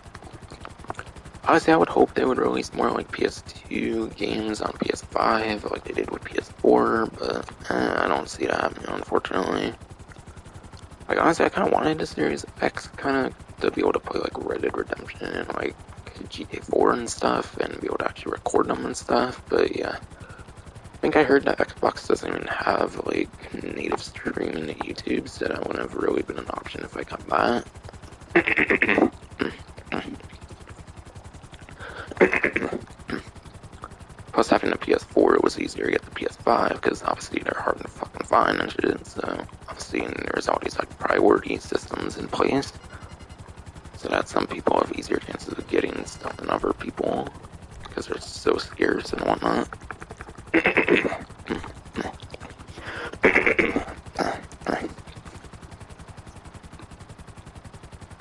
Honestly, I would hope they would release more like PS2 games on PS5 like they did with PS4, but I don't see that happening, unfortunately. Like, honestly, I kind of wanted the Series X kind of to be able to play like Red Dead Redemption and like GTA 4 and stuff and be able to actually record them and stuff, but yeah. I think I heard that Xbox doesn't even have like native streaming to YouTube, so that wouldn't have really been an option if I got that. Plus, having a PS4, it was easier to get the PS5 because obviously they're hard to fucking find and shit. So obviously there's all these like priority systems in place, so that some people have easier chances of getting stuff than other people because they're so scarce and whatnot.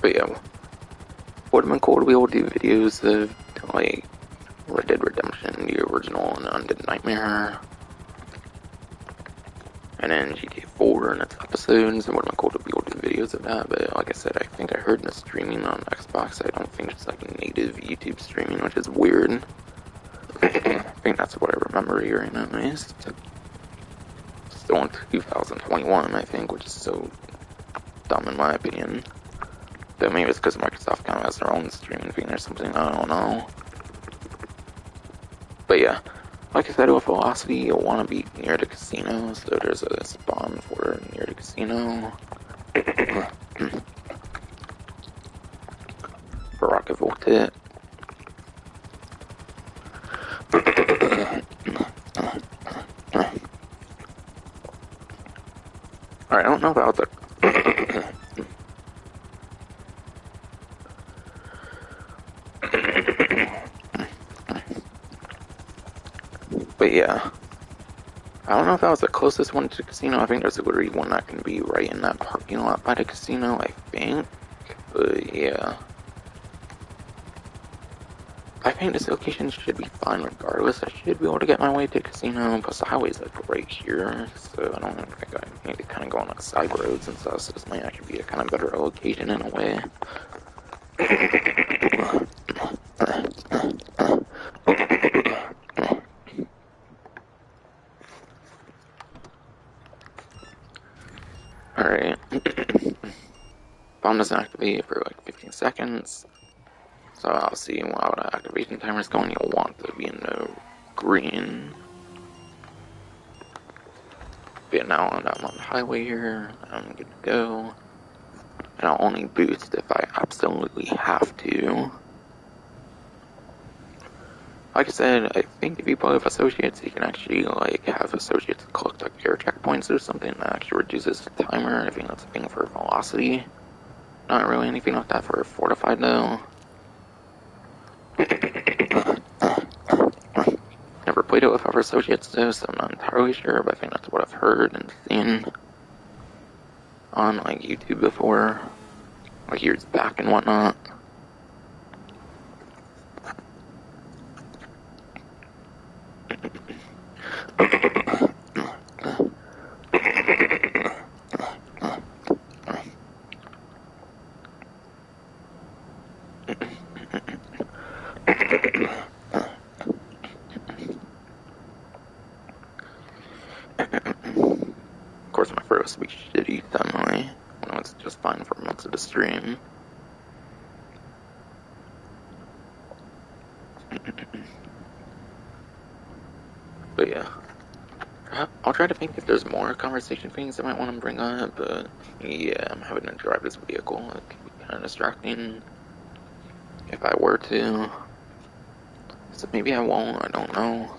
But yeah, would have been cool to be able to do videos of like Red Dead Redemption, the original, and Undead Nightmare, and then GTA 4 and its episodes. It would have been cool to be able to do videos of that, but like I said, I think I heard the streaming on Xbox. I don't think it's like native YouTube streaming, which is weird. I think that's what I remember hearing at least. Still in 2021, I think, which is so dumb in my opinion. But maybe it's because Microsoft kind of has their own streaming thing or something, I don't know. But yeah, like I said, with Velocity, you'll want to be near the casino, so there's a spawn for near the casino. For Rocket Voltit. Alright, I don't know about the... But yeah, I don't know if that was the closest one to the casino. I think there's literally one that can be right in that parking lot by the casino, I think. But yeah, I think this location should be fine regardless. I should be able to get my way to the casino. Plus the highway's like right here, so I don't think I need to kind of go on like side roads and stuff. So this might actually be a kind of better location in a way. Alright. Bomb doesn't activate for like 15 seconds. So I'll see while the activation timer is going, you'll want to be in the green. But now I'm on the highway here, I'm good to go. And I'll only boost if I absolutely have to. Like I said, I think if you play with associates, you can actually like have associates collect like air checkpoints or something that actually reduces the timer. I think that's a thing for velocity. Not really anything like that for fortified though. Never played it with other associates though, so I'm not entirely sure, but I think that's what I've heard and seen on like YouTube before, like years back and whatnot. Of course, my first will be shitty suddenly, when it's just fine for most of the stream. But yeah, I'll try to think if there's more conversation things I might want to bring up, but yeah, I'm having to drive this vehicle. It can be kind of distracting if I were to. So maybe I won't, I don't know.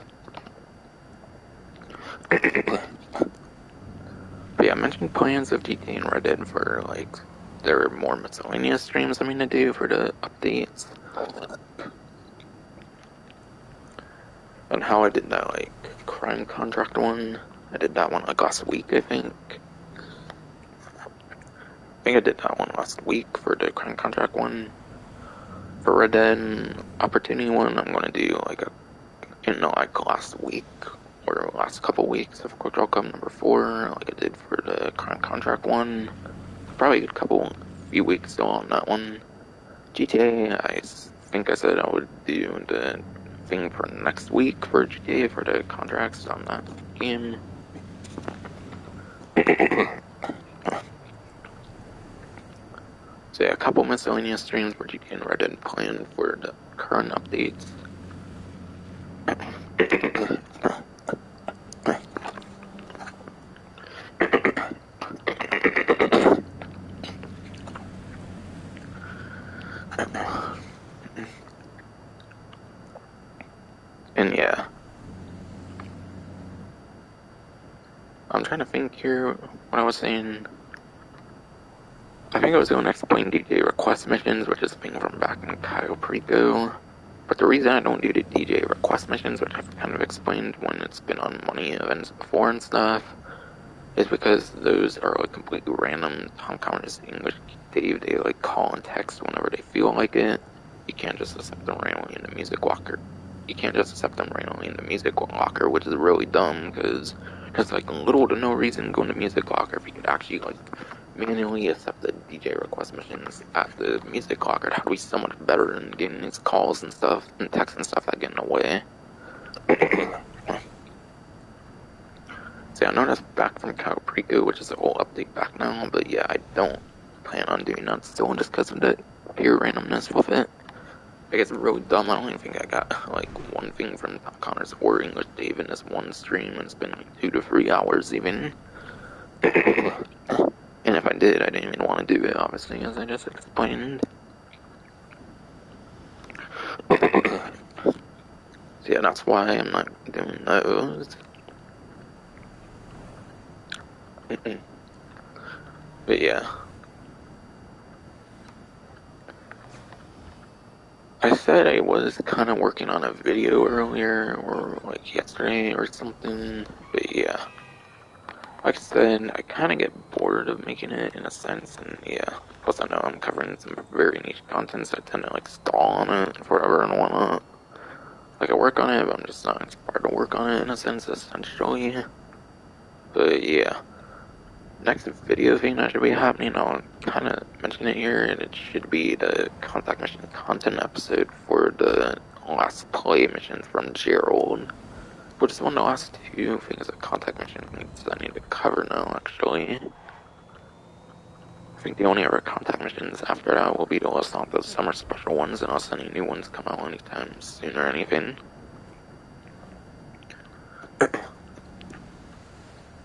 But yeah, I mentioned plans of GTA and Red Dead for, like, there are more miscellaneous streams I'm gonna do for the updates. And how I did that, like, crime contract one. I did that one, like, last week, I think. I did that one last week for the crime contract one. For Red Dead Opportunity one, I'm gonna do, like, like, last week, or last couple weeks of Quick Draw Cup number 4, like I did for the crime contract one. Probably a few weeks still on that one. GTA, I think I said I would do the thing for next week for GTA for the contracts on that game. So yeah, a couple miscellaneous streams for GTA and Red Dead planned for the current updates. And yeah, I'm trying to think here what I was saying. I think I was going to explain DJ request missions, which is a thing from back in Cayo Perico. But the reason I don't do the DJ request missions, which I've kind of explained when it's been on money events before and stuff, is because those are like completely random. Tom Connor's English Dave, they like call and text whenever they feel like it. You can't just accept them randomly in the music locker. You can't just accept them randomly in the music locker, which is really dumb because there's like little to no reason going to music locker if you could actually like manually accept the DJ request missions at the music locker. That'd be so much better than getting these calls and stuff and texts and stuff that get in the way. So yeah, I know that's back from Caprico, which is an old update back now, but yeah, I don't plan on doing that still just because of the pure randomness with it. I guess it's really dumb. I don't even think I got like one thing from Tom Connors or English Dave in this one stream, and it's been like 2 to 3 hours even. And if I did, I didn't even want to do it, obviously, as I just explained. So yeah, that's why I'm not doing those. But yeah. I said I was kind of working on a video earlier, or like yesterday or something, but yeah. Like I said, I kind of get bored of making it in a sense, and yeah. Plus I know I'm covering some very niche content, so I tend to like stall on it forever and whatnot. Like I work on it, but I'm just not inspired to work on it in a sense, essentially. But yeah. Next video thing that should be happening, I'll kind of mention it here, and it should be the contact mission content episode for the last play mission from Gerald, which is one of the last 2 things of contact mission things I need to cover now, actually. I think the only other contact missions after that will be the Los Santos summer special ones, unless any new ones come out anytime soon or anything.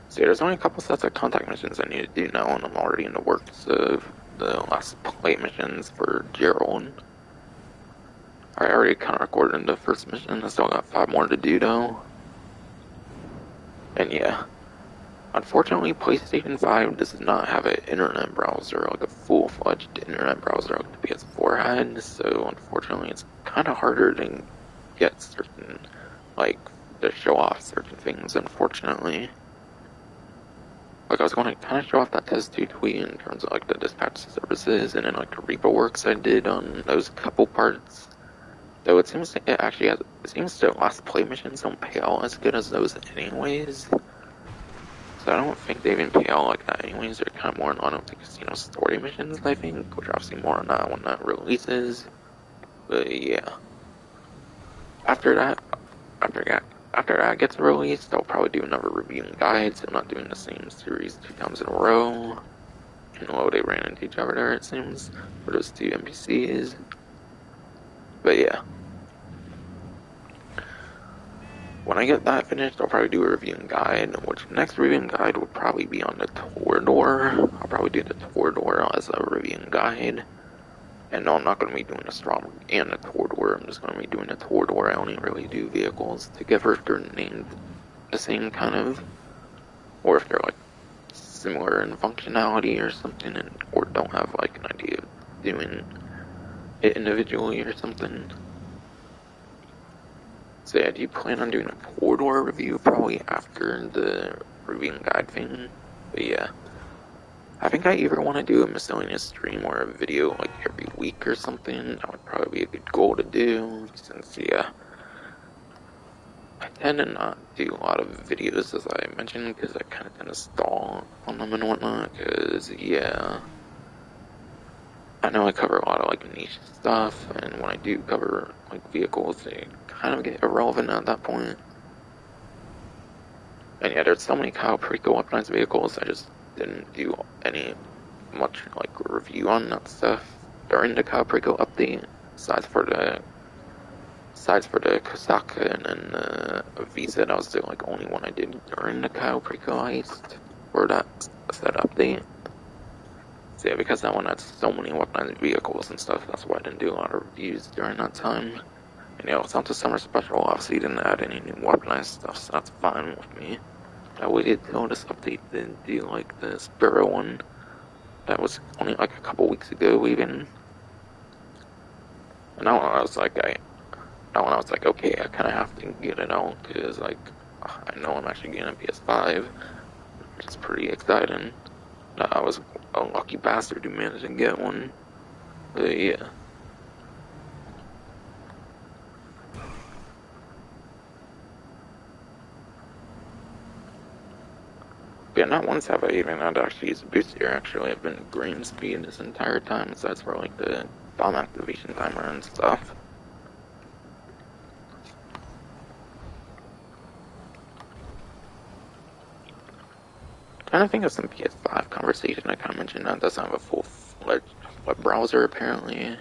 So yeah, there's only a couple sets of contact missions I need to do now, and I'm already in the works of the last play missions for Gerald. I already kind of recorded the first mission, I still got 5 more to do though. And yeah, unfortunately PlayStation 5 does not have an internet browser, like a full-fledged internet browser like the PS4 had, so unfortunately it's kind of harder to get certain, like, to show off certain things, unfortunately. Like, I was going to kind of show off that test 2 tweet in terms of, like, the dispatch services and then, like, the repo works I did on those couple parts. Though it seems the last play missions don't pay out as good as those anyways. So I don't think they even pay out like that anyways. They're kind of more on the casino story missions, I think, which are obviously more on that when that releases. But yeah. After that, after that gets released, I'll probably do another review and guide, so I'm not doing the same series 2 times in a row. You know, they ran into each other there, it seems, for those 2 NPCs. But yeah. When I get that finished, I'll probably do a review and guide, which the next review and guide will probably be on the Torador. I'll probably do the Torador as a review and guide. And no, I'm not going to be doing a Strom and a Torador. I'm just going to be doing a Torador. I only really do vehicles together if they're named the same kind of, or if they're like similar in functionality or something, or don't have like an idea of doing it individually or something. So yeah, do you plan on doing a Torador review probably after the review and guide thing? But yeah. I think I either want to do a miscellaneous stream or a video like every week or something. That would probably be a good goal to do, since, yeah, I tend to not do a lot of videos, as I mentioned, because I kind of tend to stall on them and whatnot, because, yeah, I know I cover a lot of, like, niche stuff, and when I do cover, like, vehicles, they kind of get irrelevant at that point. And yeah, there's so many Kyle Perico weaponized vehicles, I just didn't do any much like review on that stuff during the Kyle Perico update, besides for the Kosaka and then the Visa. That was the like only one I did during the Kyle Perico heist for that update. So yeah, because that one had so many weaponized vehicles and stuff, that's why I didn't do a lot of reviews during that time. And yeah, Santos Summer Special obviously didn't add any new weaponized stuff, so that's fine with me. I waited till this update to do like the Sparrow one. That was only like a couple weeks ago even. And now I was like, okay, I kind of have to get it out, because like, I know I'm actually getting a PS5, which is pretty exciting. I was a lucky bastard who managed to get one. But yeah. Yeah, not once have I even had to actually use a booster. Actually, I've been green speed this entire time, besides for like the bomb activation timer and stuff. Trying to think of some PS5 conversation. I kind of mentioned that doesn't have a full-fledged web browser apparently.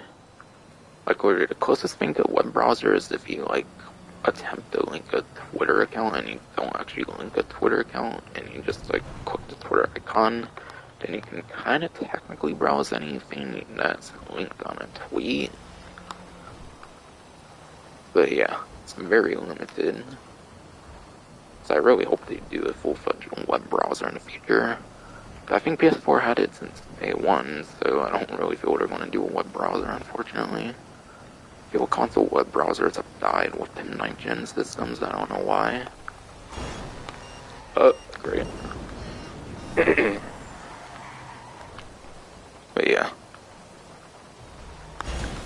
Like, the closest thing to a web browser is if you like attempt to link a Twitter account and you don't actually link a Twitter account and you just like click the Twitter icon, then you can kind of technically browse anything that's linked on a tweet. But yeah, it's very limited. So I really hope they do a full-fledged web browser in the future. I think PS4 had it since day one, so I don't really feel they're going to do a web browser, unfortunately. Feel console web browsers have died with the 9th gen systems, I don't know why. Oh, great. But yeah.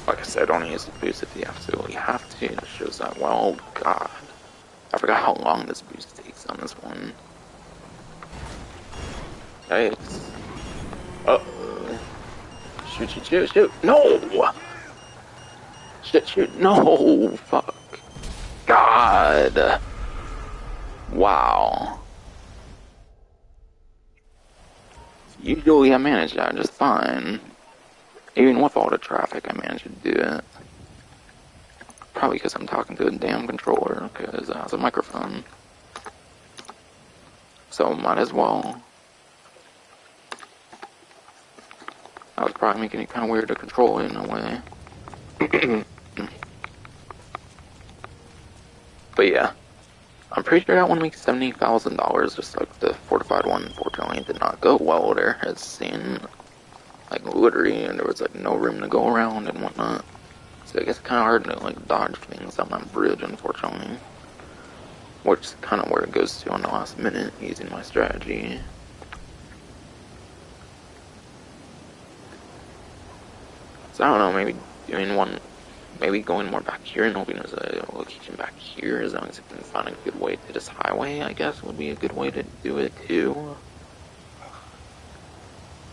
Like I said, only use the boost if you absolutely have to. It shows that, well, god. I forgot how long this boost takes on this one. Yikes. Uh-oh. Shoot, shoot, shoot, shoot. No! Shit, shoot. No! Fuck. God. Wow. Usually I manage that just fine. Even with all the traffic, I managed to do it. Probably because I'm talking to a damn controller, because it has a microphone. So might as well. That was probably making it kind of weird to control it in a way. But yeah. I'm pretty sure that one makes $70,000, just like the fortified one. Unfortunately, it did not go well there. As seen, like, literally, and there was, like, no room to go around and whatnot. So I guess it's kind of hard to, like, dodge things on that bridge, unfortunately. Which is kind of where it goes to on the last minute, using my strategy. So I don't know, maybe doing one, maybe going more back here and hoping there's a location back here, as long as I can find a good way to this highway, I guess would be a good way to do it too.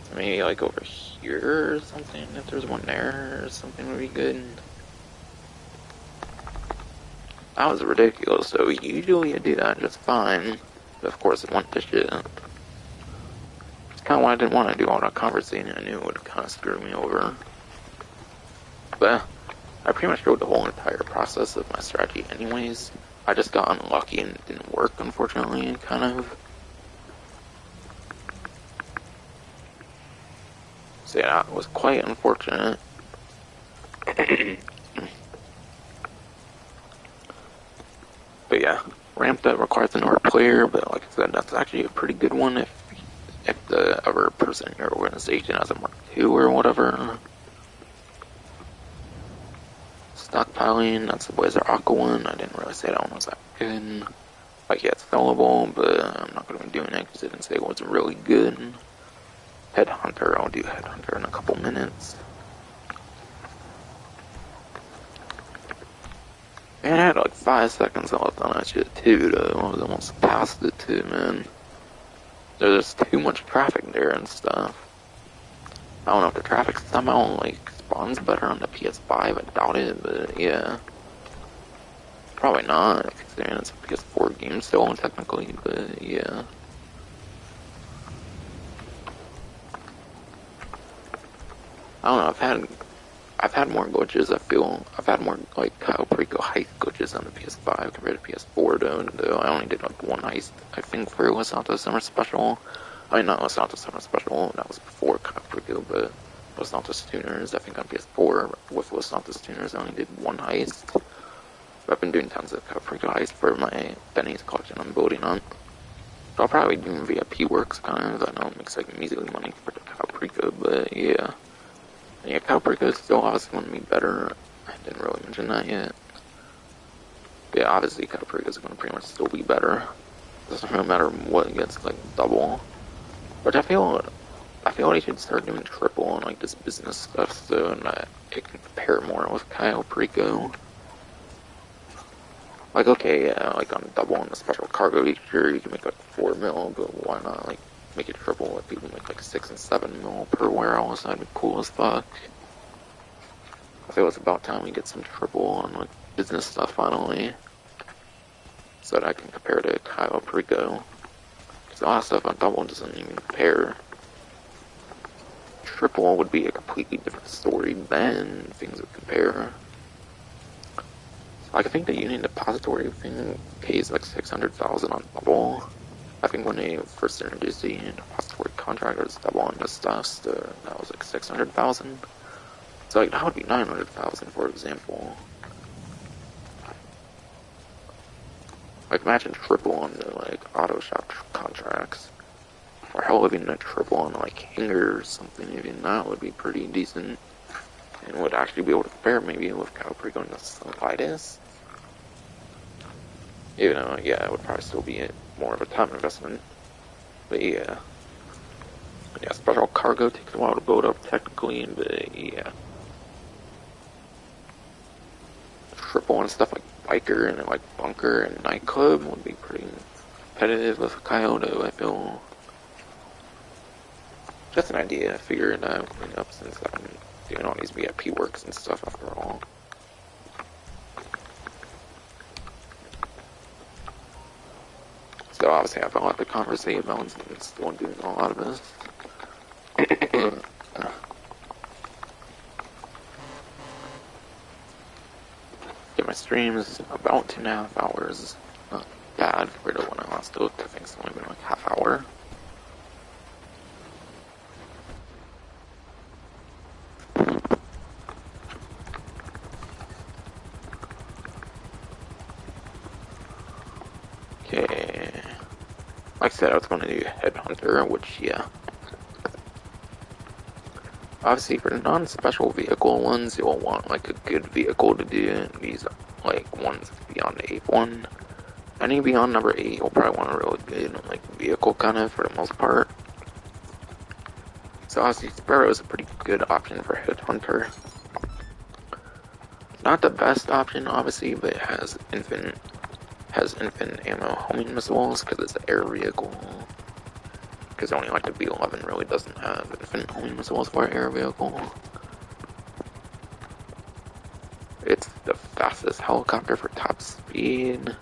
So maybe like over here or something, if there's one there or something would be good. That was ridiculous, so usually I do that just fine. But of course it went to shit. It's kinda why I didn't want to do all that conversating. I knew it would kinda screw me over. But I pretty much showed the whole entire process of my strategy anyways. I just got unlucky and it didn't work, unfortunately, kind of. So yeah, it was quite unfortunate. But yeah, ramp that requires an art player, but like I said, that's actually a pretty good one if the other person in your organization has a Mark II or whatever. Stockpiling, that's the Blazer Aqua one. I didn't really say that one was that good. Like, yeah, it's sellable, but I'm not going to be doing it because I didn't say it wasn't really good. Headhunter, I'll do Headhunter in a couple minutes. Man, I had like 5 seconds left on that shit too, though. I was almost past it too, man. There's too much traffic there and stuff. I don't know if the traffic somehow like spawns better on the PS5. I doubt it, but yeah, probably not considering it's a PS4 game still technically. But yeah. I don't know. I've had more glitches. I feel I've had more like Kyle Perico heist glitches on the PS5 compared to PS4 though. I only did like one heist, I think, for Los Santos Summer Special. I mean, not Los Santos Summer Special. That was before Kyle Perico, but Los Santos Tuners. I think on PS4 with Los Santos Tuners, I only did one heist. But I've been doing tons of Kyle Perico heists for my Benny's collection I'm building on. So I'll probably do VIP works kind of. I know it makes like measly money for the Kyle Perico, but yeah. Yeah, Cowbreaker is still obviously going to be better. I didn't really mention that yet. But yeah, obviously Cowbreaker is going to pretty much still be better. Doesn't really matter what gets like double. But I feel they should start doing triple on like this business stuff so it can compare more with Kyle Perico. Like okay, yeah, like on double on the special cargo, sure you can make like 4 mil, but why not like make it triple if people make like 6 and 7 mil per warehouse? That'd be cool as fuck. I feel it's about time we get some triple on like business stuff finally, so that I can compare to Kyle Perico. Because a lot of stuff on double doesn't even compare. Triple would be a completely different story, then things would compare. Like I think the Union Depository thing pays like 600,000 on double. I think when they first introduced the depository contract, it was double on this stuff, so that was like 600,000. So like that would be 900,000, for example. Like imagine triple on the like auto shop contracts, or hell, even a triple on like Hanger or something. Even that would be pretty decent, and would actually be able to compare maybe with Kyle Perico and Vitus. Even though, yeah, it would probably still be more of a time investment. But yeah. Yeah, special cargo takes a while to build up technically, but yeah. Triple and stuff like Biker and like Bunker and Nightclub would be pretty competitive with Kyoto, I feel. Just an idea, I figured I would clean up since I'm doing all these VIP works and stuff after all. So obviously I have a lot to conversate about and still doing a lot of this. Yeah, my stream is about 2.5 hours. Not bad compared to when I last looked. I think it's only been like half hour. Okay. Like I said, I was going to do Headhunter, which, yeah. Obviously, for non-special vehicle ones, you'll want like a good vehicle to do. These like ones beyond the 8th one. Any beyond number 8, you'll probably want a really good like vehicle kind of for the most part. So obviously, Sparrow is a pretty good option for Headhunter. Not the best option, obviously, but it has infinite ammo homing missiles because it's an air vehicle. Because only like the B-11 really doesn't have infinite homing missiles for an air vehicle. It's the fastest helicopter for top speed.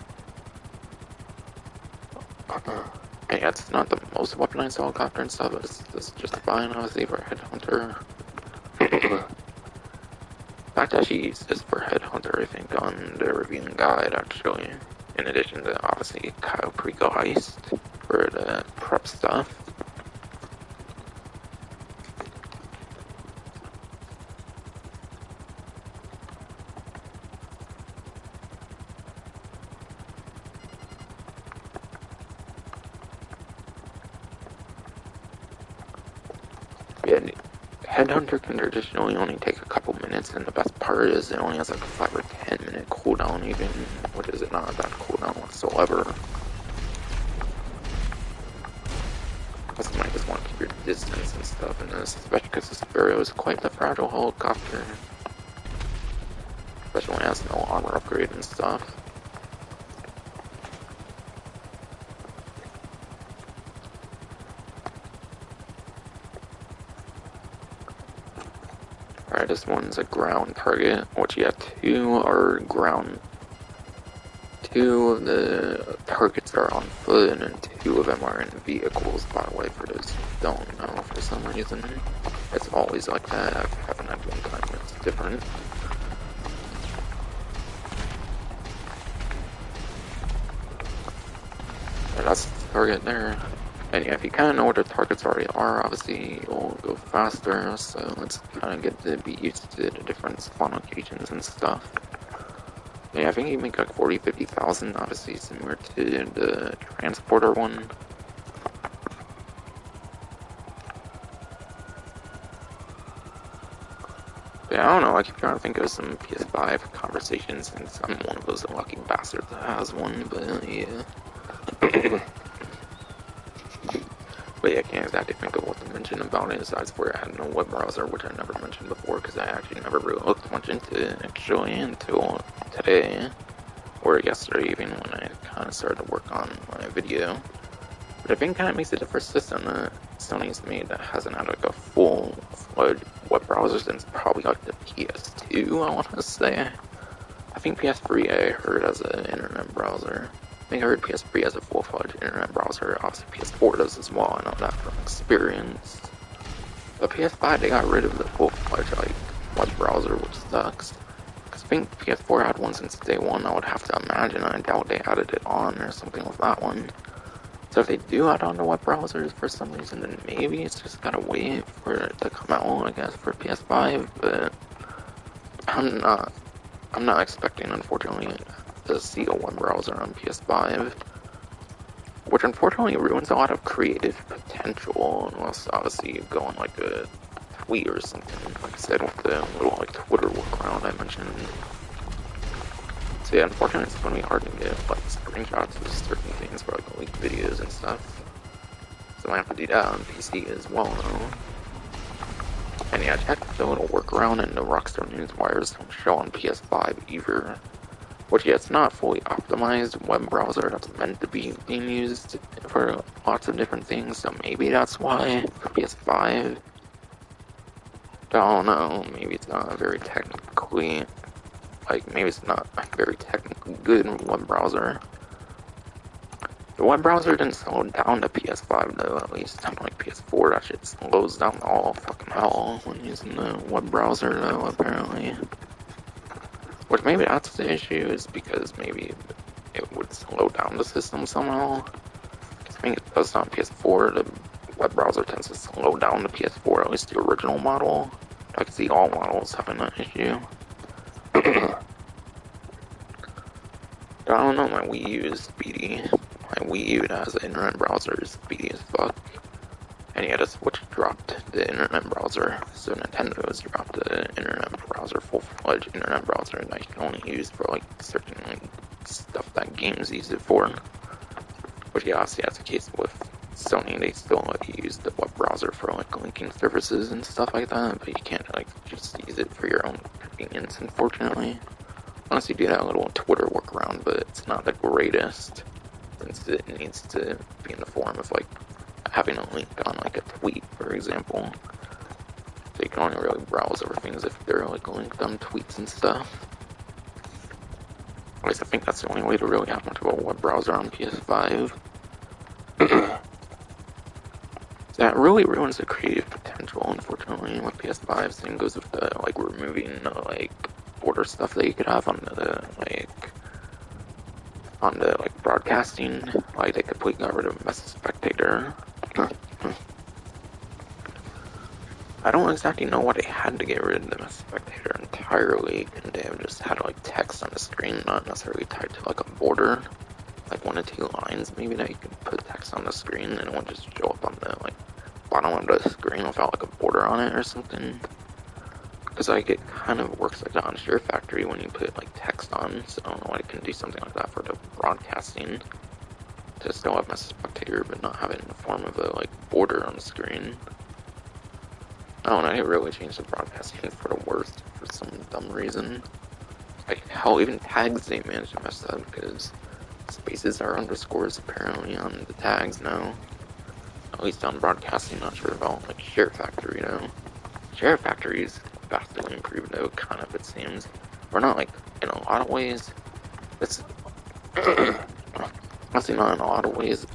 And yeah, it's not the most weaponized helicopter and stuff, but it's just fine, obviously, for Headhunter. The fact that she used this for Headhunter, I think, on the reviewing guide, actually, in addition to, obviously, Kyle Preco Heist for the prep stuff. Yeah, Headhunter can traditionally only take a couple minutes, and the best part is it only has like a 5 or 10 minute cooldown, even, which is not a bad cooldown whatsoever. Plus, you might just want to keep your distance and stuff in this, especially because this Sparrow is quite the fragile helicopter. Especially when it has no armor upgrade and stuff. Alright, this one's a ground target, which you have 2 are ground. 2 of the targets are on foot, and then 2 of them are in vehicles, by the way, for those who don't know, for some reason. It's always like that. I haven't had one time it's different. And that's the target there. And yeah, if you kind of know where the targets already are, obviously you'll go faster, so let's kind of get to be used to the different spawn locations and stuff. Yeah, I think you make like 40,000-50,000, obviously similar to the transporter one. Yeah, I don't know, I keep trying to think of some PS5 conversations, and I'm one of those lucky bastards that has one, but yeah. But yeah, I can't exactly think of what to mention about it, aside from I had no web browser, which I never mentioned before, because I actually never really looked much into it, actually, until today, or yesterday even, when I kind of started to work on my video. But I think kind of makes it the first system that Sony's made that hasn't had like a full-fledged web browser since probably like the PS2, I want to say. I think PS3 I heard as an internet browser. I think I heard PS3 as a full-fledged internet browser. Obviously PS4 does as well, I know that from experience. But PS5, they got rid of the full-fledged like web browser, which sucks. Because I think PS4 had one since day one, I would have to imagine. I doubt they added it on or something with that one. So if they do add on the web browsers for some reason, then maybe it's just gotta wait for it to come out, I guess, for PS5, but I'm not expecting, unfortunately, to see a web browser on PS5, which unfortunately ruins a lot of creative potential, unless obviously you go on like a tweet or something, like I said, with the little like Twitter workaround I mentioned. So yeah, unfortunately it's gonna be hard to get like screenshots of certain things for like leaked videos and stuff. So I have to do that on PC as well though. And yeah, I checked the little workaround, and the Rockstar Newswires don't show on PS5 either. Which, yeah, it's not fully optimized web browser that's meant to be being used for lots of different things, so maybe that's why for PS5. But I don't know, maybe it's not a very technically, like, maybe it's not a very technically good web browser. The web browser didn't slow down to PS5 though, at least. Unlike PS4, that shit slows down all fucking hell when using the web browser though, apparently. Which maybe that's the issue, is because maybe it would slow down the system somehow. I think it does on PS4, the web browser tends to slow down the PS4, at least the original model. I can see all models having that issue. I don't know, my Wii U is speedy. My Wii U has an internet browser is speedy as fuck. And yeah, the Switch dropped the internet browser, so Nintendo's dropped the internet browser, full-fledged internet browser that you can only use for like certain like stuff that games use it for. But yeah, obviously that's the case with Sony, they still let you use the web browser for like linking services and stuff like that, but you can't like just use it for your own convenience, unfortunately. Unless you do that little Twitter workaround, but it's not the greatest, since it needs to be in the form of like having a link on like a tweet, for example. So you can only really browse over things if they're like linked on tweets and stuff. At least I think that's the only way to really have much of a web browser on PS5. That really ruins the creative potential, unfortunately, with PS5. Same goes with the, like, removing, like, border stuff that you could have on the broadcasting. Like, they completely got rid of Message Spectator. I don't exactly know why they had to get rid of the Message Spectator entirely. Couldn't they have just had, like, text on the screen, not necessarily tied to, like, a border? Like, 1 or 2 lines, maybe, that you could put text on the screen and it would just show up on the, like, bottom of the screen without, like, a border on it or something. Because, like, it kind of works like that on Share Factory when you put, like, text on, so I don't know why it can do something like that for the broadcasting. To still have Message Spectator, but not have it in the form of a, like, border on the screen. I don't know, it really changed the broadcasting for the worst for some dumb reason. Like, hell, even tags they managed to mess up, because spaces are underscores apparently on the tags now. At least on broadcasting, not sure about, like, Share Factory, though. Share Factory is vastly improved, though, kind of, it seems. Or not, like, in a lot of ways. It's... honestly, not in a lot of ways.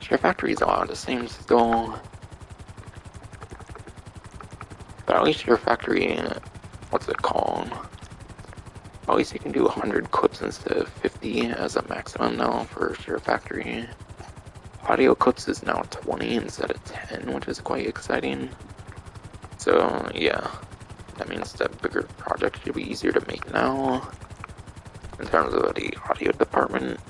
Share Factory is a lot of the same still. But at least Share Factory, what's it called? At least you can do 100 clips instead of 50 as a maximum now for Share Factory. Audio clips is now 20 instead of 10, which is quite exciting. So, yeah. That means that bigger projects should be easier to make now. In terms of the audio department.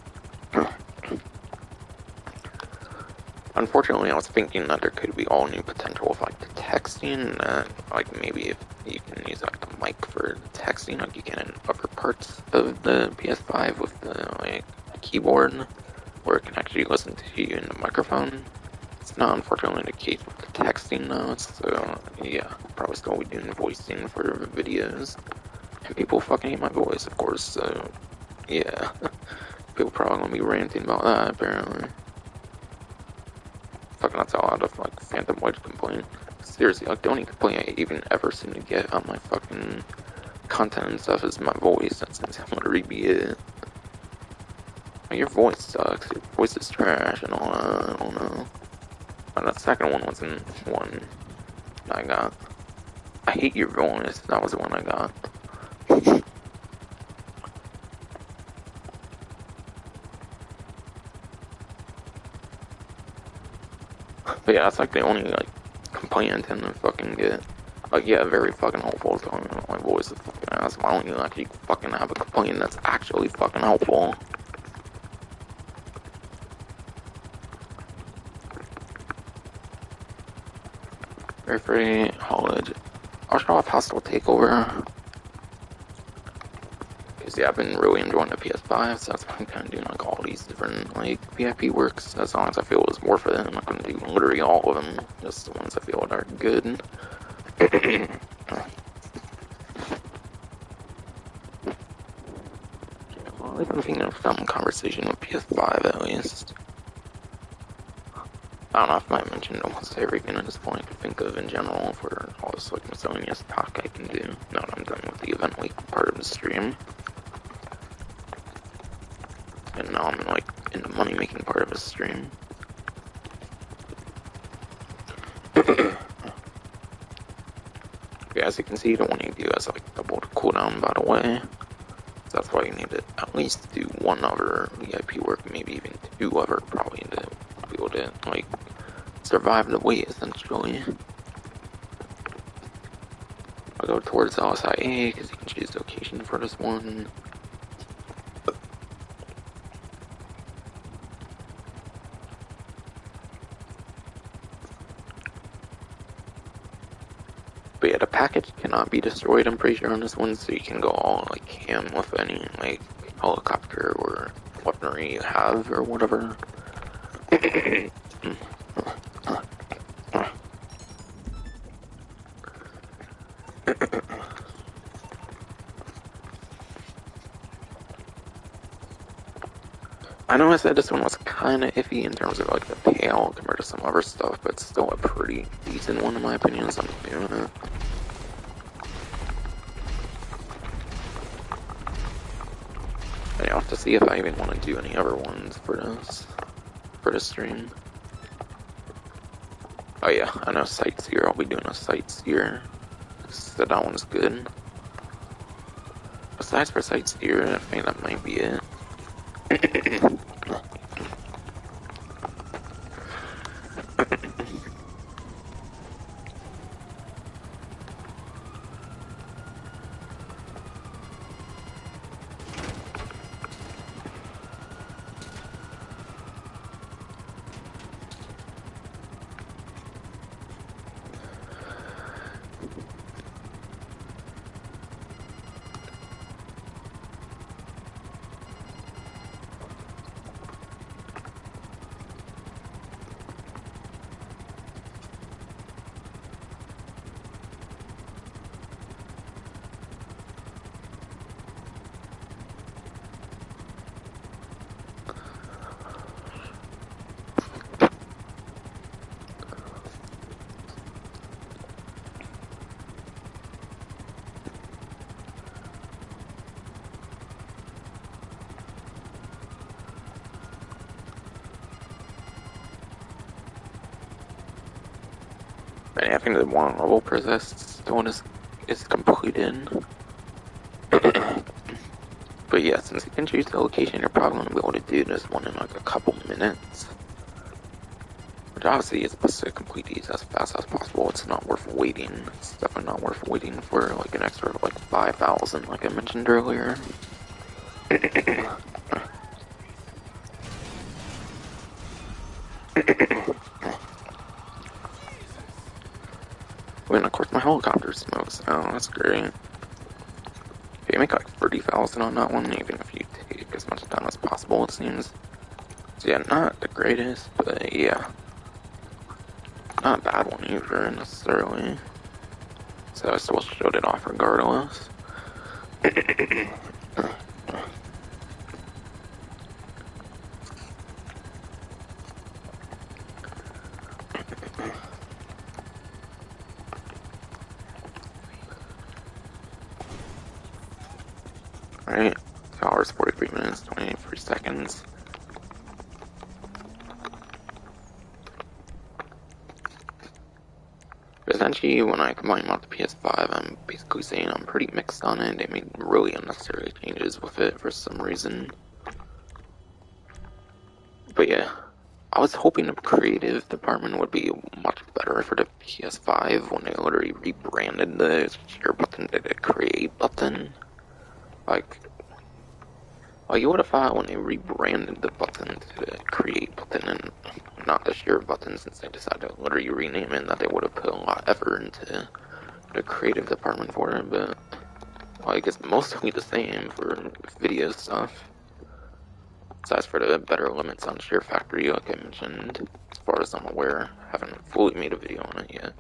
Unfortunately, I was thinking that there could be all new potential with, like, the texting, like, maybe if you can use, like, the mic for texting, like you can in upper parts of the PS5 with the, like, keyboard, where it can actually listen to you in the microphone. It's not, unfortunately, the case with the texting, though, so, yeah, probably still be doing voicing for videos. And people fucking hate my voice, of course, so, yeah. People probably gonna be ranting about that, apparently. Fucking that's a lot of, like, Phantom Wedge complaint. Seriously, like, the only complaint I even ever seem to get on my fucking content and stuff is my voice. That seems to literally be it. Like, your voice sucks, your voice is trash and all that, I don't know. And the second one wasn't one I got. I hate your voice, that was the one I got. But yeah, that's like the only, like, complaint I tend to fucking get. Like, yeah, very fucking helpful telling me my voice is fucking ass. Why don't you actually fucking have a complaint that's actually fucking helpful? Very free, college. I'll show off Hostile Takeover. Because, yeah, I've been really enjoying the PS5, so that's why I'm kind of doing, like, all these different, like, VIP works. As long as I feel it's worth it, I'm not going to do literally all of them. Just the ones I feel are good. Well, I've been thinking of some conversation with PS5, at least. I don't know if I might mention almost everything at this point I can think of in general for all this, like, miscellaneous talk I can do. Now that I'm done with the event week part of the stream. And now I'm, like, in the money-making part of the stream. Okay, as you can see, the one you do has, like, double the cooldown, by the way. So that's why you need to at least do one other VIP work, maybe even 2 other, probably, to be able to, like, survive the wait, essentially. I'll go towards LSIA, because you can choose the location for this one. But yeah, the package cannot be destroyed, I'm pretty sure, on this one, so you can go all, like, ham with any, like, helicopter or weaponry you have, or whatever. I know I said this one was kinda iffy in terms of, like, the payout compared to some other stuff, but it's still a pretty decent one in my opinion, so I'm doing it. Yeah, I'll have to see if I even want to do any other ones for this stream. Oh yeah, I know Sightseer. I'll be doing a Sightseer. So that one's good. Besides for Sightseer, I think that might be it. And I think the one level process, the one is completed. But yeah, since you can choose the location, you're probably gonna be able to do this one in like a couple minutes. Which obviously is supposed to complete these as fast as possible. It's not worth waiting. It's definitely not worth waiting for like an extra like 5,000 like I mentioned earlier. And of course my helicopter smokes. Oh, that's great. If you make like 30,000 on that one, even if you take as much time as possible, it seems. So yeah, not the greatest, but yeah. Not a bad one either, necessarily. So I still showed it off regardless. Alright, 2 hours, 43 minutes, 23 seconds. Essentially, when I combine them with the PS5, I'm basically saying I'm pretty mixed on it. They made really unnecessary changes with it for some reason. But yeah, I was hoping the creative department would be much better for the PS5 when they literally rebranded the share button to the create button. Like you would have thought when they rebranded the button to the create button and not the share button, since they decided to literally rename it, that they would have put a lot of effort into the creative department for it, but like it's mostly the same for video stuff. Besides for the better limits on Share Factory, like I mentioned, as far as I'm aware, haven't fully made a video on it yet.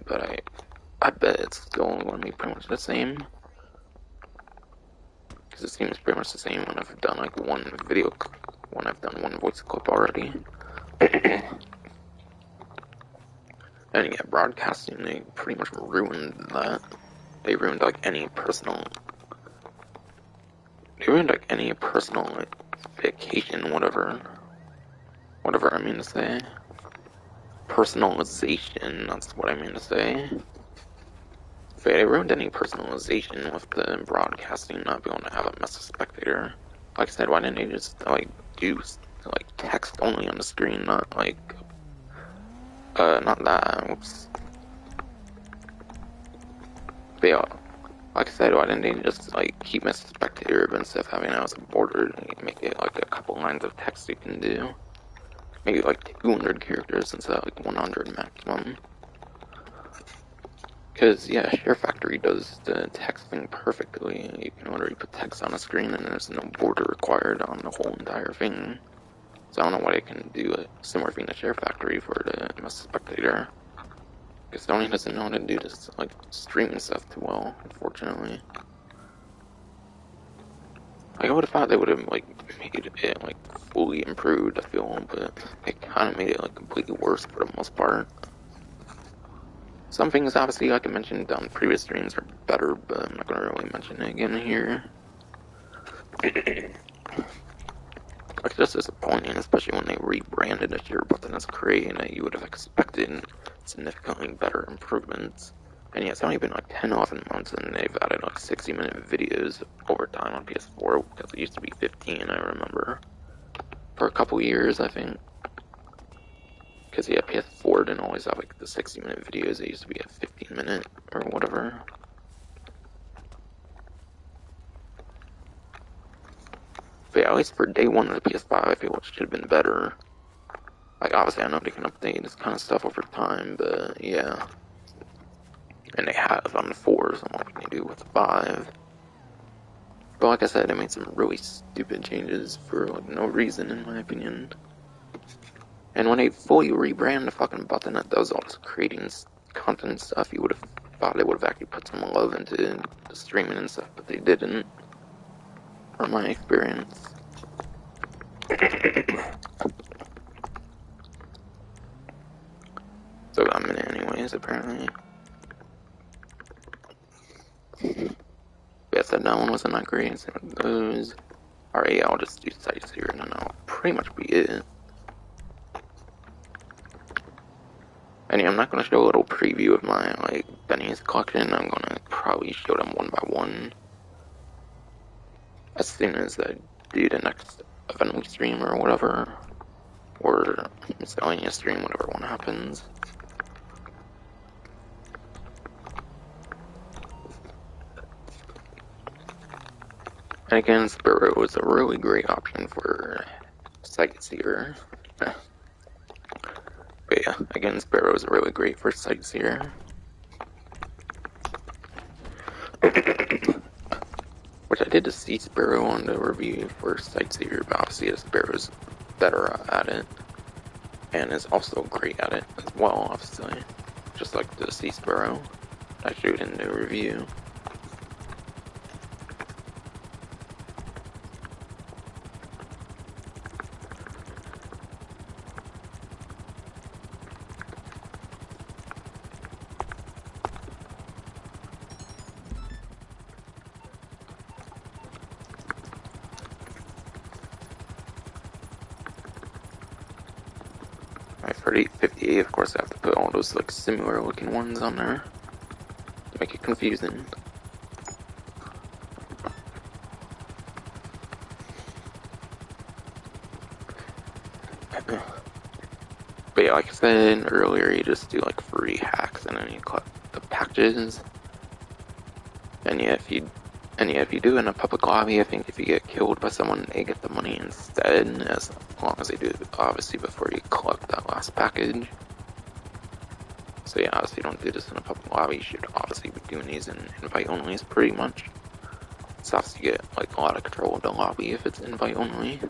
But I bet it's still going to be pretty much the same. Because it seems pretty much the same when I've done like one voice clip already. And yeah, broadcasting, they pretty much ruined that. They ruined like any personal vacation, whatever I mean to say. Personalization, that's what I mean to say. But they ruined any personalization with the broadcasting not being able to have a message spectator. Like I said, why didn't they just like do like text only on the screen, not like not that. Oops. But yeah, like I said, why didn't they just like keep message spectator instead of having it as a border and make it like a couple lines of text you can do? Maybe like 200 characters instead of like 100 maximum. Because, yeah, Share Factory does the text thing perfectly. You can literally put text on a screen and there's no border required on the whole entire thing. So I don't know why they can do a similar thing to Share Factory for the message spectator. Because Sony doesn't know how to do this, like, streaming stuff too well, unfortunately. Like, I would have thought they would have, like, made it, like, fully improved, I feel, but they kind of made it, like, completely worse for the most part. Some things, obviously, like I mentioned on previous streams, are better, but I'm not going to really mention it again here. It's just disappointing, especially when they rebranded a share button as Create, and you would have expected significantly better improvements. And yeah, it's only been like 10, 11 months, and they've added like 60-minute videos over time on PS4, because it used to be 15, I remember. For a couple years, I think. Because yeah, PS4 didn't always have like the 60-minute videos, it used to be a 15-minute or whatever. But yeah, at least for day one of the PS5, I feel it should have been better. Like, obviously, I know they can update this kind of stuff over time, but yeah. And they have on the 4, so I'm hoping they do with the 5. But like I said, they made some really stupid changes for like no reason, in my opinion. And when they fully rebrand the fucking button that does all this creating content stuff, you would have thought they would have actually put some love into the streaming and stuff, but they didn't, from my experience. So I'm in it anyways, apparently. Yeah, so that one wasn't that great, so those. Alright, yeah, I'll just do Sightseer and then that'll pretty much be it. And yeah, I'm not gonna show a little preview of my, like, Benny's collection. I'm gonna probably show them one by one as soon as I do the next event we stream or whatever. Or miscellaneous stream, whatever one happens. And again, Sparrow is a really great option for Sightseer. But yeah, again, Sparrow is really great for Sightseer. Which I did to see Sparrow on the review for Sightseer, but obviously Sparrow's better at it. And is also great at it as well, obviously. Just like the Sea Sparrow I showed in the review. Alright, for 858, of course I have to put all those like similar looking ones on there to make it confusing. But yeah, like I said earlier, you just do like free hacks and then you collect the packages. And yeah, if you do in a public lobby, I think if you get killed by someone, they get the money instead, as long as they do it obviously before you collect that last package. So yeah, obviously you don't do this in a public lobby, you should obviously be doing these in invite onlys pretty much. So obviously you get like a lot of control of the lobby if it's invite only.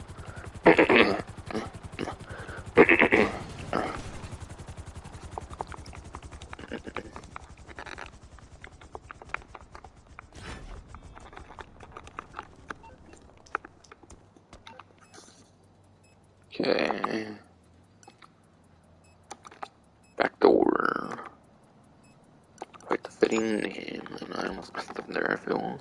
Okay. Back door. Quite the fitting name, and I almost messed up there, I feel.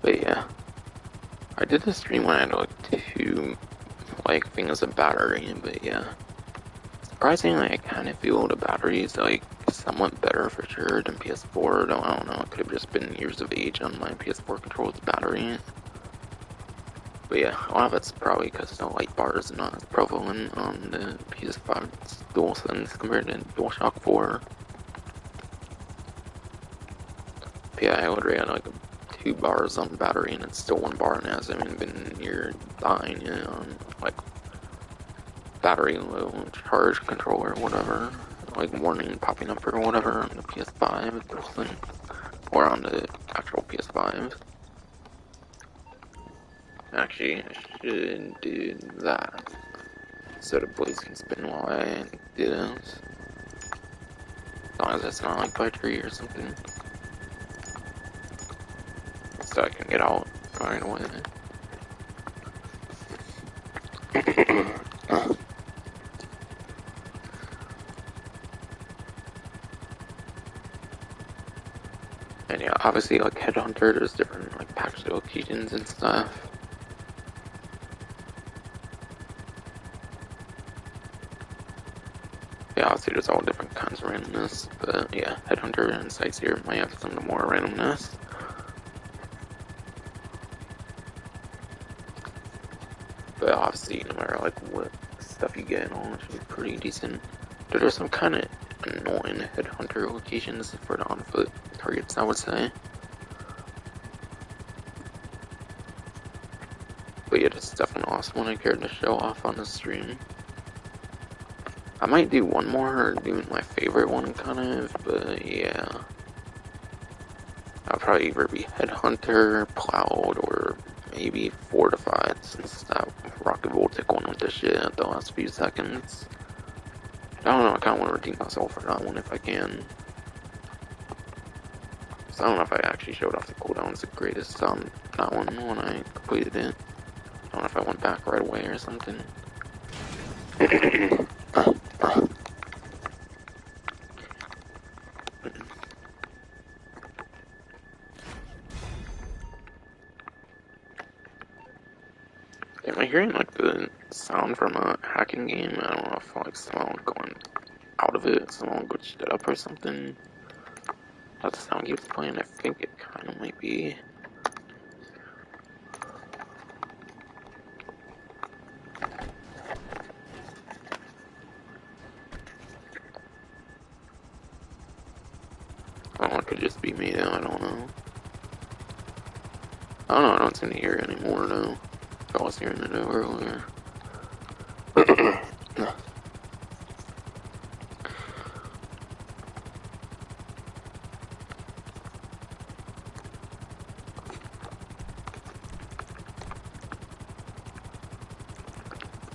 But yeah. I did a stream when I had like 2 like things of battery, but yeah. Surprisingly, I kind of feel the battery is like somewhat better for sure than PS4, though I don't know, it could have just been years of age on my PS4 controller's battery. But yeah, a lot of it's probably because the light bar is not as prevalent on the PS5's DualSense compared to DualShock 4. But yeah, I would rate like 2 bars on battery and it's still 1 bar and it hasn't even been near dying yet on like battery low charge controller or whatever. Like warning popping up or whatever on the PS5 or on the actual PS5. Actually, I should do that so the blades can spin while I do this. long as it's not like by a tree or something. So I can get out right away. And yeah, obviously like Headhunter, there's different like patch locations and stuff. Yeah, obviously there's all different kinds of randomness, but yeah, Headhunter and Sightseer might have some more randomness. But obviously, no matter like what stuff you get, all it should be pretty decent. There's some kind of annoying Headhunter locations for the on-foot targets, I would say. But yeah, that's definitely an awesome one I cared to show off on the stream. I might do one more, doing my favorite one, kind of, but yeah. I'll probably either be Headhunter, Plowed, or maybe Fortified, since that Rocket Voltic one with the shit at the last few seconds. I don't know, I kinda wanna redeem myself for that one if I can. So I don't know if I actually showed off the cooldowns the greatest on that one when I completed it. I don't know if I went back right away or something. Am I hearing like the sound from a hacking game? I don't know if like someone going out of it, someone glitched it up or something. How the sound keeps playing, I think it kind of might be. I don't know, it could just be me though, I don't know. I don't seem to hear it anymore though. I was hearing it earlier.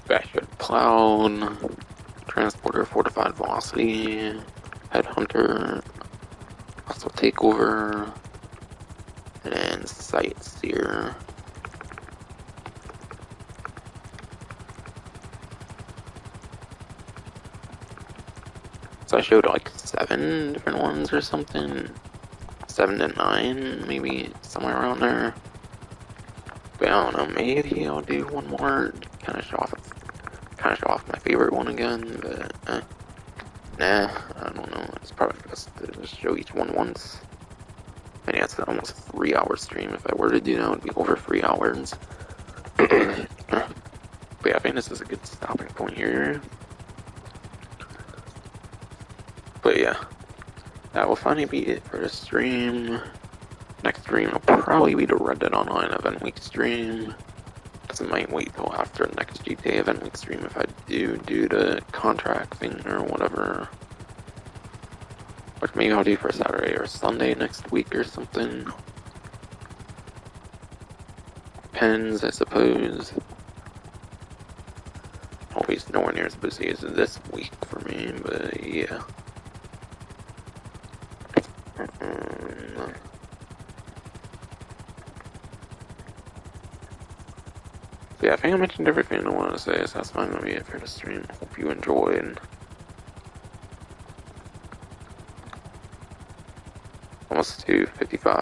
Bashford Plowed, Transporter, Fortified Velocity, Headhunter, Hostile Takeover, and Sightseer. So I showed like 7 different ones or something. 7 to 9, maybe somewhere around there. But I don't know, maybe I'll do one more, kind of show off my favorite one again, but nah, I don't know, it's probably best to just show each one once. And yeah, it's almost a 3-hour stream. If I were to do that, it would be over 3 hours. But yeah, I think this is a good stopping point here. But yeah, that will finally be it for the stream. Next stream will probably be the Red Dead Online Event Week stream. I might wait till after the next GTA Event Week stream if I do the contract thing or whatever. Which maybe I'll do for Saturday or Sunday next week or something. Depends, I suppose. Always nowhere near as busy as this week for me, but yeah. So yeah, I think I mentioned everything I wanted to say, so that's fine. Gonna be it for the stream. Hope you enjoyed. Almost to 55.